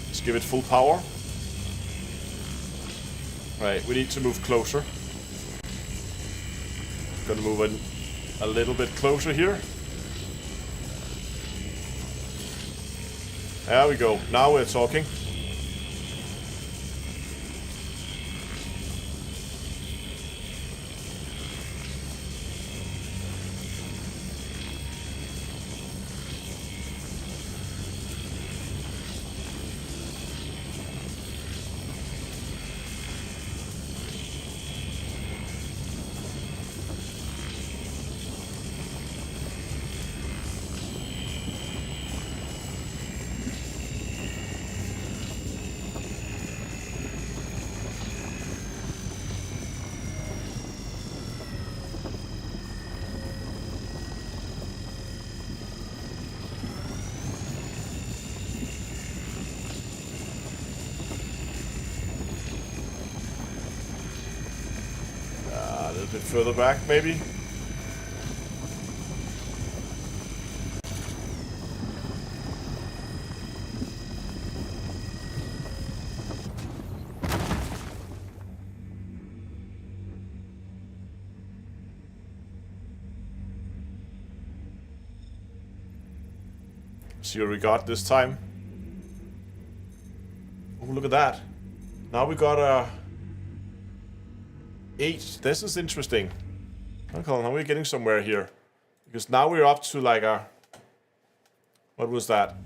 Let's give it full power. Right, we need to move closer. Gonna move in a little bit closer here. There we go. Now we're talking. A little bit further back, maybe. See what we got this time. Oh, look at that. Now we got a 8. This is interesting. Okay, now we're getting somewhere here. Because now we're up to like a... What was that?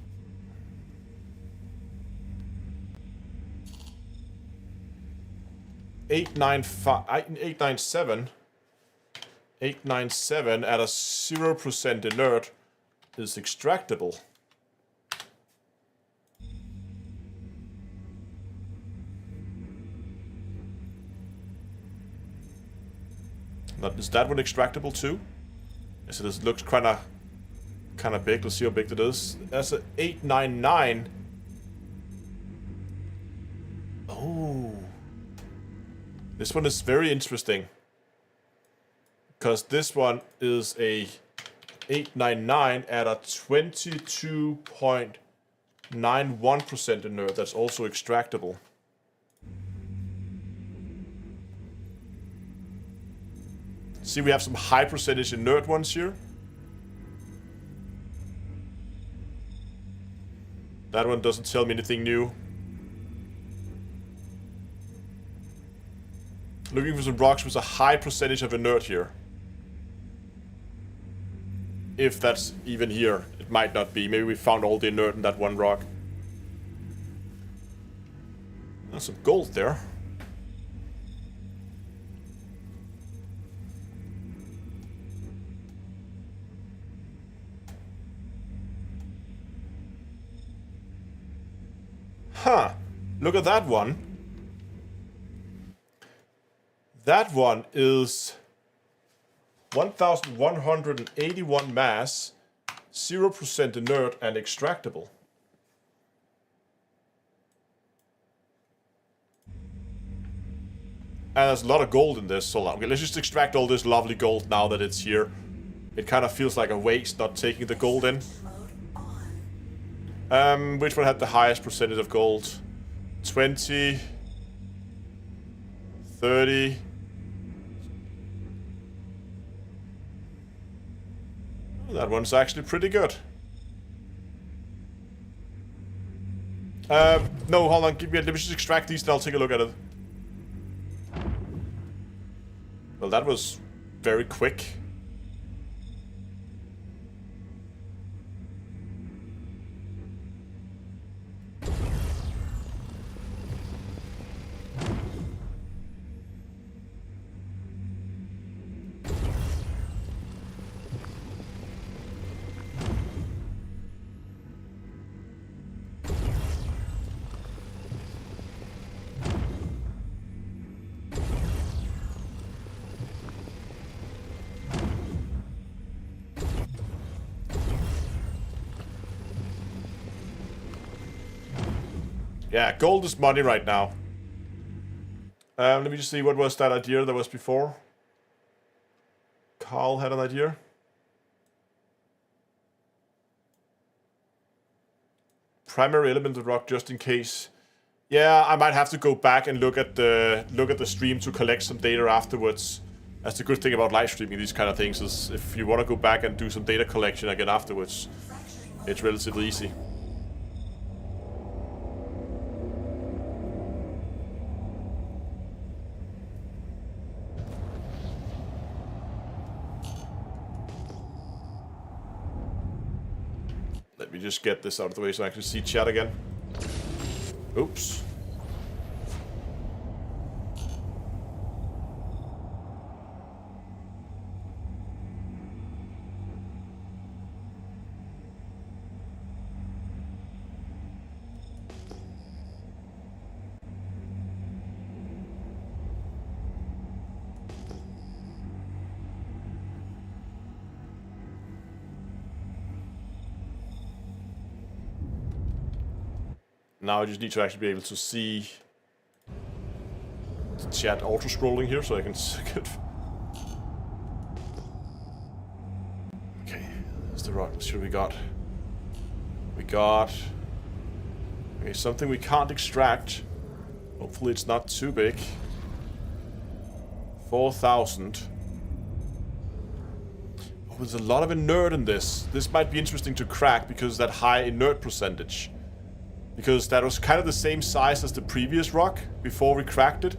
897. 897 at a 0% inert is extractable. Is that one extractable too? So this looks kind of big. Let's see how big that is. That's an 899. Oh, this one is very interesting because this one is a 899 at a 22.91% inert. That's also extractable. See, we have some high percentage inert ones here. That one doesn't tell me anything new. Looking for some rocks with a high percentage of inert here. If that's even here. It might not be. Maybe we found all the inert in that one rock. There's some gold there. Huh. Look at that one. That one is 1,181 mass, 0% inert, and extractable. And there's a lot of gold in this, so okay, let's just extract all this lovely gold now that it's here. It kind of feels like a waste not taking the gold in. Which one had the highest percentage of gold? 20, 30. Oh, that one's actually pretty good. No, hold on. Let me just extract these and I'll take a look at it. Well, that was very quick. Yeah, gold is money right now. Let me just see, what was that idea that was before? Carl had an idea. Primary element of rock, just in case. Yeah, I might have to go back and look at the stream to collect some data afterwards. That's the good thing about live streaming these kind of things, is if you want to go back and do some data collection again afterwards, it's relatively easy. Let me just get this out of the way so I can see chat again. Oops. Now I just need to actually be able to see the chat auto-scrolling here so I can get... Okay, that's the rock. Let's see what we got. We got... Okay, something we can't extract. Hopefully it's not too big. 4,000. Oh, there's a lot of inert in this. This might be interesting to crack because that high inert percentage. Because that was kind of the same size as the previous rock before we cracked it.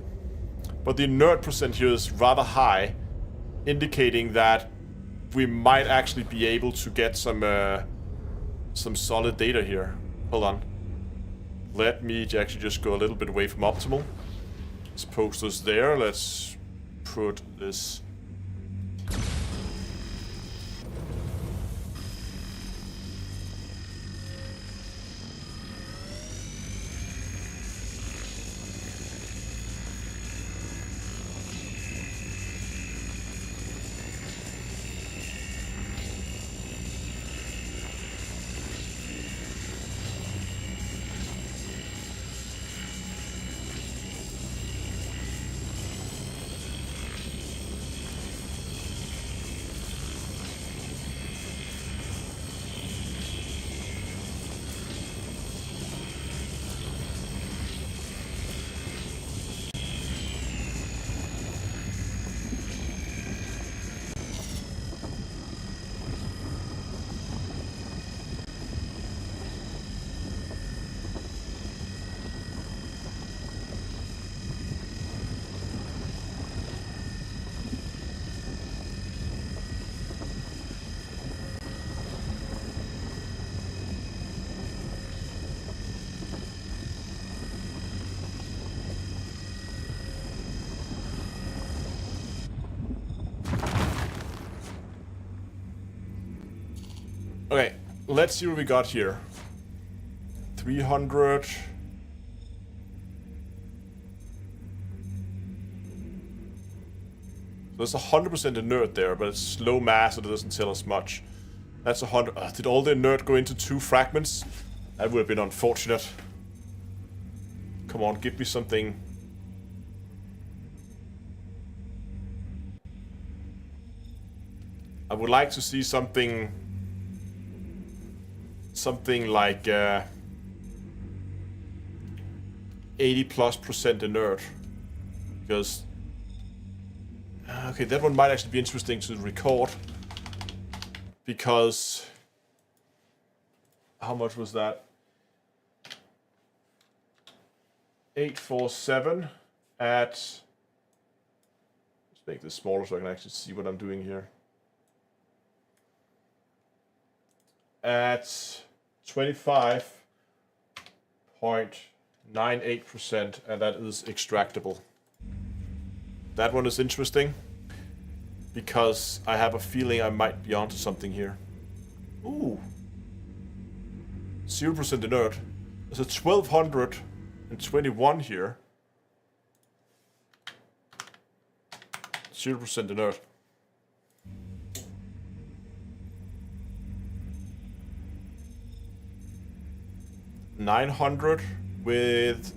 But the inert percent here is rather high, indicating that we might actually be able to get some solid data here. Hold on. Let me actually just go a little bit away from optimal. Let's post this there. Let's put this... Okay, let's see what we got here. 300. There's 100% inert there, but it's low mass, so it doesn't tell us much. That's 100. Did all the inert go into 2 fragments? That would have been unfortunate. Come on, give me something. I would like to see something like 80+% inert, because okay, that one might actually be interesting to record, because how much was that? 847 at, let's make this smaller so I can actually see what I'm doing here. At 25.98%, and that is extractable. That one is interesting because I have a feeling I might be onto something here. Ooh, 0% inert. There's a 1221 here. 0% inert. 900 with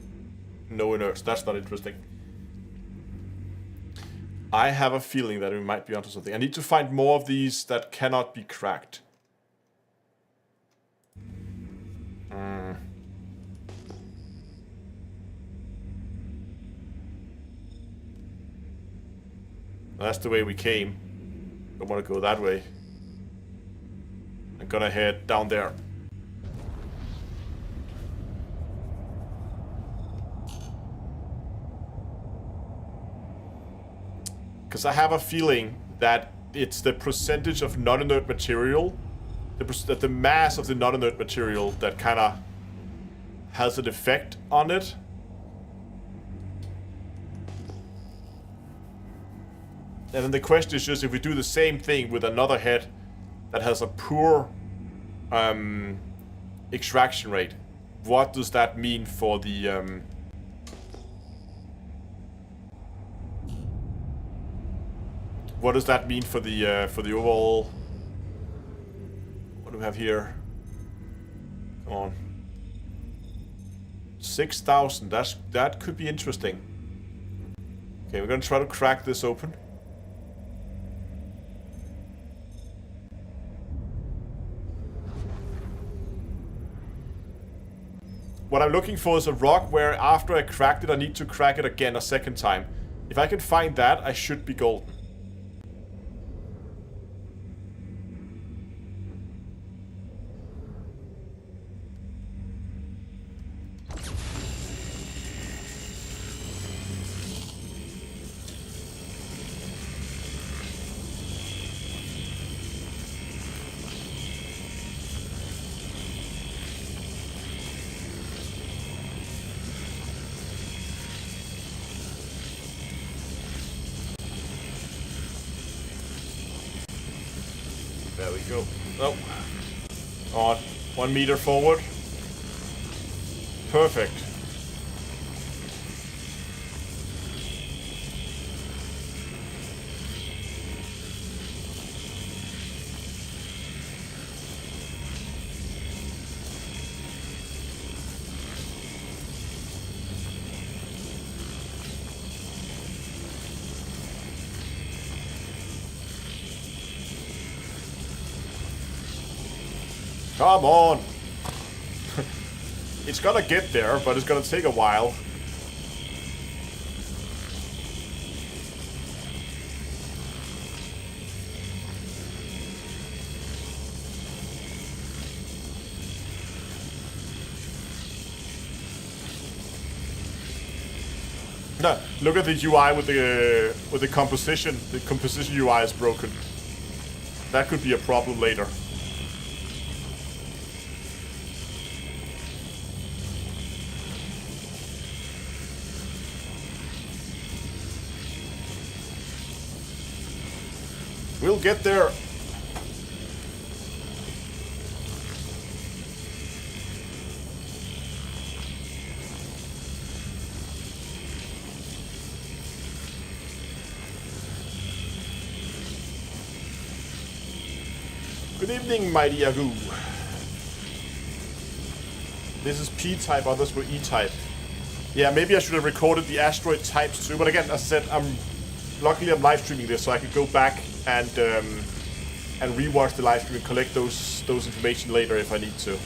no inerts. That's not interesting. I have a feeling that we might be onto something. I need to find more of these that cannot be cracked. That's the way we came. Don't want to go that way. I'm gonna head down there. Because I have a feeling that it's the percentage of non-inert material, that the mass of the non-inert material that kind of has an effect on it. And then the question is just if we do the same thing with another head that has a poor extraction rate, what does that mean for the what does that mean for the overall? What do we have here? Come on, 6,000. That could be interesting. Okay, we're gonna try to crack this open. What I'm looking for is a rock where after I cracked it, I need to crack it again a second time. If I can find that, I should be golden. There we go. Oh. On. 1 meter forward. Perfect. Come on! It's gonna get there, but it's gonna take a while. No, look at the UI with the composition. The composition UI is broken. That could be a problem later. We'll get there. Good evening, mighty Yahoo. This is P-type, others were E-type. Yeah, maybe I should have recorded the asteroid types too, but again, as I said, luckily I'm live streaming this, so I can go back and rewatch the live stream and collect those information later if I need to.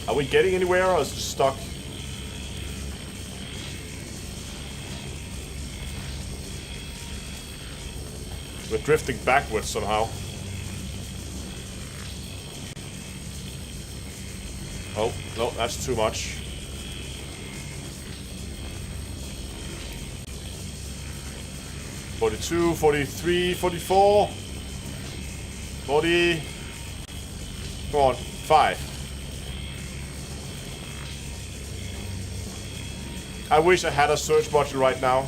Are we getting anywhere, or is it stuck? We're drifting backwards somehow. Oh, no, that's too much. $42, $43, $44, $40. Come on, 5. I wish I had a search module right now.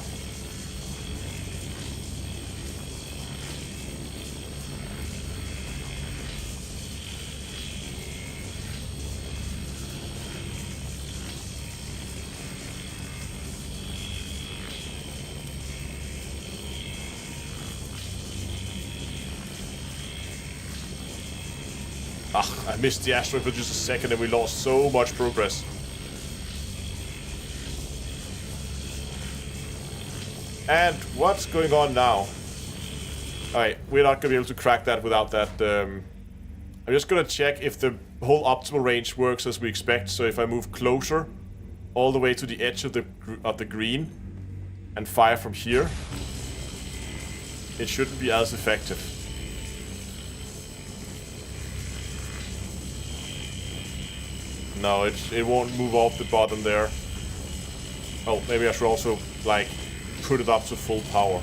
I missed the asteroid for just a second and we lost so much progress. And what's going on now? Alright, we're not gonna be able to crack that without that. I'm just gonna check if the whole optimal range works as we expect. So if I move closer, all the way to the edge of the green, and fire from here, it shouldn't be as effective. No, it won't move off the bottom there. Oh, maybe I should also, like, put it up to full power.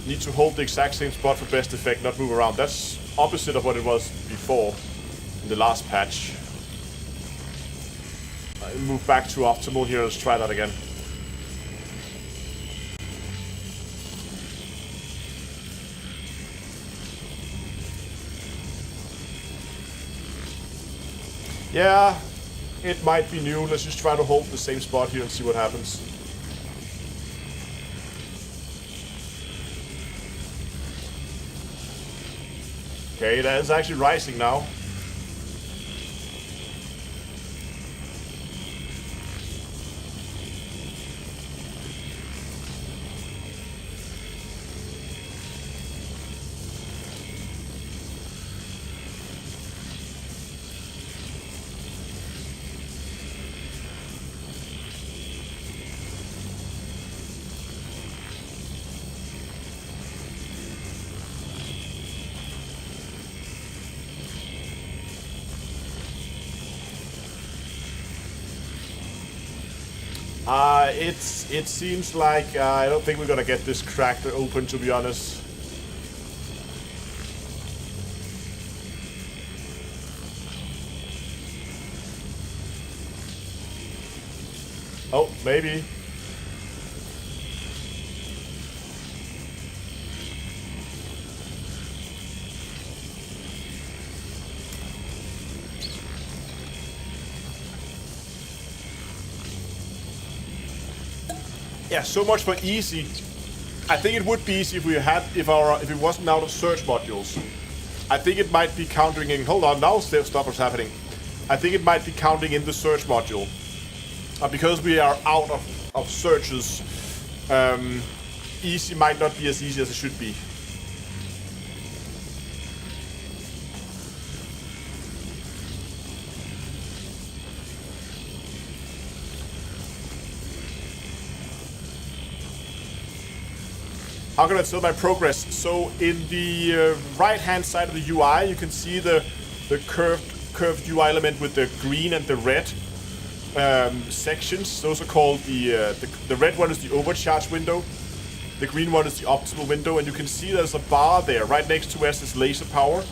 Need to hold the exact same spot for best effect, not move around. That's opposite of what it was before in the last patch. I move back to optimal here. Let's try that again. Yeah, it might be new. Let's just try to hold the same spot here and see what happens. Okay, that is actually rising now. It seems like I don't think we're gonna get this cracked open, to be honest. Oh, maybe. Yeah, so much for easy. I think it would be easy if if it wasn't out of search modules. I think it might be counting in. Hold on, now stuff is happening. I think it might be counting in the search module. Because we are out of searches, easy might not be as easy as it should be. How can I tell my progress? So in the right-hand side of the UI, you can see the curved UI element with the green and the red sections. Those are called the red one is the overcharge window, the green one is the optimal window, and you can see there's a bar there right next to where it says laser power.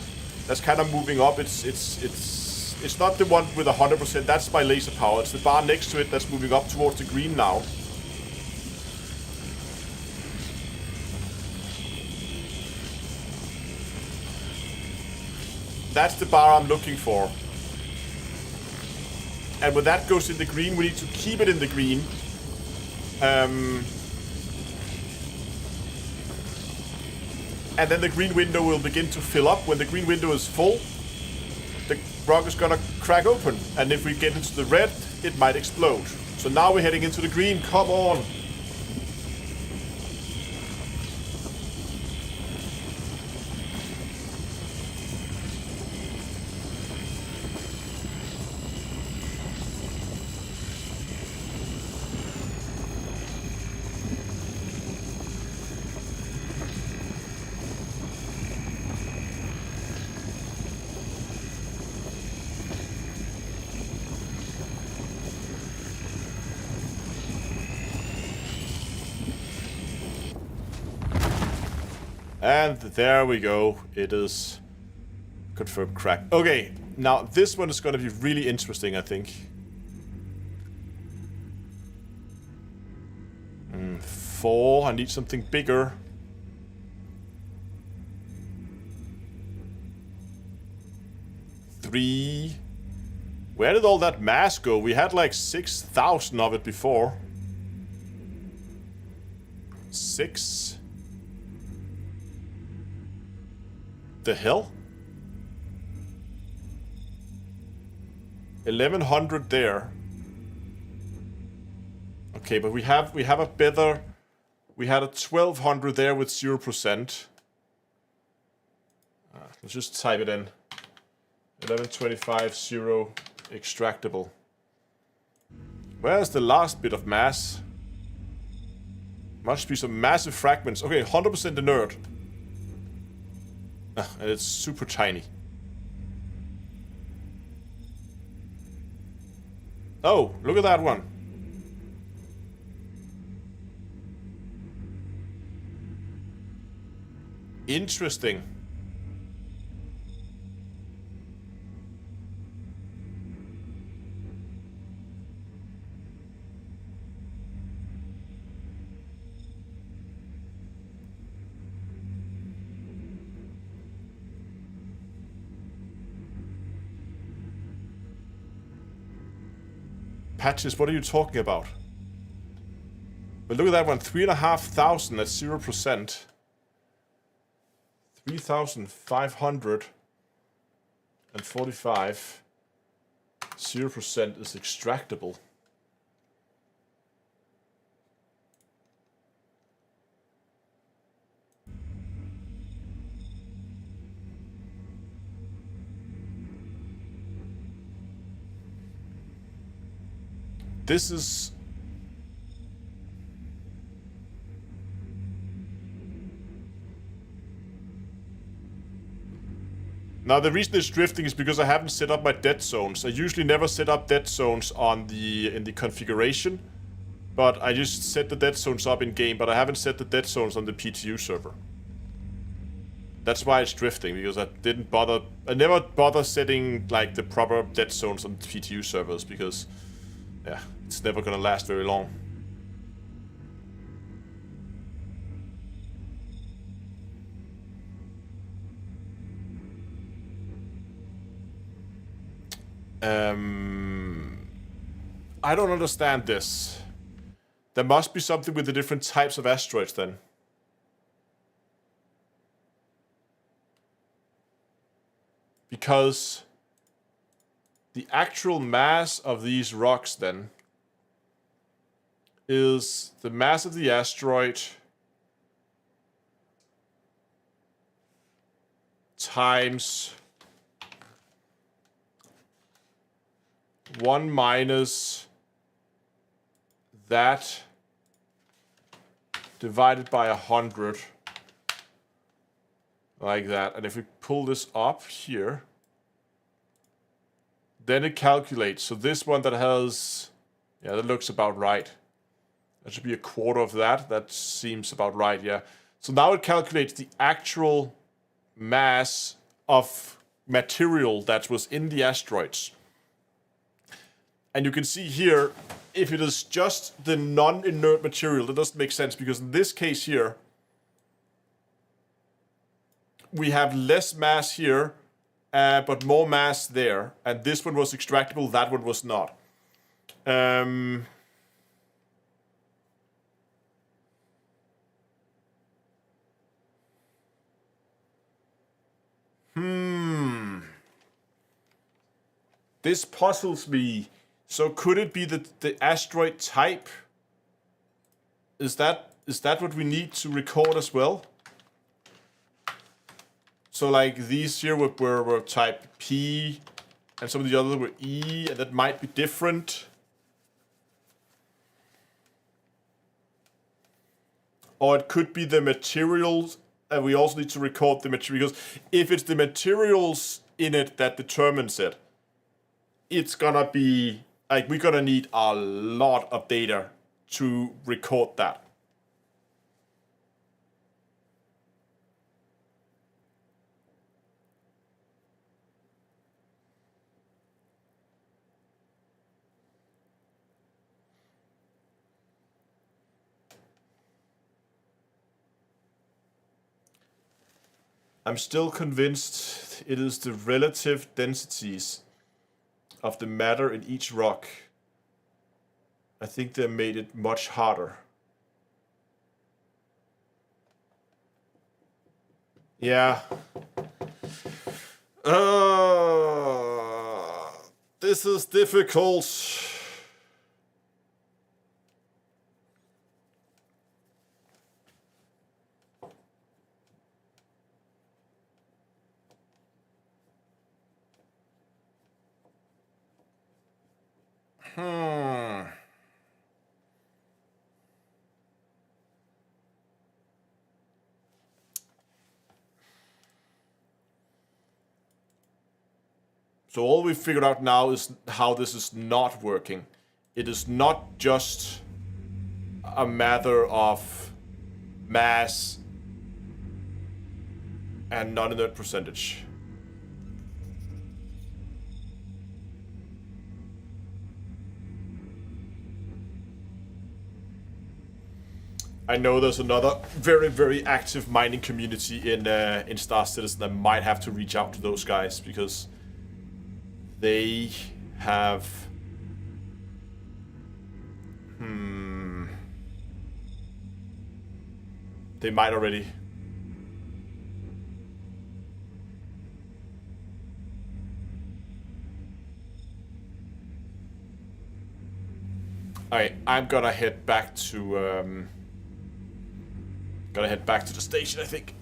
That's kind of moving up. It's not the one with 100%. That's by laser power. It's the bar next to it that's moving up towards the green now. That's the bar I'm looking for. And when that goes in the green, we need to keep it in the green. And then the green window will begin to fill up. When the green window is full, the rock is gonna crack open. And if we get into the red, it might explode. So now we're heading into the green. Come on. And there we go. It is Confirmed crack. Okay, now this one is going to be really interesting, I think. 4, I need something bigger. 3. Where did all that mass go? We had like 6,000 of it before. 6. The hell? 1,100 there. Okay, but we have a better. We had a 1,200 there with 0%. Let's just type it in. 1125 0 extractable. Where's the last bit of mass? Must be some massive fragments. Okay, 100% inert. And it's super tiny. Oh, look at that one. Interesting. Patches, what are you talking about? But look at that one, 3,500 at 0%. 3,545. 0% is extractable. This is... Now the reason it's drifting is because I haven't set up my dead zones. I usually never set up dead zones on in the configuration, but I just set the dead zones up in game, but I haven't set the dead zones on the PTU server. That's why it's drifting, because I never bother setting like the proper dead zones on the PTU servers, because yeah, it's never gonna last very long. I don't understand this. There must be something with the different types of asteroids then. Because the actual mass of these rocks then is the mass of the asteroid times 1 minus that divided by 100. Like that. And if we pull this up here, then it calculates. So this one that has, yeah, that looks about right. That should be a quarter of that. That seems about right, yeah. So now it calculates the actual mass of material that was in the asteroids. And you can see here, if it is just the non-inert material, that doesn't make sense, because in this case here, we have less mass here, but more mass there. And this one was extractable, that one was not. This puzzles me. So could it be the asteroid type? Is that what we need to record as well? So like these here were type P, and some of the others were E, and that might be different. Or it could be the materials, and we also need to record the materials. If it's the materials in it that determines it, it's gonna be, like, we're gonna need a lot of data to record that. I'm still convinced it is the relative densities of the matter in each rock. I think they made it much harder. Yeah. This is difficult. So all we figured out now is how this is not working. It is not just a matter of mass and non-inert percentage. I know there's another very, very active mining community in Star Citizen. I might have to reach out to those guys because they have... They might already... Alright, I'm gonna head back to... Gotta head back to the station, I think.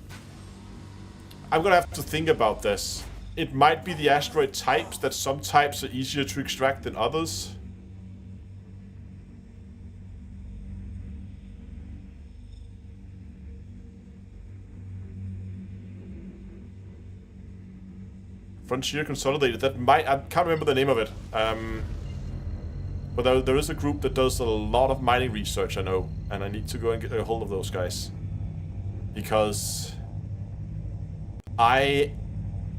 I'm gonna have to think about this. It might be the asteroid types, that some types are easier to extract than others. Frontier Consolidated, that might... I can't remember the name of it. But there is a group that does a lot of mining research, I know. And I need to go and get a hold of those guys. Because I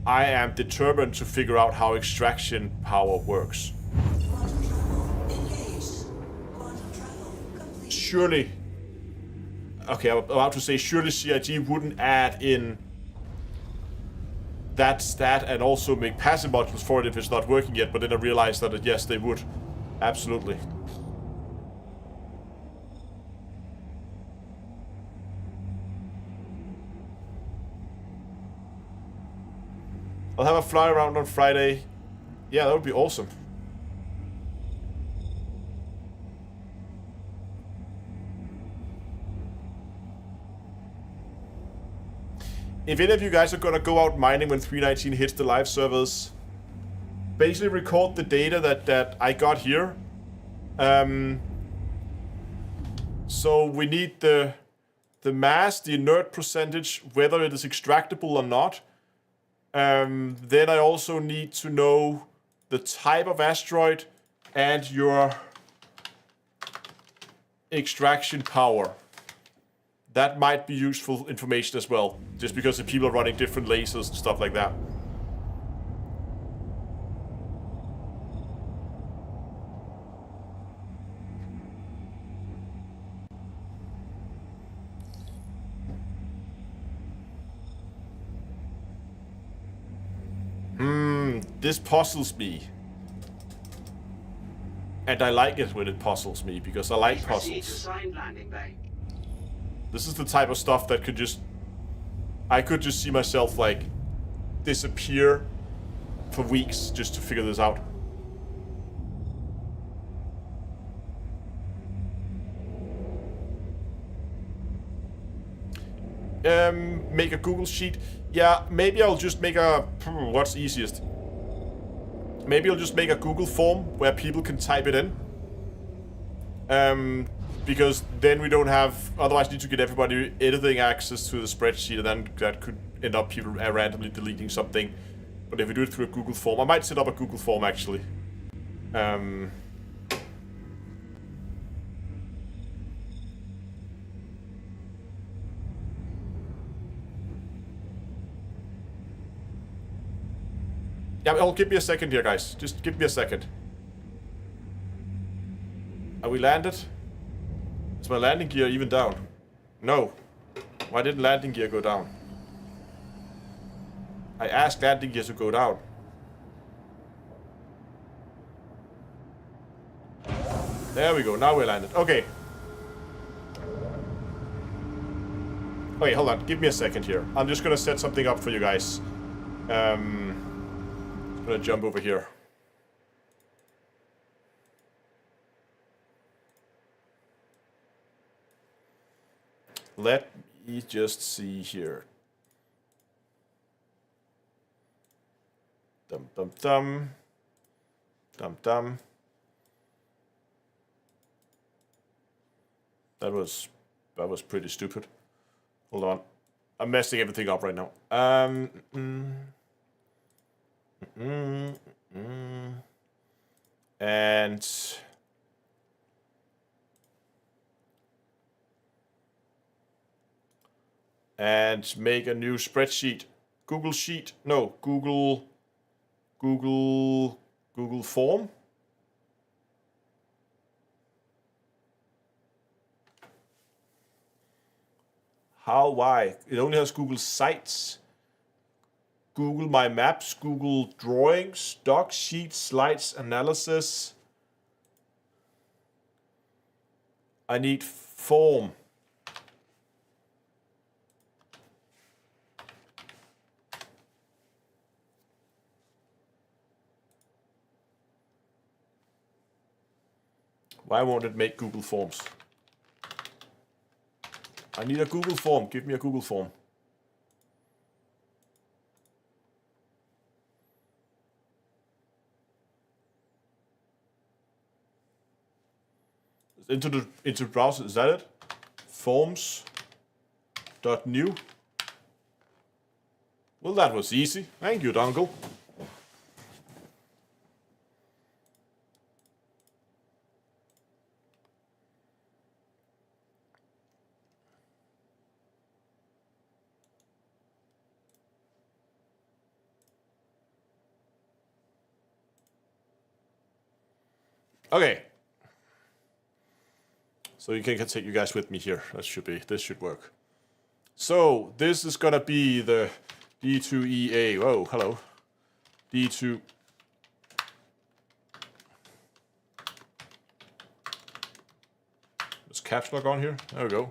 am determined to figure out how extraction power works. Quantum travel engaged. Quantum travel complete. Surely... Okay, I'm about to say, surely CIG wouldn't add in that stat and also make passive modules for it if it's not working yet, but then I realized that, yes, they would. Absolutely. I'll have a fly around on Friday. Yeah, that would be awesome. If any of you guys are gonna go out mining when 319 hits the live servers, basically record the data that I got here. So we need the mass, the inert percentage, whether it is extractable or not. Then I also need to know the type of asteroid and your extraction power. That might be useful information as well, just because if people are running different lasers and stuff like that. This puzzles me. And I like it when it puzzles me, because I like Proceed to puzzles. assigned landing bay. This is the type of stuff that could just... I could just see myself, like, disappear for weeks just to figure this out. Make a Google Sheet. Yeah, maybe I'll just make a... What's easiest? Maybe I'll just make a Google form where people can type it in. Because then we don't have... Otherwise, need to get everybody editing access to the spreadsheet, and then that could end up people randomly deleting something. But if we do it through a Google form... I might set up a Google form, actually. Yeah, well, give me a second here, guys. Just give me a second. Are we landed? Is my landing gear even down? No. Why didn't landing gear go down? I asked landing gear to go down. There we go. Now we landed. Okay. Okay, hold on. Give me a second here. I'm just gonna set something up for you guys. I'm gonna jump over here. Let me just see here. Dum dum dum. Dum dum. That was pretty stupid. Hold on. I'm messing everything up right now. And make a new spreadsheet. Google Sheet. No, Google Form. How? Why? It only has Google Sites, Google My Maps, Google Drawings, Docs, Sheets, Slides, Analysis. I need Form. Why won't it make Google Forms? I need a Google form. Give me a Google form. Into browser, is that it? Forms.new. Well, that was easy. Thank you, Dongle. Okay. So you can take you guys with me here. This should work. So this is gonna be the D2EA. Whoa, hello. D2. Is caps lock on here? There we go.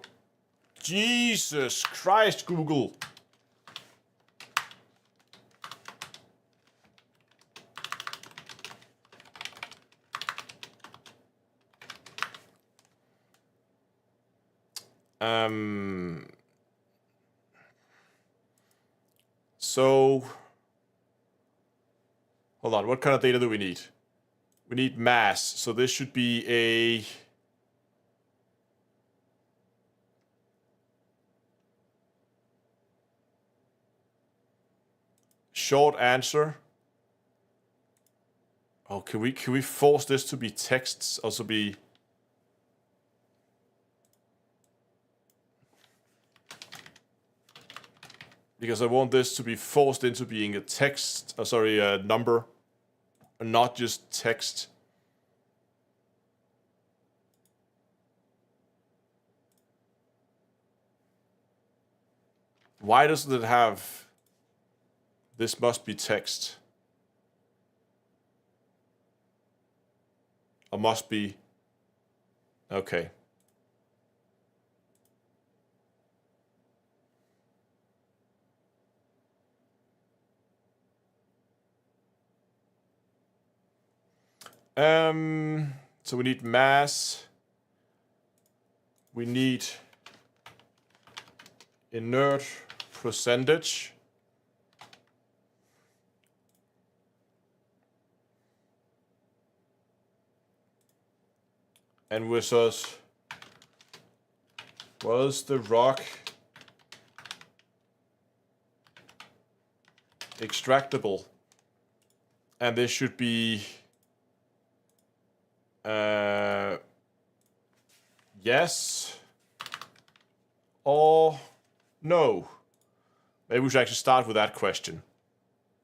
Jesus Christ, Google. So, hold on, what kind of data do we need? We need mass, so this should be a short answer. Oh, can we force this to be texts, also be because I want this to be forced into being a text, a number, and not just text. Why doesn't it have, this must be text? Or must be, okay. So we need mass. We need inert percentage. And with us was the rock extractable? And this should be yes or no. Maybe we should actually start with that question.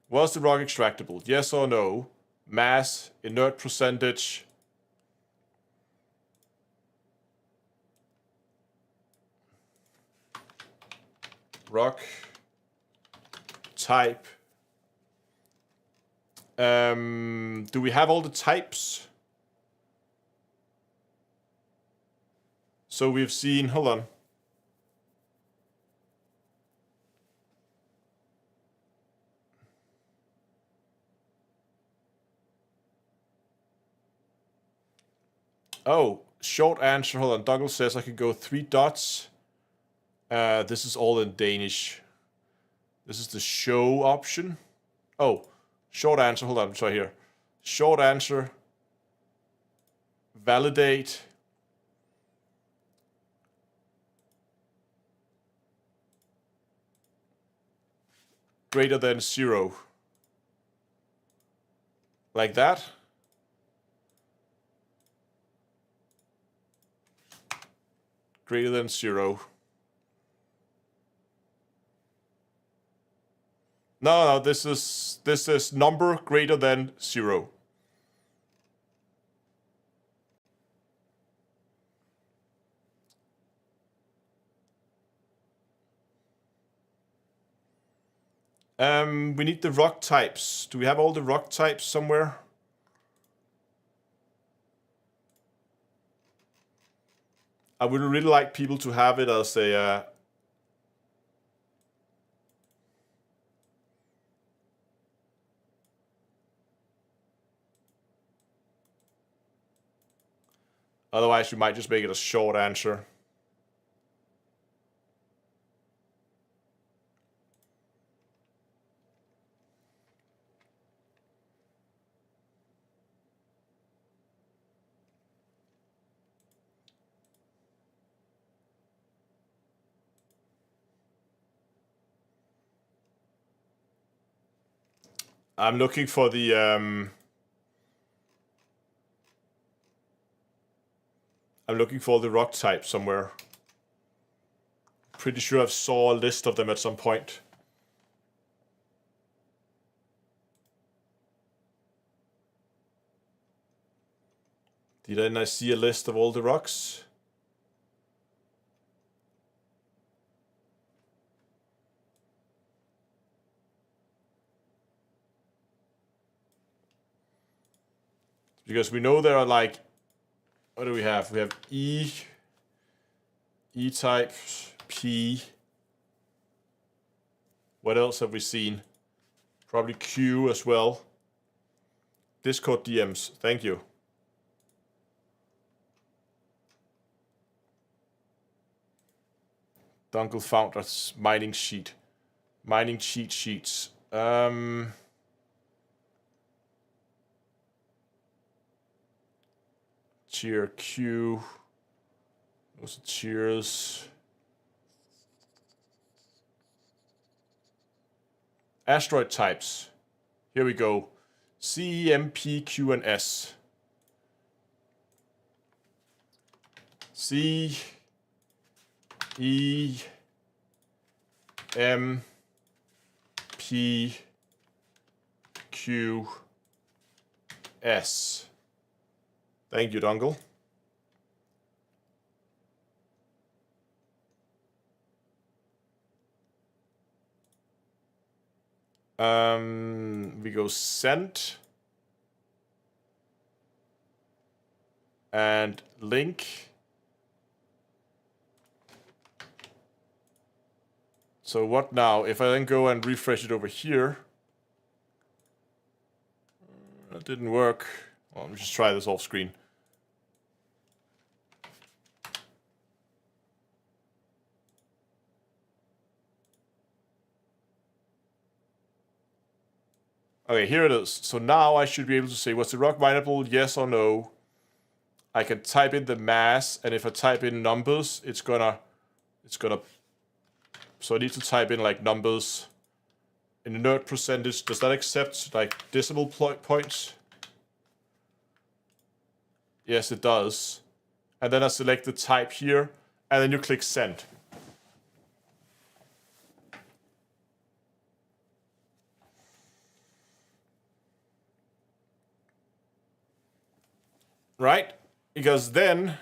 Was the rock extractable? Yes or no? Mass, inert percentage. Rock type Do we have all the types? So we've seen, hold on. Oh, short answer. Hold on. Douglas says I could go 3 dots. This is all in Danish. This is the show option. Oh, short answer. Hold on. Try here. Short answer. Validate. Greater than 0. Like that. Greater than 0. No, this is number greater than 0. We need the rock types. Do we have all the rock types somewhere? I would really like people to have it as a otherwise, we might just make it a short answer. I'm looking for the rock type somewhere. Pretty sure I saw a list of them at some point. Didn't I see a list of all the rocks? Because we know there are like, what do we have? We have E-type, P. What else have we seen? Probably Q as well. Discord DMs, thank you. Dunkel found us mining sheet. Mining cheat sheets. Tier Q. Those are tiers. Asteroid types. Here we go. C, M, P, Q, and S. C, E, M, P, Q, S. Thank you, Dongle. We go send and link. So what now? If I then go and refresh it over here, that didn't work. Well, let me just try this off screen. Okay, here it is. So now I should be able to say, was the rock mineable, yes or no? I can type in the mass, and if I type in numbers, it's gonna, so I need to type in like numbers. In inert percentage, does that accept like decimal points? Yes, it does. And then I select the type here, and then you click send. Right? Because then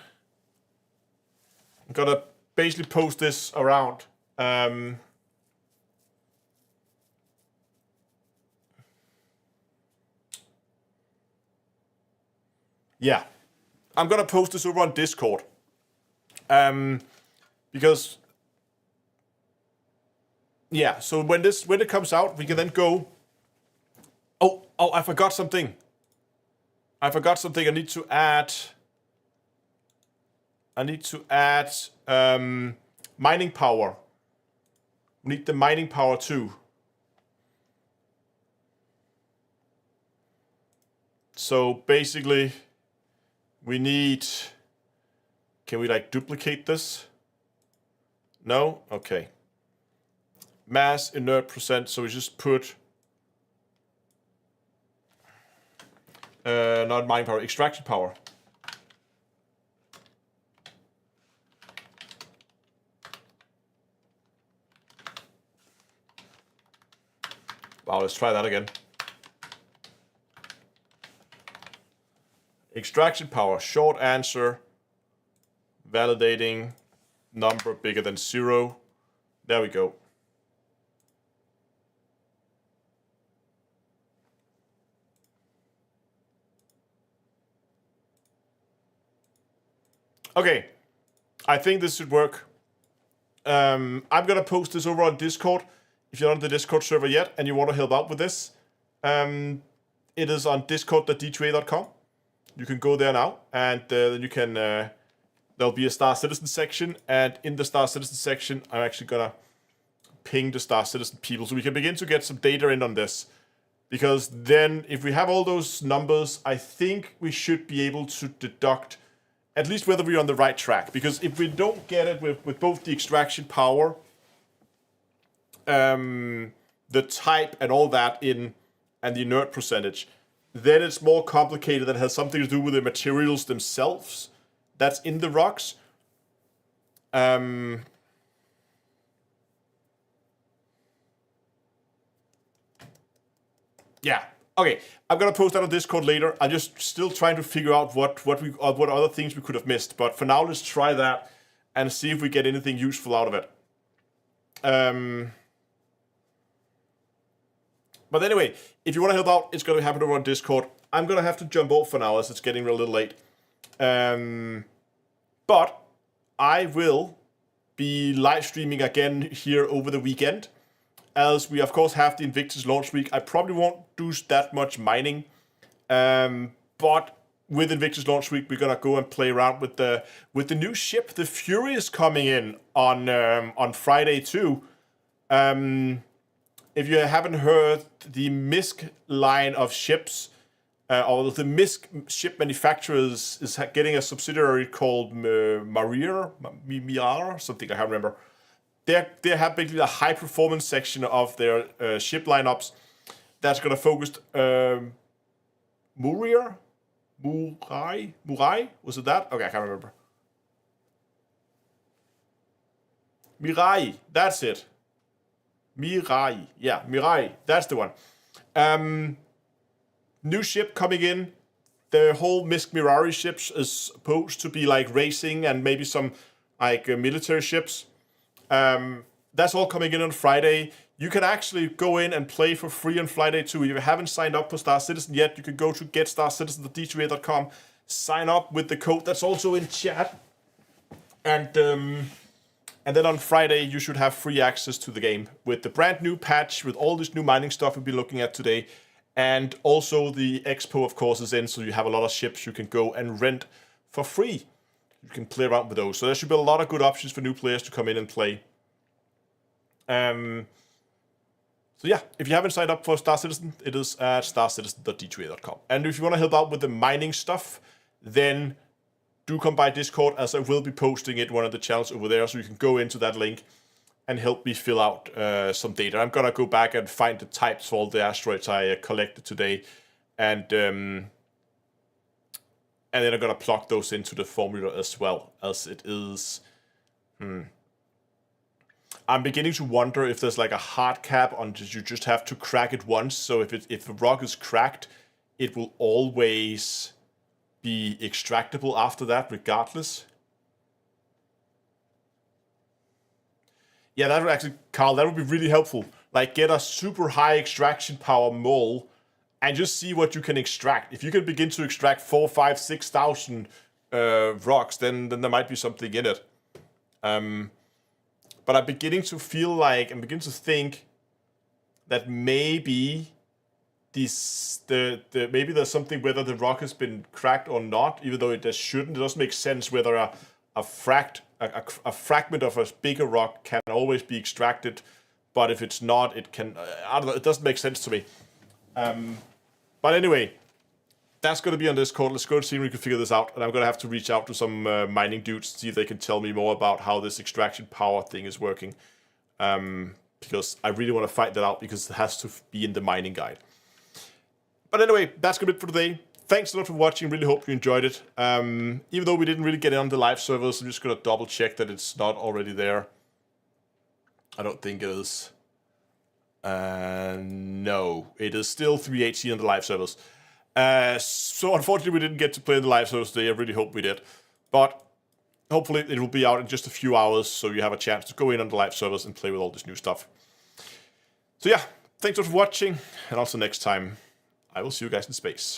I'm gonna basically post this around. yeah, I'm gonna post this over on Discord. Because yeah, so when it comes out, we can then go. Oh, I forgot something. I need to add mining power. We need the mining power too. So basically, we need. Can we like duplicate this? No? Okay. Mass inert percent, so we just put not mining power, extraction power. Wow, let's try that again. Extraction power, short answer, validating, number bigger than 0. There we go. Okay, I think this should work. I'm gonna post this over on Discord. If you're not on the Discord server yet and you want to help out with this, it is on discord.d2a.com. You can go there now, and then you can. There'll be a Star Citizen section, and in the Star Citizen section, I'm actually gonna ping the Star Citizen people so we can begin to get some data in on this. Because then, if we have all those numbers, I think we should be able to deduct at least whether we're on the right track. Because if we don't get it with both the extraction power, the type and all that in, and the inert percentage, then it's more complicated and has something to do with the materials themselves that's in the rocks. Yeah. Okay. I'm gonna post that on Discord later. I'm just still trying to figure out what other things we could have missed. But for now, let's try that and see if we get anything useful out of it. But anyway, if you want to help out, it's going to happen over on Discord. I'm going to have to jump off for now as it's getting a little late. But I will be live streaming again here over the weekend. As we, of course, have the Invictus launch week. I probably won't do that much mining. But with Invictus launch week, we're going to go and play around with the new ship. The Fury is coming in on Friday too. If you haven't heard, the MISC line of ships, or the MISC ship manufacturers is getting a subsidiary called Mirar, something I can't remember. They have basically a high performance section of their ship lineups that's going to focus Murai? Was it that? Okay, I can't remember. Mirai, that's it. Mirai. Yeah, Mirai. That's the one. New ship coming in. The whole MISC Mirari ships is supposed to be like racing and maybe some like military ships. That's all coming in on Friday. You can actually go in and play for free on Friday too. If you haven't signed up for Star Citizen yet, you can go to getstarcitizen.d2a.com, sign up with the code that's also in chat. And then on Friday, you should have free access to the game with the brand new patch, with all this new mining stuff we'll be looking at today. And also the Expo, of course, is in, so you have a lot of ships you can go and rent for free. You can play around with those. So there should be a lot of good options for new players to come in and play. So yeah, if you haven't signed up for Star Citizen, it is at starcitizen.d2a.com. And if you want to help out with the mining stuff, then do come by Discord, as I will be posting it one of the channels over there, so you can go into that link and help me fill out some data. I'm gonna go back and find the types for all the asteroids I collected today, and then I'm gonna plug those into the formula as well, as it is. I'm beginning to wonder if there's like a hard cap on you just have to crack it once. So if the rock is cracked, it will always be extractable after that, regardless. Yeah, that would actually, Carl, that would be really helpful. Like, get a super high extraction power mole and just see what you can extract. If you can begin to extract 4, 5, 6,000 rocks, then there might be something in it. But I'm beginning to feel like, I'm beginning to think that maybe maybe there's something whether the rock has been cracked or not, even though it just shouldn't. It doesn't make sense whether a fragment of a bigger rock can always be extracted, but if it's not, it can. I don't know. It doesn't make sense to me. But anyway, that's going to be on Discord. Let's go and see if we can figure this out. And I'm going to have to reach out to some mining dudes to see if they can tell me more about how this extraction power thing is working. Because I really want to find that out, because it has to be in the mining guide. But anyway, that's going to be it for today. Thanks a lot for watching. Really hope you enjoyed it. Even though we didn't really get it on the live servers, I'm just going to double check that it's not already there. I don't think it is. No, it is still 3.18 on the live servers. So unfortunately we didn't get to play in the live servers today. I really hope we did. But hopefully it will be out in just a few hours, so you have a chance to go in on the live servers and play with all this new stuff. So yeah, thanks for watching, and also next time I will see you guys in space.